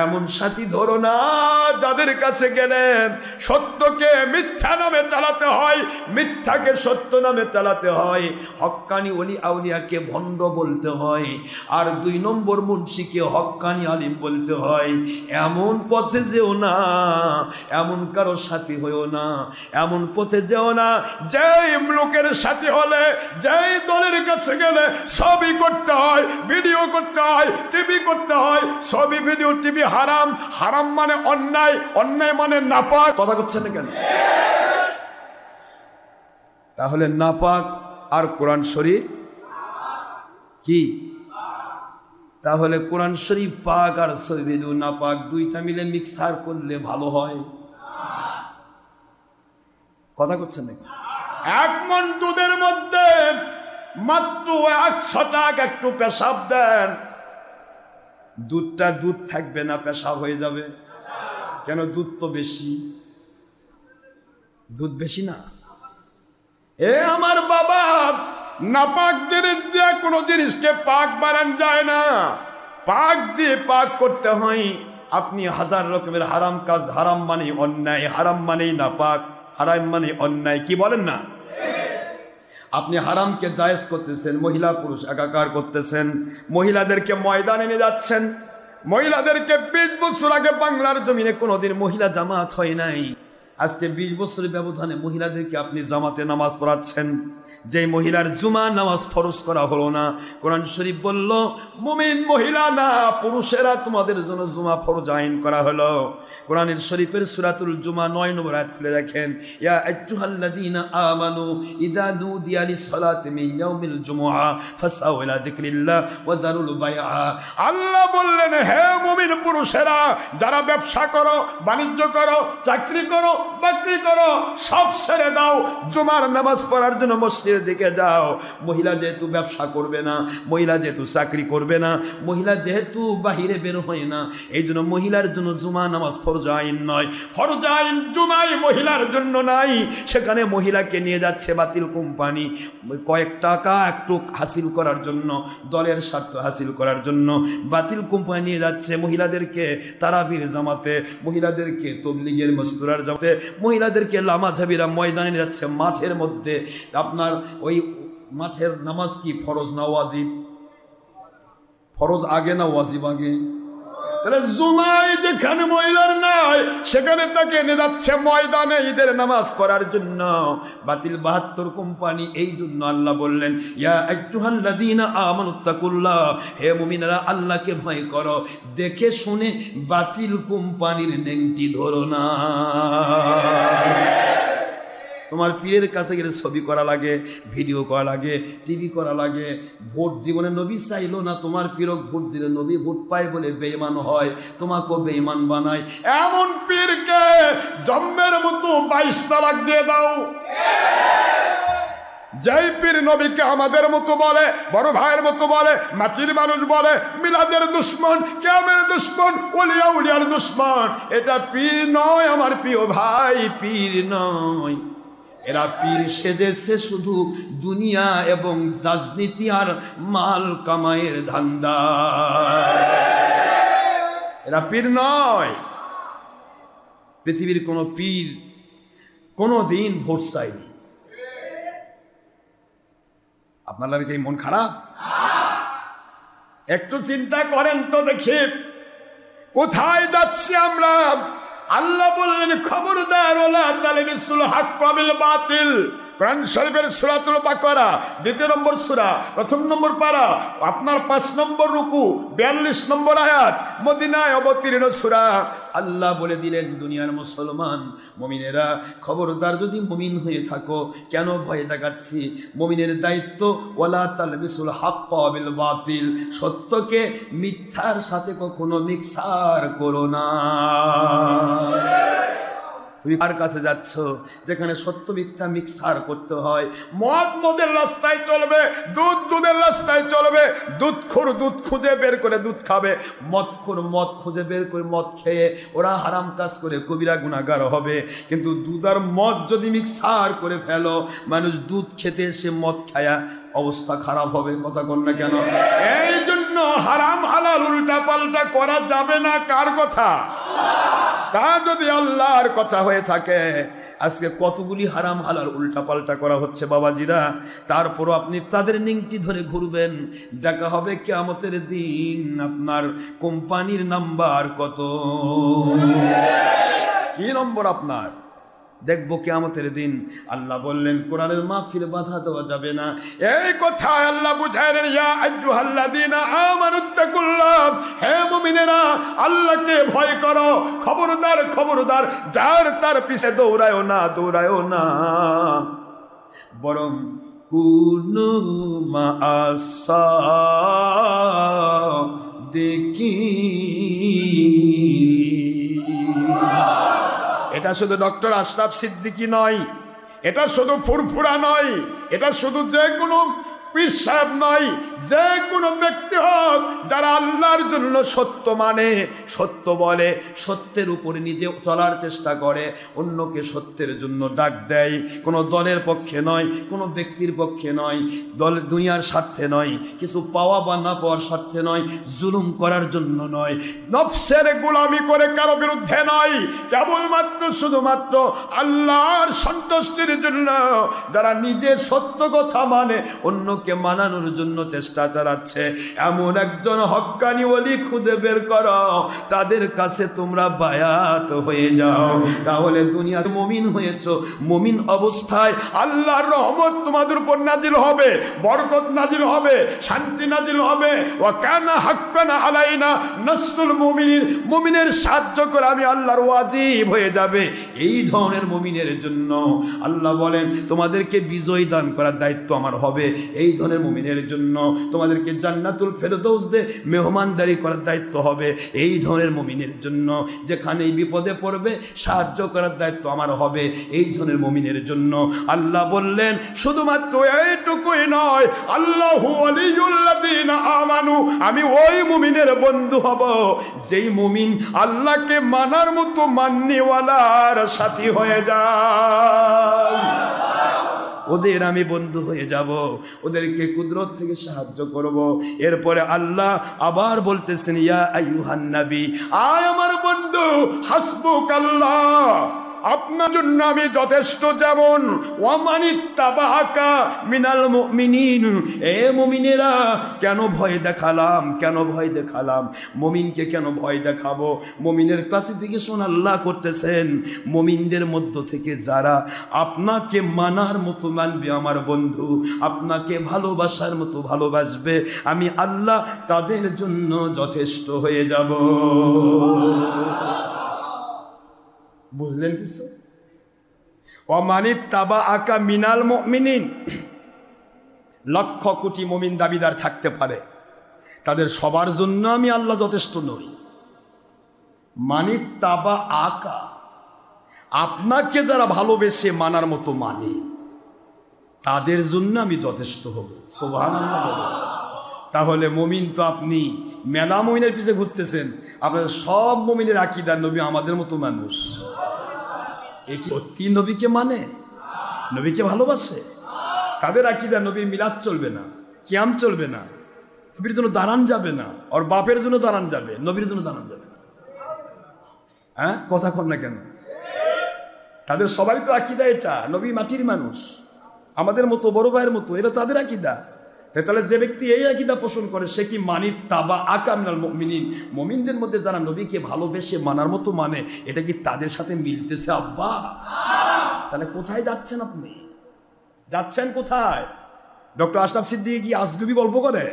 এমন সাথী ধরো না যাদের কাছে গেলে সত্যকে মিথ্যা নামে চালাতে হয়, মিথ্যাকে সত্য নামে চালাতে হয়, হক্কানি ওলি আউলিয়াকে ভণ্ড বলতে হয়, আর 2 নম্বর মুন্সিকে হক্কানি আলিম বলতে হয়। এমন পথে যেও না, এমন কারো সাথী হইও না, এমন পথে যেও না যেই লোকের সাথী হলে, যেই দলের কাছে গেলে ছবি করতে হয়, ভিডিও করতে হয়, টিভি করতে হয়। ছবি ভিডিও টিভি হারাম, হারাম মানে অন্যায়, অন্যায় মানে নাপাক। কথা করছেন না কেন? তাহলে নাপাক আর কোরআন শরীফ কি? তাহলে কোরআন শরীফ পাক আর ছবি ভিডিও নাপাক, দুইটা মিলে মিক্সার করলে ভালো হয়? কথা করছেন নাকি? 1 মণ দুধের মধ্যে মাত্র 100 টাকা একটু পেশাব দেন, দুধটা দুধ থাকবে না, পেশাব হয়ে যাবে। কেন? দুধ তো বেশি, দুধ বেশি না। এ আমার বাবা, নাপাক জিনিস দিয়ে কোনো জিনিসকে পাক বানানো যায় না, পাক দিয়ে পাক করতে হয়। আপনি 1000 রকমের হারাম কাজ, হারাম মানে অন্যায়, হারাম মানেই নাপাক, হারাম মানে অন্যায়, কি বলেন না? আপনি হারামকে জায়েজ করতেছেন, মহিলা পুরুষ একাকার করতেছেন, মহিলাদেরকে ময়দানে নিয়ে যাচ্ছেন। মহিলাদেরকে 20 বছর আগে বাংলার জমিনে কোনোদিন মহিলা জামাত হয় নাই, আজকে 20 বছরের ব্যবধানে মহিলাদেরকে আপনি জামাতে নামাজ পড়াচ্ছেন। যে মহিলার জুমা নামাজ ফরজ করা হলো না, কোরআন শরীফ বলল মুমিন মহিলা না পুরুষেরা তোমাদের জন্য জুমা ফরজ আইন করা হলো। কোরআনের শরীফের সূরাতুল জুমা 9 নম্বর আয়াত খুলে দেখেন, ইয়া আইয়ুহাল্লাযীনা আমানু ইযা নুদিয়া লিস-সালাতি মিন ইয়াউমিল জুমআ ফাসআউ ইলা যিকরিল্লাহ ওয়া যারুল বাইআ। আল্লাহ বললেন হে মুমিন পুরুষেরা, যারা ব্যবসা করো, বাণিজ্য করো, চাকরি করো, বাকরি করো, সব ছেড়ে দাও, জুমার নামাজ পড়ার জন্য মসজিদের দিকে যাও। মহিলা যেহেতু ব্যবসা করবে না, মহিলা যেহেতু চাকরি করবে না, মহিলা যেহেতু বাহিরে বের হয় না, এই জন্য মহিলার জন্য জুমা নামাজ ফরজ আইন নয়, ফরজ আইন জুমায় মহিলার জন্য নাই, সেখানে মহিলাকে নিয়ে যাচ্ছে বাতিল কোম্পানি কয়েক টাকা একটু হাসিল করার জন্য, দলের স্বার্থ হাসিল করার জন্য বাতিল কোম্পানি নিয়ে যাচ্ছে মহিলাদেরকে তারাবির জামাতে, মহিলাদেরকে তবলিগের মস্তুরার জামাতে, মহিলাদেরকে লামাঝাবিরা ময়দানে নিয়ে যাচ্ছে মাঠের মধ্যে। আপনার ওই মাঠের নামাজ কি ফরজ না ওয়াজিব? ফরজ আগে না ওয়াজিব আগে? তাহলে জুমায় যেখানে মহিলার নাই সেখানে তাকে নিয়ে যাচ্ছে ময়দানে ঈদের নামাজ পড়ার জন্য বাতিল 72 কোম্পানি। এই জন্য আল্লাহ বললেন, ইয়া আইয়ুহাল্লাযীনা আমানুত্তাকুল্লাহ, হে মুমিনেরা আল্লাহকে ভয় করো, দেখে শুনে বাতিল কোম্পানির নেংটি ধরো না। তোমার পীরের কাছে গেলে ছবি করা লাগে, ভিডিও করা লাগে, টিভি করা লাগে। ভোট জীবনে নবী চাইলো না, তোমার পীরক ভোট দিলে নবী ভোট পায় বলে বেঈমান হয়, তোমাকেও বেঈমান বানায়। এমন পীরকে জম্মের মতো 22 তালাক দিয়ে দাও। যেই পীর নবীকে আমাদের মতো বলে, বড় ভাইয়ের মতো বলে, মাটির মানুষ বলে, মিলাদের দুশ্মন, কিয়ামের দুশ্মন, ওলিয়া উলিয়ার দুশ্মন, এটা পীর নয় আমার প্রিয় ভাই, পীর নয়। এরা পীর সেজেছে শুধু দুনিয়া এবং রাজনীতি আর মাল কামাইয়ের ধান্দা, এরা পীর নয়। পৃথিবীর কোনো পীর কোনো দিন ভোট চায়নি। আপনার কি মন খারাপ? একটু চিন্তা করেন তো দেখি কোথায় যাচ্ছি আমরা। আল্লাহ বললেন, খবরদার ওয়ালা তালবিসুল হাক্কা বিল বাতিল। কোরআন শরীফের সূরাতুল বাকারা 2 নম্বর সূরা 1 নম্বর পারা, আপনার 5 নম্বর রুকু 42 নম্বর আয়াত, মদিনায় অবতীর্ণ সূরা। আল্লাহ বলে দিলেন, দুনিয়ার মুসলমান মুমিনেরা খবরদার, যদি মুমিন হয়ে থাকো, কেন ভয় দেখাচ্ছি? মুমিনের দায়িত্ব ওয়ালা তালবিসুল হাক্কা বিল বাতিল, সত্যকে মিথ্যার সাথে কখনো মিক্সার করো না। তুমি কার কাছে যাচ্ছ যেখানে সত্য মিথ্যা মিক্সার করতে হয়? মদ মদের রাস্তায় চলবে, দুধ দুধের রাস্তায় চলবে। দুধখোর দুধ খুঁজে বের করে দুধ খাবে, মদখোর মদ খুঁজে বের করে মদ খেয়ে ওরা হারাম কাজ করে কবিরা গুনাহগার হবে। কিন্তু দুধ আর মদ যদি মিক্সার করে ফেলো, মানুষ দুধ খেতে এসে মদ খায়া অবস্থা খারাপ হবে। কথা কন না কেন? এই জন্য হারাম হালাল উল্টা পাল্টা করা যাবে না। কার কথা? তা যদি আল্লাহর কথা হয়ে থাকে, আজকে কতগুলি হারাম হালাল উল্টা পাল্টা করা হচ্ছে বাবাজিরা, তারপরও আপনি তাদের নিংটি ধরে ঘুরবেন। দেখা হবে কিয়ামতের দিন আপনার কোম্পানির নাম্বার কত, কি নম্বর আপনার, দেখবো কিয়ামতের দিন। আল্লাহ বললেন, কোরআনের মাহফিলে বাধা দেওয়া যাবে না। এই কথা আল্লাহ বুঝালেন, ইয়া আইয়ুহাল্লাযীনা আমানুত্তাকুল্লাহ, হে মুমিনেরা আল্লাহকে ভয় করো। খবরদার খবরদার, যার তার পিছে দৌড়ায়ও না, দৌড়ায়ও না, বরং কুনু মাআসা দেখি। এটা শুধু ডক্টর আশরাফ সিদ্দিকী নয়, এটা শুধু ফুরফুরা নয়, এটা শুধু যে কোনো পীর সাহেব নয়, যে কোনো ব্যক্তি হোক যারা আল্লাহর জন্য সত্য মানে, সত্য বলে, সত্যের উপরে নিজে চলার চেষ্টা করে, অন্যকে সত্যের জন্য ডাক দেয়, কোনো দলের পক্ষে নয়, কোনো ব্যক্তির পক্ষে নয়, দুনিয়ার স্বার্থে নয়, কিছু পাওয়া বা না পাওয়ার স্বার্থে নয়, জুলুম করার জন্য নয়, নফসের গোলামি করে কারো বিরুদ্ধে নয়, কেবলমাত্র শুধুমাত্র আল্লাহর সন্তুষ্টির জন্য যারা নিজের সত্য কথা মানে অন্যকে মানানোর জন্য চেষ্টা চালাচ্ছে, এমন একজন হক্কানি ওলি খুঁজে বের করো, তাদের কাছে তোমরা বায়াত হয়ে যাও। তাহলে দুনিয়ার মুমিন হয়েছো, মুমিন অবস্থায় আল্লাহর রহমত তোমাদের উপর নাজিল হবে, বরকত নাজিল হবে, শান্তি নাজিল হবে। ওয়া কানা হাক্কান আলাইনা নাসরুল মুমিনিন, মুমিনের সাহায্য করে আমি আল্লাহর ওয়াজিব হয়ে যাবে। এই ধরনের মুমিনের জন্য আল্লাহ বলেন তোমাদেরকে বিজয় দান করার দায়িত্ব আমার হবে। এই ধরনের মুমিনের জন্য তোমাদেরকে জান্নাতুল ফেরদৌসে মেহমানদারি করার দায়িত্ব হবে। এই ধরনের মুমিনের জন্য যেখানেই বিপদে পড়বে সাহায্য করার দায়িত্ব আমার হবে। এই ধরনের মুমিনের জন্য আল্লাহ বললেন শুধুমাত্র এইটুকুই নয়, আল্লাহু ওয়ালিয়ুল্লাযীনা আমানু, আমি ওই মুমিনের বন্ধু হব যেই মুমিন আল্লাহকে মানার মতো মান্যওয়ালার সাথী হয়ে যায়। ওদের আমি বন্ধু হয়ে যাব, ওদেরকে কুদরত থেকে সাহায্য করব। এরপরে আল্লাহ আবার বলতেছেন ইয়া আইয়ুহান নবী, আয় আমার বন্ধু, হাসবুকাল্লাহ, আপনার জন্য আমি যথেষ্ট। যেমন ওয়ামানিত্তাবাআকা মিনাল মুমিনিন, এ মুমিনেরা কেন ভয় দেখালাম, কেন ভয় দেখালাম, মুমিনকে কেন ভয় দেখাবো? মুমিনের ক্লাসিফিকেশন আল্লাহ করতেছেন, মুমিনদের মধ্য থেকে যারা আপনাকে মানার মতো মানবে আমার বন্ধু, আপনাকে ভালোবাসার মতো ভালোবাসবে, আমি আল্লাহ তাদের জন্য যথেষ্ট হয়ে যাব। বুঝলেন কিছু? ওয়ামানিত্তাবাআকা মিনাল মুমিনিন, লক্ষ কোটি মুমিন দাবিদার থাকতে পারে, তাদের সবার জন্য আমি আল্লাহ যথেষ্ট নই। মানিত্তাবাআকা, আপনাকে যারা ভালোবেসে মানার মতো মানে তাদের জন্য আমি যথেষ্ট হব। সুবহানাল্লাহ বলুন। তাহলে মুমিন তো আপনি মেলা মুমিনের পিছে ঘুরতেছেন, আপনার সব মুমিনের আকীদা নবী আমাদের মতো মানুষ। সত্যি নবীকে মানে, নবীকে ভালোবাসে, তাদের আকীদা নবীর মিলাদ চলবে না, কিয়াম চলবে না, নবীর জন্য দাঁড়ান যাবে না, ওর বাপের জন্য দাঁড়ান যাবে, নবীর জন্য দাঁড়ান যাবে না। হ্যাঁ, কথা কন না কেন? তাদের সবারই তো আকীদা এটা, নবী মাটির মানুষ, আমাদের মতো, বড় ভাইয়ের মতো, এটা তাদের আকীদা। তাহলে যে ব্যক্তি এই আকীদা পোষণ করে সে কি মানিত্তাবাআকা মিনাল মুমিনিন, মুমিনদের মধ্যে যারা নবীকে ভালোবেসে মানার মতো মানে, এটা কি তাদের সাথে মিলতেছে? আব্বা, তাহলে কোথায় যাচ্ছেন আপনি? যাচ্ছেন কোথায়? ডক্টর আশরাফ সিদ্দিকী কি আজগুবি গল্প করে?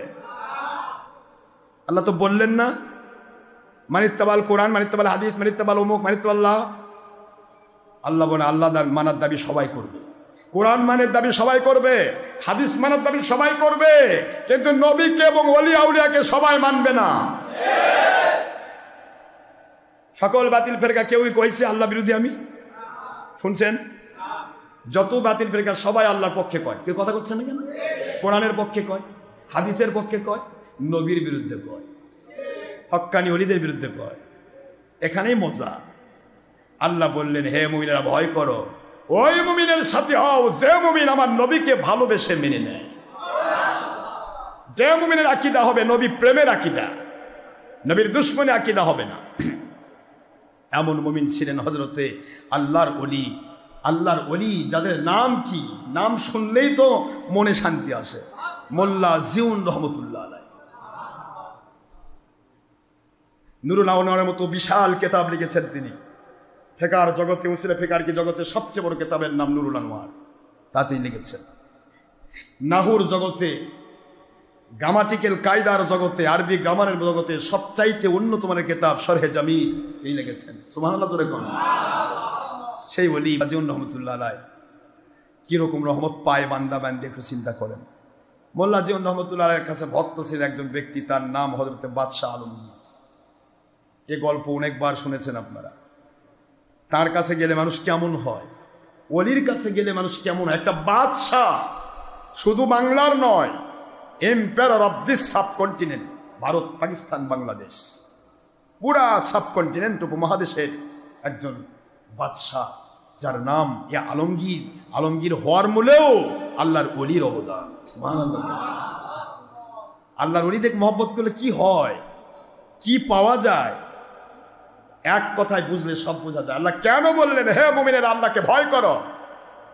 আল্লাহ তো বললেন না মানিত্তাবাল কোরআন, মানিত্তাবাল হাদিস, মানিত্তাবাল অমুক, মানিত্তাবাল্লাহ। আল্লাহ বলে আল্লাহ মানার দাবি সবাই করবে, কোরআন মানের দাবি সবাই করবে, হাদিস মানের দাবি সবাই করবে, কিন্তু নবীকে এবং ওলি আউলিয়াকে সবাই মানবে না। সকল বাতিল ফেরকা কেউই কইছে আল্লাহ বিরোধী আমি? শুনছেন? যত বাতিল ফেরকা সবাই আল্লাহর পক্ষে কয়, কেউ কথা করছে না কেন? কোরআনের পক্ষে কয়, হাদিসের পক্ষে কয়, নবীর বিরুদ্ধে কয়, হক্কানি ওলিদের বিরুদ্ধে কয়। এখানেই মজা। আল্লাহ বললেন হে মুমিনেরা ভয় করো, ওই মুমিনের সাথে হও যে মুমিন আমার নবীকে ভালোবেসে মেনে নেয়, যে মুমিনের আকীদা হবে নবী প্রেমের আকীদা, নবীর দুশমনী আকীদা হবে না। এমন মুমিন ছিলেন হযরতে আল্লাহর ওলি। আল্লাহর ওলি যাদের নাম কি, নাম শুনলেই তো মনে শান্তি আসে। মোল্লা জিউন রহমতুল্লাহ আলাইহি নুরুল আনোয়ারের মতো বিশাল কিতাব লিখেছেন তিনি। ফেকার জগতে, উসুলে ফেকার কি জগতে সবচেয়ে বড় কিতাবের নাম নুরুল আনোয়ার, তা তিনি লিখেছেন। নাহুর জগতে, গ্রামাটিক্যাল কায়দার জগতে, আরবি গ্রামারের জগতে সবচাইতে উন্নত মানের কিতাব শরহে জামিল তিনি লিখেছেন। সুবহানাল্লাহ জোরে কোন। সেই ওলি জিউন রহমতুল্লাহ আলাইহি কিরকম রহমত পায় বান্দা বান্দি একটু চিন্তা করেন। মোল্লা জিউন রহমতুল্লাহ আলাইহির কাছে ভক্ত ছিলেন একজন ব্যক্তি, তার নাম হযরতে বাদশাহ আলমগীর। এ গল্প অনেকবার শুনেছেন আপনারা। তার কাছে গেলে মানুষ কেমন হয়, ওলির কাছে গেলে মানুষ কেমন হয়? একটা বাদশাহ, শুধু বাংলার নয়, empire of this subcontinent, Bharat, Pakistan, Bangladesh, পুরা সাবকন্টিনেন্ট উপমহাদেশের একজন বাদশাহ, যার নাম ইয়া আলমগীর। আলমগীর হওয়ার মূলেও আল্লাহর ওলির অবদান। সুবহানাল্লাহ। আল্লাহর ওলিদের মহব্বত করলে কি হয়, কি পাওয়া যায়, এক কথায় বুঝলে সব বোঝা যায়। আল্লাহ কেন বললেন হে মুমিনেরা আল্লাহকে ভয় করো,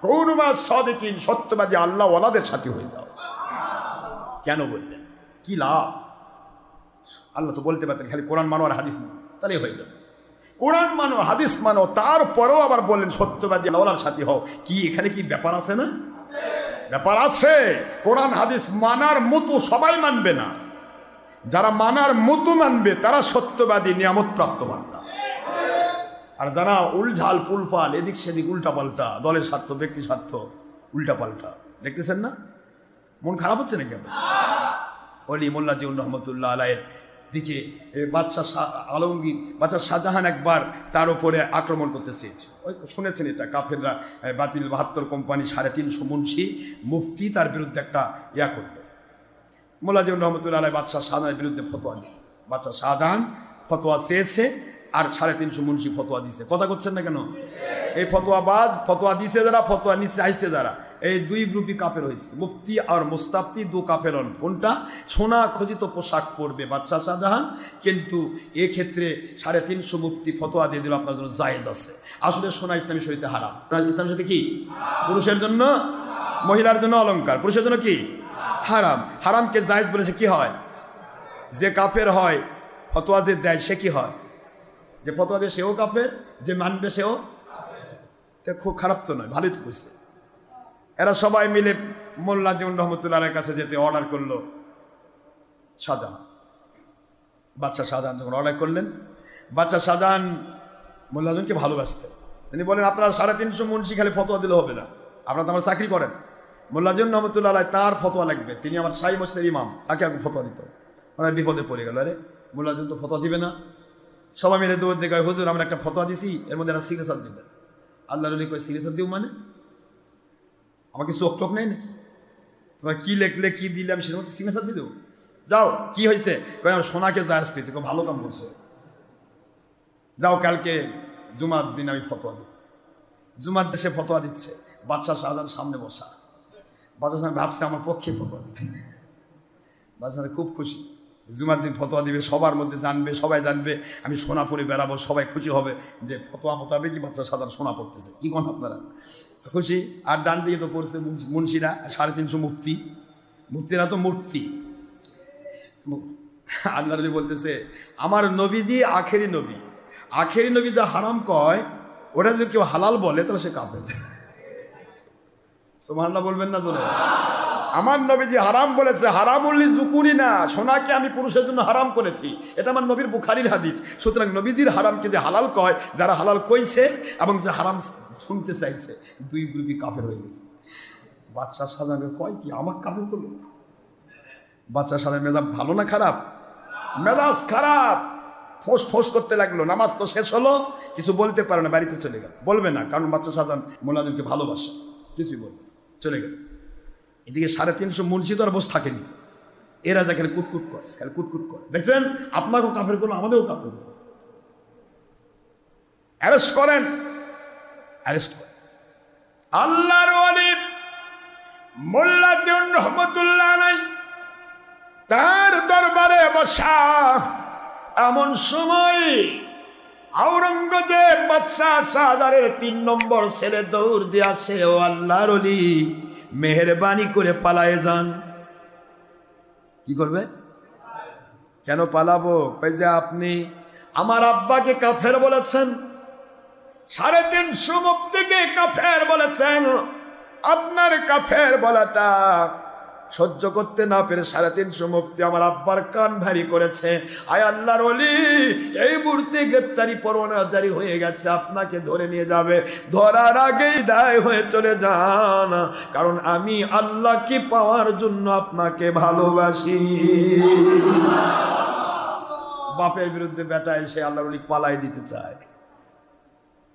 কুনু মা সাদিকিন, সত্যবাদী আল্লাহ ওয়ালাদের সাথী হয়ে যাও। কেন বললেন? কি লাভ? আল্লাহ তো বলতে পারতেন খালি কোরআন মানো আর হাদিস মানো, তাহলেই হয়ে যাবে। কোরআন মানো, হাদিস মানো, তারপরেও আবার বললেন সত্যবাদী আল্লাহর সাথী হও। কি এখানে কি ব্যাপার আছে না? ব্যাপার আছে। কোরআন হাদিস মানার মতো সবাই মানবে না, যারা মানার মতো মানবে তারা সত্যবাদী নিয়ামত প্রাপ্ত বান্দা। আর যারা উলঝাল পুলপাল এদিক সেদিক উল্টাপাল্টা, দলের স্বার্থ ব্যক্তি স্বার্থ উল্টাপাল্টা, দেখতেছেন না? মন খারাপ হচ্ছে নাকি আপনার? অলি মোল্লা জিউর রহমতুল্লাহ আলাইয়ের দিকে বাদশাহ আলমগীর, বাদশাহ শাহজাহান একবার তার উপরে আক্রমণ করতে চেয়েছে। ওই শুনেছেন এটা, কাফেররা বাতিল 72 কোম্পানি 350 মুন্সি মুফতি তার বিরুদ্ধে একটা ইয়া করলো। মোল্লা জিউর রহমতুল্লাহ আলাই বাদশাহ শাহজাহানের বিরুদ্ধে ফতোয়া দিল। বাদশাহ শাহজাহান ফতোয়া চেয়েছে আর 350 মুন্সি ফতোয়া দিছে। কথা করছেন না কেন? এই ফতোয়াবাজ, ফতোয়া দিছে যারা, ফতোয়া নিচে আইছে যারা, এই দুই গ্রুপই কাফের হয়েছে। মুফতি আর মুস্তাফতি দু কাফেরন। কোনটা? সোনা খচিত পোশাক পরবে বাদশাহ শাহজাহান, কিন্তু এক্ষেত্রে 350 মুফতি ফতোয়া দিয়ে দিল আপনার জন্য জায়েজ আছে। আসলে সোনা ইসলামী শরীয়তে হারাম। ইসলামের সাথে কি? পুরুষের জন্য, মহিলার জন্য অলংকার, পুরুষের জন্য কি? হারাম। হারামকে জায়েজ বলেছে কি হয়? যে কাফের হয় ফতোয়া যে দেয় সে কি হয়? যে ফতোয়া দেয় সেও কাফের, যে মানবে সেও। খুব খারাপ তো নয়, ভালোই তো কইছে। এরা সবাই মিলে মোল্লা জিউর রহমতুল্লাহের কাছে যেতে অর্ডার করলো শাহজাহান। বাদশাহ শাহজাহান যখন অর্ডার করলেন, বাদশাহ শাহজাহান মোল্লাজনকে ভালোবাসতেন। তিনি বলেন, আপনারা 350 মুন্সি খালি ফতোয়া দিলে হবে না, আপনারা তো আমার চাকরি করেন। মোল্লা জিউর রহমতুল্লাহ তাঁর ফতোয়া লাগবে, তিনি আমার শাহী মসজিদের ইমাম, তাকে আগে ফতোয়া দিত। ওরা বিপদে পড়ে গেল। আরে মোল্লাজন তো ফতোয়া দিবে না। সবাই মিলে দৌড় দেখায়, হুজুর আমরা একটা ফতোয়া দিছি, এর মধ্যে একটা সিগনেচার দিবেন। আল্লাহ রলি কয়, সিগনেচার দিব মানে? আমাকে চোখ টোক নেই নাকি? তোমার কি লেখলে কি দিলে আমি সেটার মধ্যে সিগনেচার দিয়ে দেবো? যাও, কি হয়েছে? কয় আমার সোনাকে জায়েজ পেয়েছে। ভালো কাম করছো, যাও কালকে জুমার দিন আমি ফতোয়া দিব। জুমার দেশে ফতোয়া দিচ্ছে, বাদশাহ শাহজাহান সামনে বসা। বাদশাহ শাহ ভাবছে আমার পক্ষে ফতোয়া দিবে। বাদশাহ খুব খুশি, জুমার দিন ফতোয়া দিবে, সবার মধ্যে জানবে, সবাই জানবে আমি সোনা পরে বেড়াবো, সবাই খুশি হবে যে ফতোয়া মোতাবেকই বাদশাহ শাহজাহান সোনা পড়তেছে। কি কোন আপনারা খুশি? আর ডান দিকে তো পড়ছে মুন্সিরা, 350 মুফতি। মুফতিরা তো মূর্তি। আল্লাহ নবী বলতেছে, আমার নবীজি আখেরি নবী, আখেরি নবী যা হারাম কয় ওটা যদি কেউ হালাল বলে তাহলে সে কাফের। সুবহানাল্লাহ বলবেন না তোরা? আমার নবীজি হারাম বলেছে, হারামুল্লি জুকুরি না, সোনাকে আমি পুরুষের জন্য হারাম করেছি। এটা আমার নবীর বুখারীর হাদিস। সুতরাং নবীজির হারামকে যে হালাল কয়, যারা হালাল কইছে এবং যে হারাম শুনতে চাইছে, দুই গ্রুপই কাফের হয়ে গেছে। বাদশাহ শাহজাহান কয় কি আমাকে কাফের করলো? বাদশাহ শাহজাহান মেজাজ ভালো না খারাপ? মেজাজ খারাপ, ফোঁস ফোঁস করতে লাগলো। নামাজ তো শেষ হলো, কিছু বলতে পারে না, বাড়িতে চলে গেল। বলবে না, কারণ বাদশাহ শাহজাহান মোল্লাদেরকে ভালোবাসে, কিছুই বলবে, চলে গেল। এদিকে 350 মুন্সি তো আর বসে থাকেনি, এরা যা খালি কুটকুট করে, খালি কুটকুট করে। দেখছেন, আপনাকেও কাফের করলো, আমাদেরও কাফের করলো। অ্যারেস্ট করেন, অ্যারেস্ট করেন। আল্লাহর ওলি মোল্লা জিউর রহমতুল্লাহ আলাইহি তার দরবারে বসা। এমন সময় আওরঙ্গজেব বাদশাহ শাহজাহানের 3 নম্বর ছেলে দৌড় দিয়ে আসে, ও আল্লাহর ওলি মেহেরবানি করে পালায়ে যান। কি করবে? কেন পালাবো? কই যে আপনি আমার আব্বাকে কাফের বলেছেন, 350 মুফতিকে কাফের বলেছেন। আপনার কাফের বলাটা সহ্য করতে না পেরে 350 মুফতি আমার আব্বার কান ভারী করেছে। আয় আল্লাহর ওলি, এই মুহূর্তে গ্রেপ্তারি পরোয়ানা জারি হয়ে গেছে, আপনাকে ধরে নিয়ে যাবে। ধরার আগেই দায় হয়ে চলে যান, কারণ আমি আল্লাহকে পাওয়ার জন্য আপনাকে ভালোবাসি। বাপের বিরুদ্ধে বেটা এসে আল্লাহর ওলি পালাই দিতে চায়।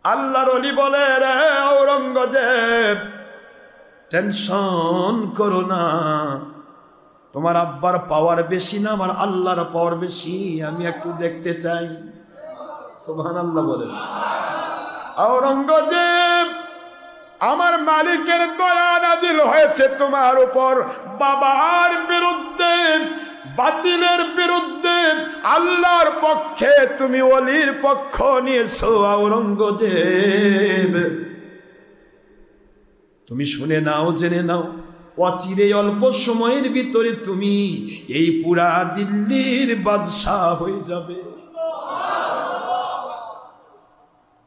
আল্লাহর ওলি বলে, রে আওরঙ্গজেব টেনশন করো না, তোমার আব্বার পাওয়ার বেশি না, আমার আল্লাহর পাওয়ার বেশি, আমি একটু দেখতে চাই। সুবহানাল্লাহ বলেন। আওরঙ্গজেব, আমার মালিকের দয়া নাজিল হয়েছে তোমার উপর, বাবার বিরুদ্ধে, বাতিলের বিরুদ্ধে আল্লাহর পক্ষে তুমি ওলির পক্ষ নিয়েছো। আওরঙ্গজেব, তুমি শুনে নাও, জেনে নাও, অচিরে অল্প সময়ের ভিতরে তুমি এই পুরা দিল্লির বাদশাহ হয়ে যাবে।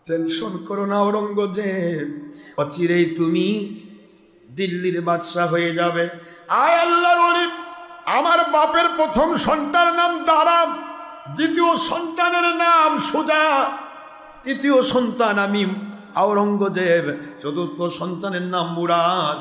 টেনশন করো না আওরঙ্গজেব, অচিরেই তুমি দিল্লির বাদশাহ হয়ে যাবে। আয় আল্লাহর ওলি, আমার বাপের প্রথম সন্তানের নাম দারাম, দ্বিতীয় সন্তানের নাম সুজা, তৃতীয় সন্তান আমি আওরঙ্গজেব, চতুর্থ সন্তানের নাম মুরাদ।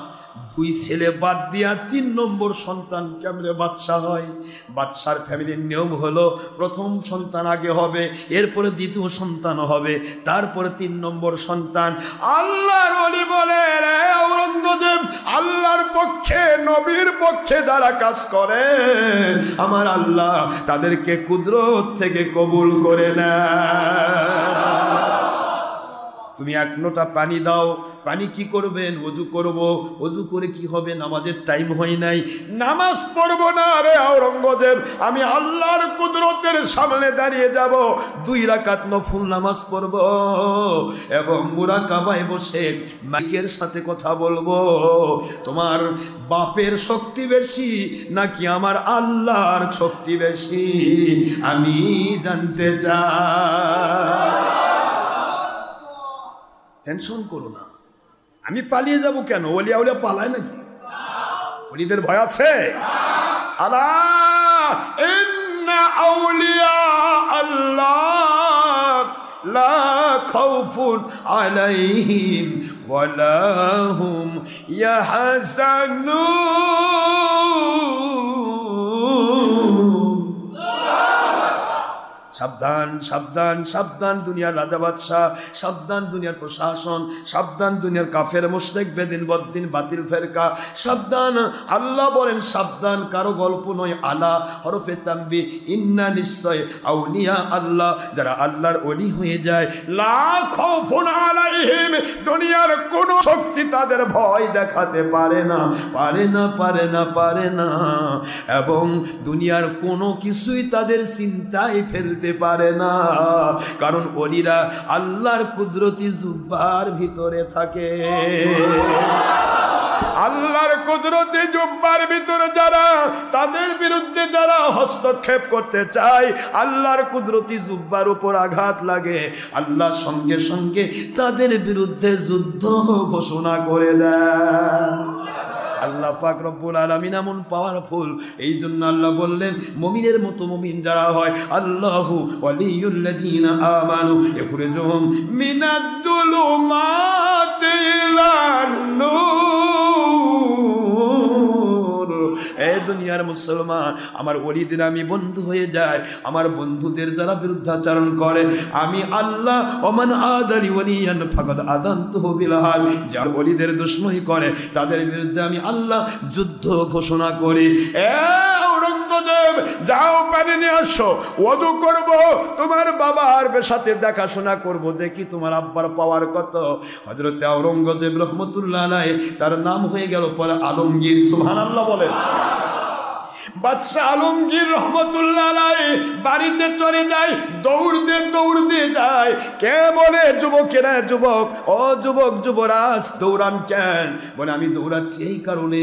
2 ছেলে বাদ দিয়া 3 নম্বর সন্তান কেমনে বাদশা হয়? বাদশার ফ্যামিলির নিয়ম হলো প্রথম সন্তান আগে হবে, এরপরে দ্বিতীয় সন্তান হবে, তারপরে 3 নম্বর সন্তান। আল্লাহর ওলি বলে, রে আওরঙ্গজেব, আল্লাহর পক্ষে নবীর পক্ষে যারা কাজ করে আমার আল্লাহ তাদেরকে কুদরত থেকে কবুল করে নেয়। তুমি 1 লোটা পানি দাও, পানি কি করবেন? ওযু করব। ওযু করে কি হবে? নামাজের টাইম হয় নাই, নামাজ পড়ব না রে আওরঙ্গজেব, আমি আল্লাহর কুদরতের সামনে দাঁড়িয়ে যাব, 2 রাকাত নফল নামাজ পড়ব এবং মুরাকাবায় বসে মালিকের সাথে কথা বলবো, তোমার বাপের শক্তি বেশি নাকি আমার আল্লাহর শক্তি বেশি আমি জানতে চাই। টেনশন করো না, আমি পালিয়ে যাব কেন? ওলিয়া ওলিয়া পালায় নাকি? ওলিদের ভয় আছে? আলা ইন্না আউলিয়া আল্লাহ লা খাউফুন আলাইহিম ওয়া লা হুম ইয়াহজানুন। সাবধান সাবধান সাবধান দুনিয়ার রাজা বাদশাহ, সাবধান দুনিয়ার প্রশাসন, সাবধান দুনিয়ার কাফের মুশরিক বেদিন বদ্দিন বাতিল ফেরকা, সাবধান। আল্লাহ বলেন সাবধান, কারো গল্প নয়। আলা হরফে তানবি, ইন্না নিশ্চয় আউলিয়া আল্লাহ, যারা আল্লাহর ওলি হয়ে যায়, লা খাউফুন আলাইহিম, দুনিয়ার কোনো শক্তি তাদের ভয় দেখাতে পারে না, পারে না, পারে না, পারে না, এবং দুনিয়ার কোনো কিছুই তাদের চিন্তায় ফেলতে পারে না, কারণ ওলিরা আল্লাহর কুদরতি জুব্বার ভিতরে থাকে। আল্লাহর কুদরতি জুব্বার ভিতরে যারা, তাদের বিরুদ্ধে যারা হস্তক্ষেপ করতে চায়, আল্লাহর কুদরতি জুব্বার উপর আঘাত লাগে, আল্লাহ সঙ্গে সঙ্গে তাদের বিরুদ্ধে যুদ্ধ ঘোষণা করে দেয়। আল্লাহ পাক রব্বুল আলামিন এমন পাওয়ারফুল, এই জন্য আল্লাহ বললেন মুমিনের মতো মুমিন যারা হয়, আল্লাহু ওয়ালিয়ুল্লাযীনা আমানু ইখরিজুহুম মিনাদ-দুলুমাতি ইলান নূর। এ দুনিয়ার মুসলমান, আমার ওলিদের আমি বন্ধু হয়ে যায়, আমার বন্ধুদের যারা বিরুদ্ধাচরণ করে, আমি আল্লাহ ওমান আদালি ওয়ালিয়ান ফাকাদ আযানতুহু বিল হারব, যারা ওলিদের দুশমনী করে তাদের বিরুদ্ধে আমি আল্লাহ যুদ্ধ ঘোষণা করি। আওরঙ্গজেব, যাও পানি নিয়ে আসো, ওযু করব, তোমার বাবার সাথে দেখাশোনা করব, দেখি তোমার আব্বার পাওয়ার কত। হযরতে আওরঙ্গজেব রহমতুল্লাহ আলাইহি, তার নাম হয়ে গেল পরে আলমগীর। সুবহানাল্লাহ বলেন। বাদশাহ আলমগীর রহমতুল্লাহ আলাইহি বাড়িতে চলে যায়, দৌড়তে যায়। কে বলে? যুবকেরা, যুবক, ও যুবক যুবরাজ দৌড়ান কেন? বলে আমি দৌড়াচ্ছি এই কারণে,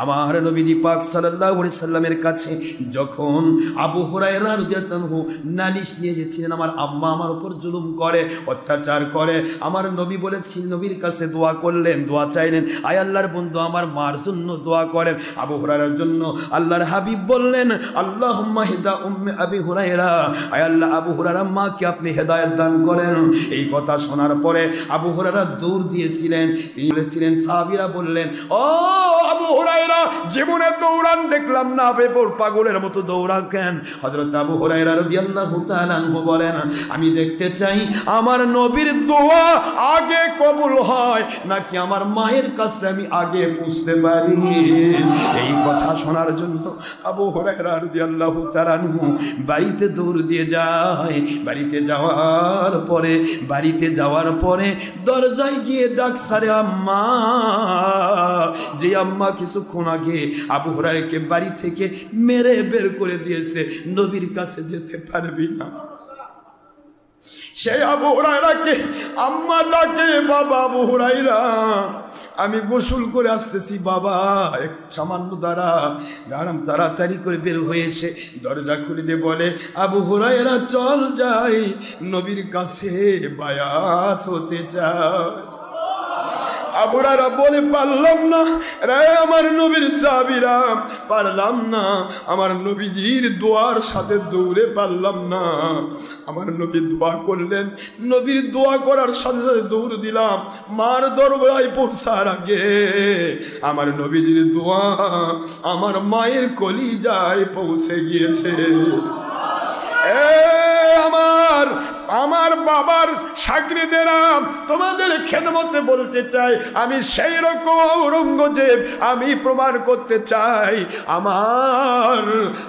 আমার নবীজি পাক সাল্লাল্লাহু আলাইহি সাল্লামের কাছে যখন আবু হুরায়রা রাদিয়াল্লাহু আনহু নালিশ নিয়ে এসেছিলেন, আমার আম্মা আমার উপর জুলুম করে, অত্যাচার করে, আমার নবী বলেছেন, নবীর কাছে দোয়া করলেন, দোয়া চাইলেন, আয় আল্লাহর বন্ধু আমার মার জন্য দোয়া করেন। আবু হুরায়রার জন্য আল্লাহর হাবিব বললেন, আল্লাহুম্মা হিদা উম্মে আবি হুরায়রা, আয় আল্লাহ আবু হুরায়রার মাকে আপনি হেদায়েত দান করেন। এই কথা শোনার পরে আবু হুরায়রা দৌড় দিয়েছিলেন। তিনি বলেছিলেন, সাহাবীরা বললেন, ও আবু হুরায়রা, জীবনে দৌড়ান দেখলাম না, বেপর পাগলের মতো দৌড়া কেন? হযরত আবু হুরায়রা রাদিয়াল্লাহু তাআলা আনহু বলেন, আমি দেখতে চাই আমার নবীর দোয়া আগে কবুল হয় নাকি আমার মায়ের কাছে আমি আগে পৌঁছতে পারি। এই কথা শোনার জন্য আবু হুরায়রা রাদিয়াল্লাহু তাআলা আনহু বাড়িতে দৌড় দিয়ে যায়। বাড়িতে যাওয়ার পরে দরজায় গিয়ে ডাক সারে আম্মা, যে আম্মা কিছুক্ষণ আগে আবু হুরায়রাকে বাড়ি থেকে মেরে বের করে দিয়েছে, নবীর কাছে যেতে পারবি না। সেই আবু হুরায়রাকে আম্মা ডাকে, বাবা আবু হুরায়রা, আমি গোসল করে আসতেছি বাবা, এক সামান্য তাড়াতাড়ি করে বের হয়ে এসে দরজা খুলে দিয়ে বলে, আবু হুরায়রা চল যাই, নবীর কাছে বায়াত হতে চাই। আবু হুরায়রা বলে পারলাম না রে আমার নবীর সাহাবীরা, পারলাম না, আমার নবীজির দোয়ার সাথে দৌড়ে পারলাম না। আমার নবী দোয়া করলেন, নবীর দোয়া করার সাথে সাথে দৌড় দিলাম। মার দরবারে পৌঁছার আগে আমার নবীজির দোয়া আমার মায়ের কলিজায় পৌঁছে গিয়েছে। আমার বাবার শাগরিদেরা তোমাদের খেদমতে বলতে চাই, আমি সেই রকম ঔরঙ্গজেব, আমি প্রমাণ করতে চাই।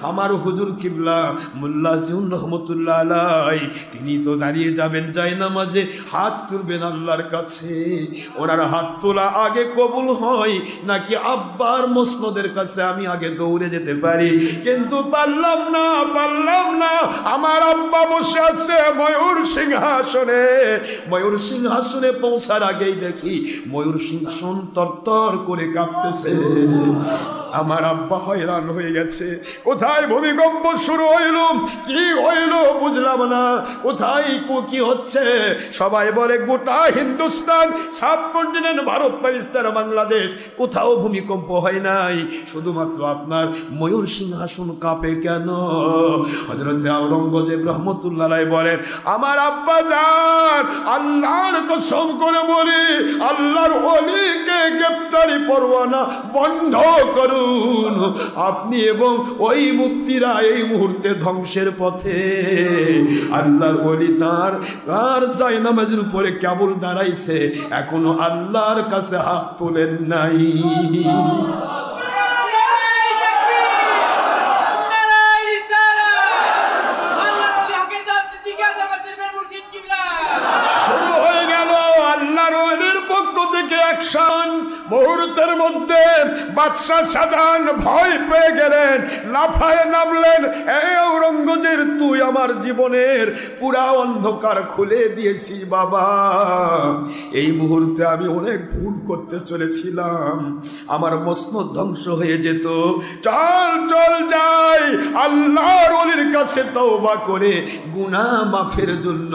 আমার হুজুর কিবলা মোল্লা জিউন রহমতুল্লাহ আলাই, তিনি তো দাঁড়িয়ে যাবেন জায়নামাজে, হাত তুলবেন আল্লাহর কাছে। ওনার হাত তোলা আগে কবুল হয় নাকি আব্বার মসনদের কাছে আমি আগে দৌড়ে যেতে পারি? কিন্তু পারলাম না। আমার আব্বা বসে আছে ময়ূর সিংহাসনে পৌঁছার আগেই দেখি ময়ূর সিংহাসন তরতর করে কাঁপতেছে। আমার আব্বা হয়রান হয়ে গেছে। কোথায় ভূমিকম্প শুরু হইল, কি হইল বুঝলাম না, কোথায় কি হচ্ছে। সবাই বলে গোটা হিন্দুস্তান, সাবকন্টিনেন্ট, ভারত, পাকিস্তান, বাংলাদেশ, কোথাও ভূমিকম্প হয় নাই, শুধুমাত্র আপনার ময়ূর সিংহাসন কাঁপে কেন? হযরত আওরঙ্গজেব রহমতুল্লাহ আলাইহি বলেন, আমার আব্বা জান, আল্লাহর কসম করে বলি, আল্লাহর ওলিকে গ্রেফতারি পরোয়ানা বন্ধ করুন। আপনি এবং ওই মুক্তিরা এই মুহূর্তে ধ্বংসের পথে। আল্লাহর ওলি তার জায়নামাজের উপরে কেবল দাঁড়াইছে, এখনো আল্লাহর কাছে হাত তোলেন নাই। শুরু হয়ে গেল আল্লাহর ওলির পক্ষ থেকে অ্যাকশন। মুহূর্তের মধ্যে বাদশাহ শাহজাহান ভয় পেয়ে গেলেন, লাফায়ে নামলেন, এই ঔরঙ্গজেব তুই আমার জীবনের পুরা অন্ধকার খুলে দিয়েছিস বাবা। এই মুহূর্তে আমি অনেক ভুল করতে চলেছিলাম, আমার মসনদ ধ্বংস হয়ে যেত। চল যাই আল্লাহর ওলির কাছে তওবা করে গুনাহ মাফের জন্য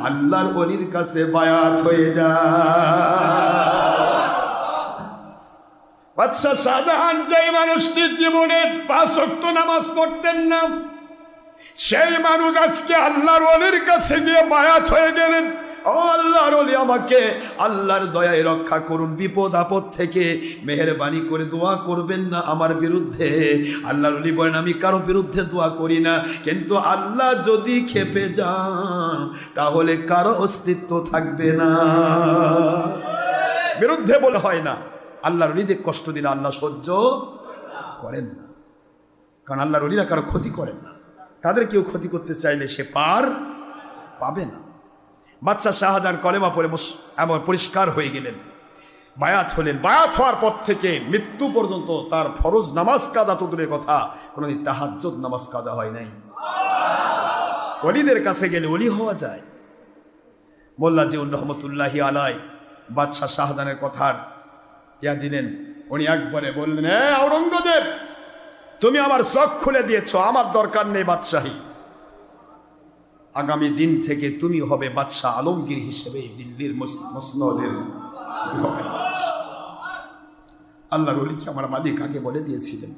আল্লাহর ওলির কাছে বায়াত হয়ে যায়। বাদশাহ শাহজাহান যে মানুষটির জীবনে 5 ওয়াক্ত নামাজ পড়তেন না, সেই মানুষ আজকে আল্লাহর ওলির কাছে গিয়ে বায়াত হয়ে গেলেন। ও আল্লাহর ওলি, আমাকে আল্লাহর দয়ায় রক্ষা করুন, বিপদ আপদ থেকে মেহেরবানি করে দোয়া করবেন না আমার বিরুদ্ধে। আল্লাহর ওলি বলেন, আমি কারো বিরুদ্ধে দোয়া করি না, কিন্তু আল্লাহ যদি খেপে যান তাহলে কারো অস্তিত্ব থাকবে না। বিরুদ্ধে বলে হয় না, আল্লাহর ওলিদের কষ্ট দিলে আল্লাহ সহ্য করেন না, কারণ আল্লাহর ওলিরা কারো ক্ষতি করেন না, তাদের কেউ ক্ষতি করতে চাইলে সে পার পাবে না। বাদশাহ শাহজাহান কলেমা পড়ে এমন পরিষ্কার হয়ে গেলেন, বায়াত হলেন। বায়াত হওয়ার পর থেকে মৃত্যু পর্যন্ত তার ফরজ নামাজ কাজা তো দূরের কথা, কোনোদিন তাহাজ্জুদ নামাজ কাজা হয় নাই। ওলিদের কাছে গেলে ওলি হওয়া যায়। মোল্লা জিউন রহমতুল্লাহি আলাই বাদশাহ শাহজাহানের কথার ইয়া দিলেন। উনি একবারে বললেন, আওরঙ্গজেব, তুমি আমার চোখ খুলে দিয়েছ, আমার দরকার নেই বাদশাহী। আগামী দিন থেকে তুমি হবে বাদশাহ আলমগীর হিসেবে দিল্লির মসনদের আল্লাহর ওলিকে আমার মালিক আগে বলে দিয়েছিলেন,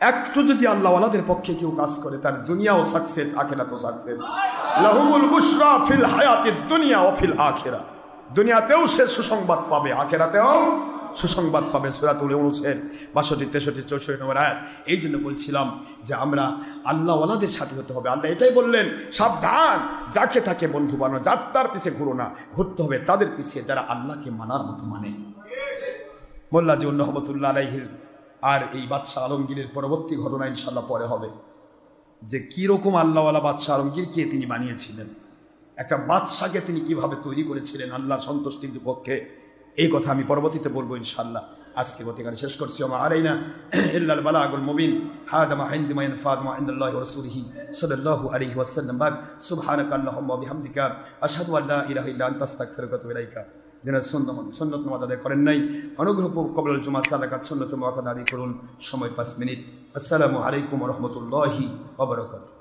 একটু যদি আল্লাহওয়ালাদের পক্ষে কেউ কাজ করে তার দুনিয়াও সাকসেস, আখিরাতও সাকসেস। লাহুমুল বুশরা ফিল হায়াতিদ দুনিয়া ওয়া ফিল আখিরা, দুনিয়াতেও সে সুসংবাদ পাবে, আখিরাতেও সুসংবাদ পাবে। সূরাতুল ইউনূসের 62, 63, 64 নম্বর আয়াত। এই জন্য বলছিলাম যে আমরা আল্লাহওয়ালাদের সাথে হতে হবে। আল্লাহ এটাই বললেন, সাবধান, যাকে তাকে বন্ধু বানানো, যার তার পিছিয়ে ঘুরো না, ঘুরতে হবে তাদের পিছিয়ে যারা আল্লাহকে মানার মতো মানে। মোল্লা জিউন রহমতুল্লাহ আলাইহির আর এই বাদশাহ আলমগীরের পরবর্তী ঘটনা ইনশাল্লাহ পরে হবে, যে কীরকম আল্লাহওয়ালা বাদশাহ আলমগীরকে তিনি বানিয়েছিলেন, একটা বাদশাকে তিনি কিভাবে তৈরি করেছিলেন আল্লাহর সন্তুষ্টির পক্ষে। এই কথা আমি পরবর্তীতে বলবো ইনশাআল্লাহ। আজকে এখানে শেষ করছি। ওয়া আলাইনা ইল্লাল বালাগুল মুবিন। হাদা মা ইনদি মা ইয়ানফা'ু মা ইনদাল্লাহি ওয়া রাসূলিহি সাল্লাল্লাহু আলাইহি ওয়াসাল্লাম। সুবহানাকা আল্লাহুম্মা ওয়া বিহামদিকা আশহাদু আল্লা ইলাহা ইল্লা আনতা আস্তাগফিরুকা ওয়া আতুবু ইলাইকা। যারা সুন্নাত নামাজ আদায় করেন নাই, অনুগ্রহ কবুল জুমা সালাকাত সুন্নাত মুআক্কাদা আদায় করুন, সময় 5 মিনিট। আসসালামু আলাইকুম ওয়া রাহমাতুল্লাহি ওয়া বারাকাতুহু।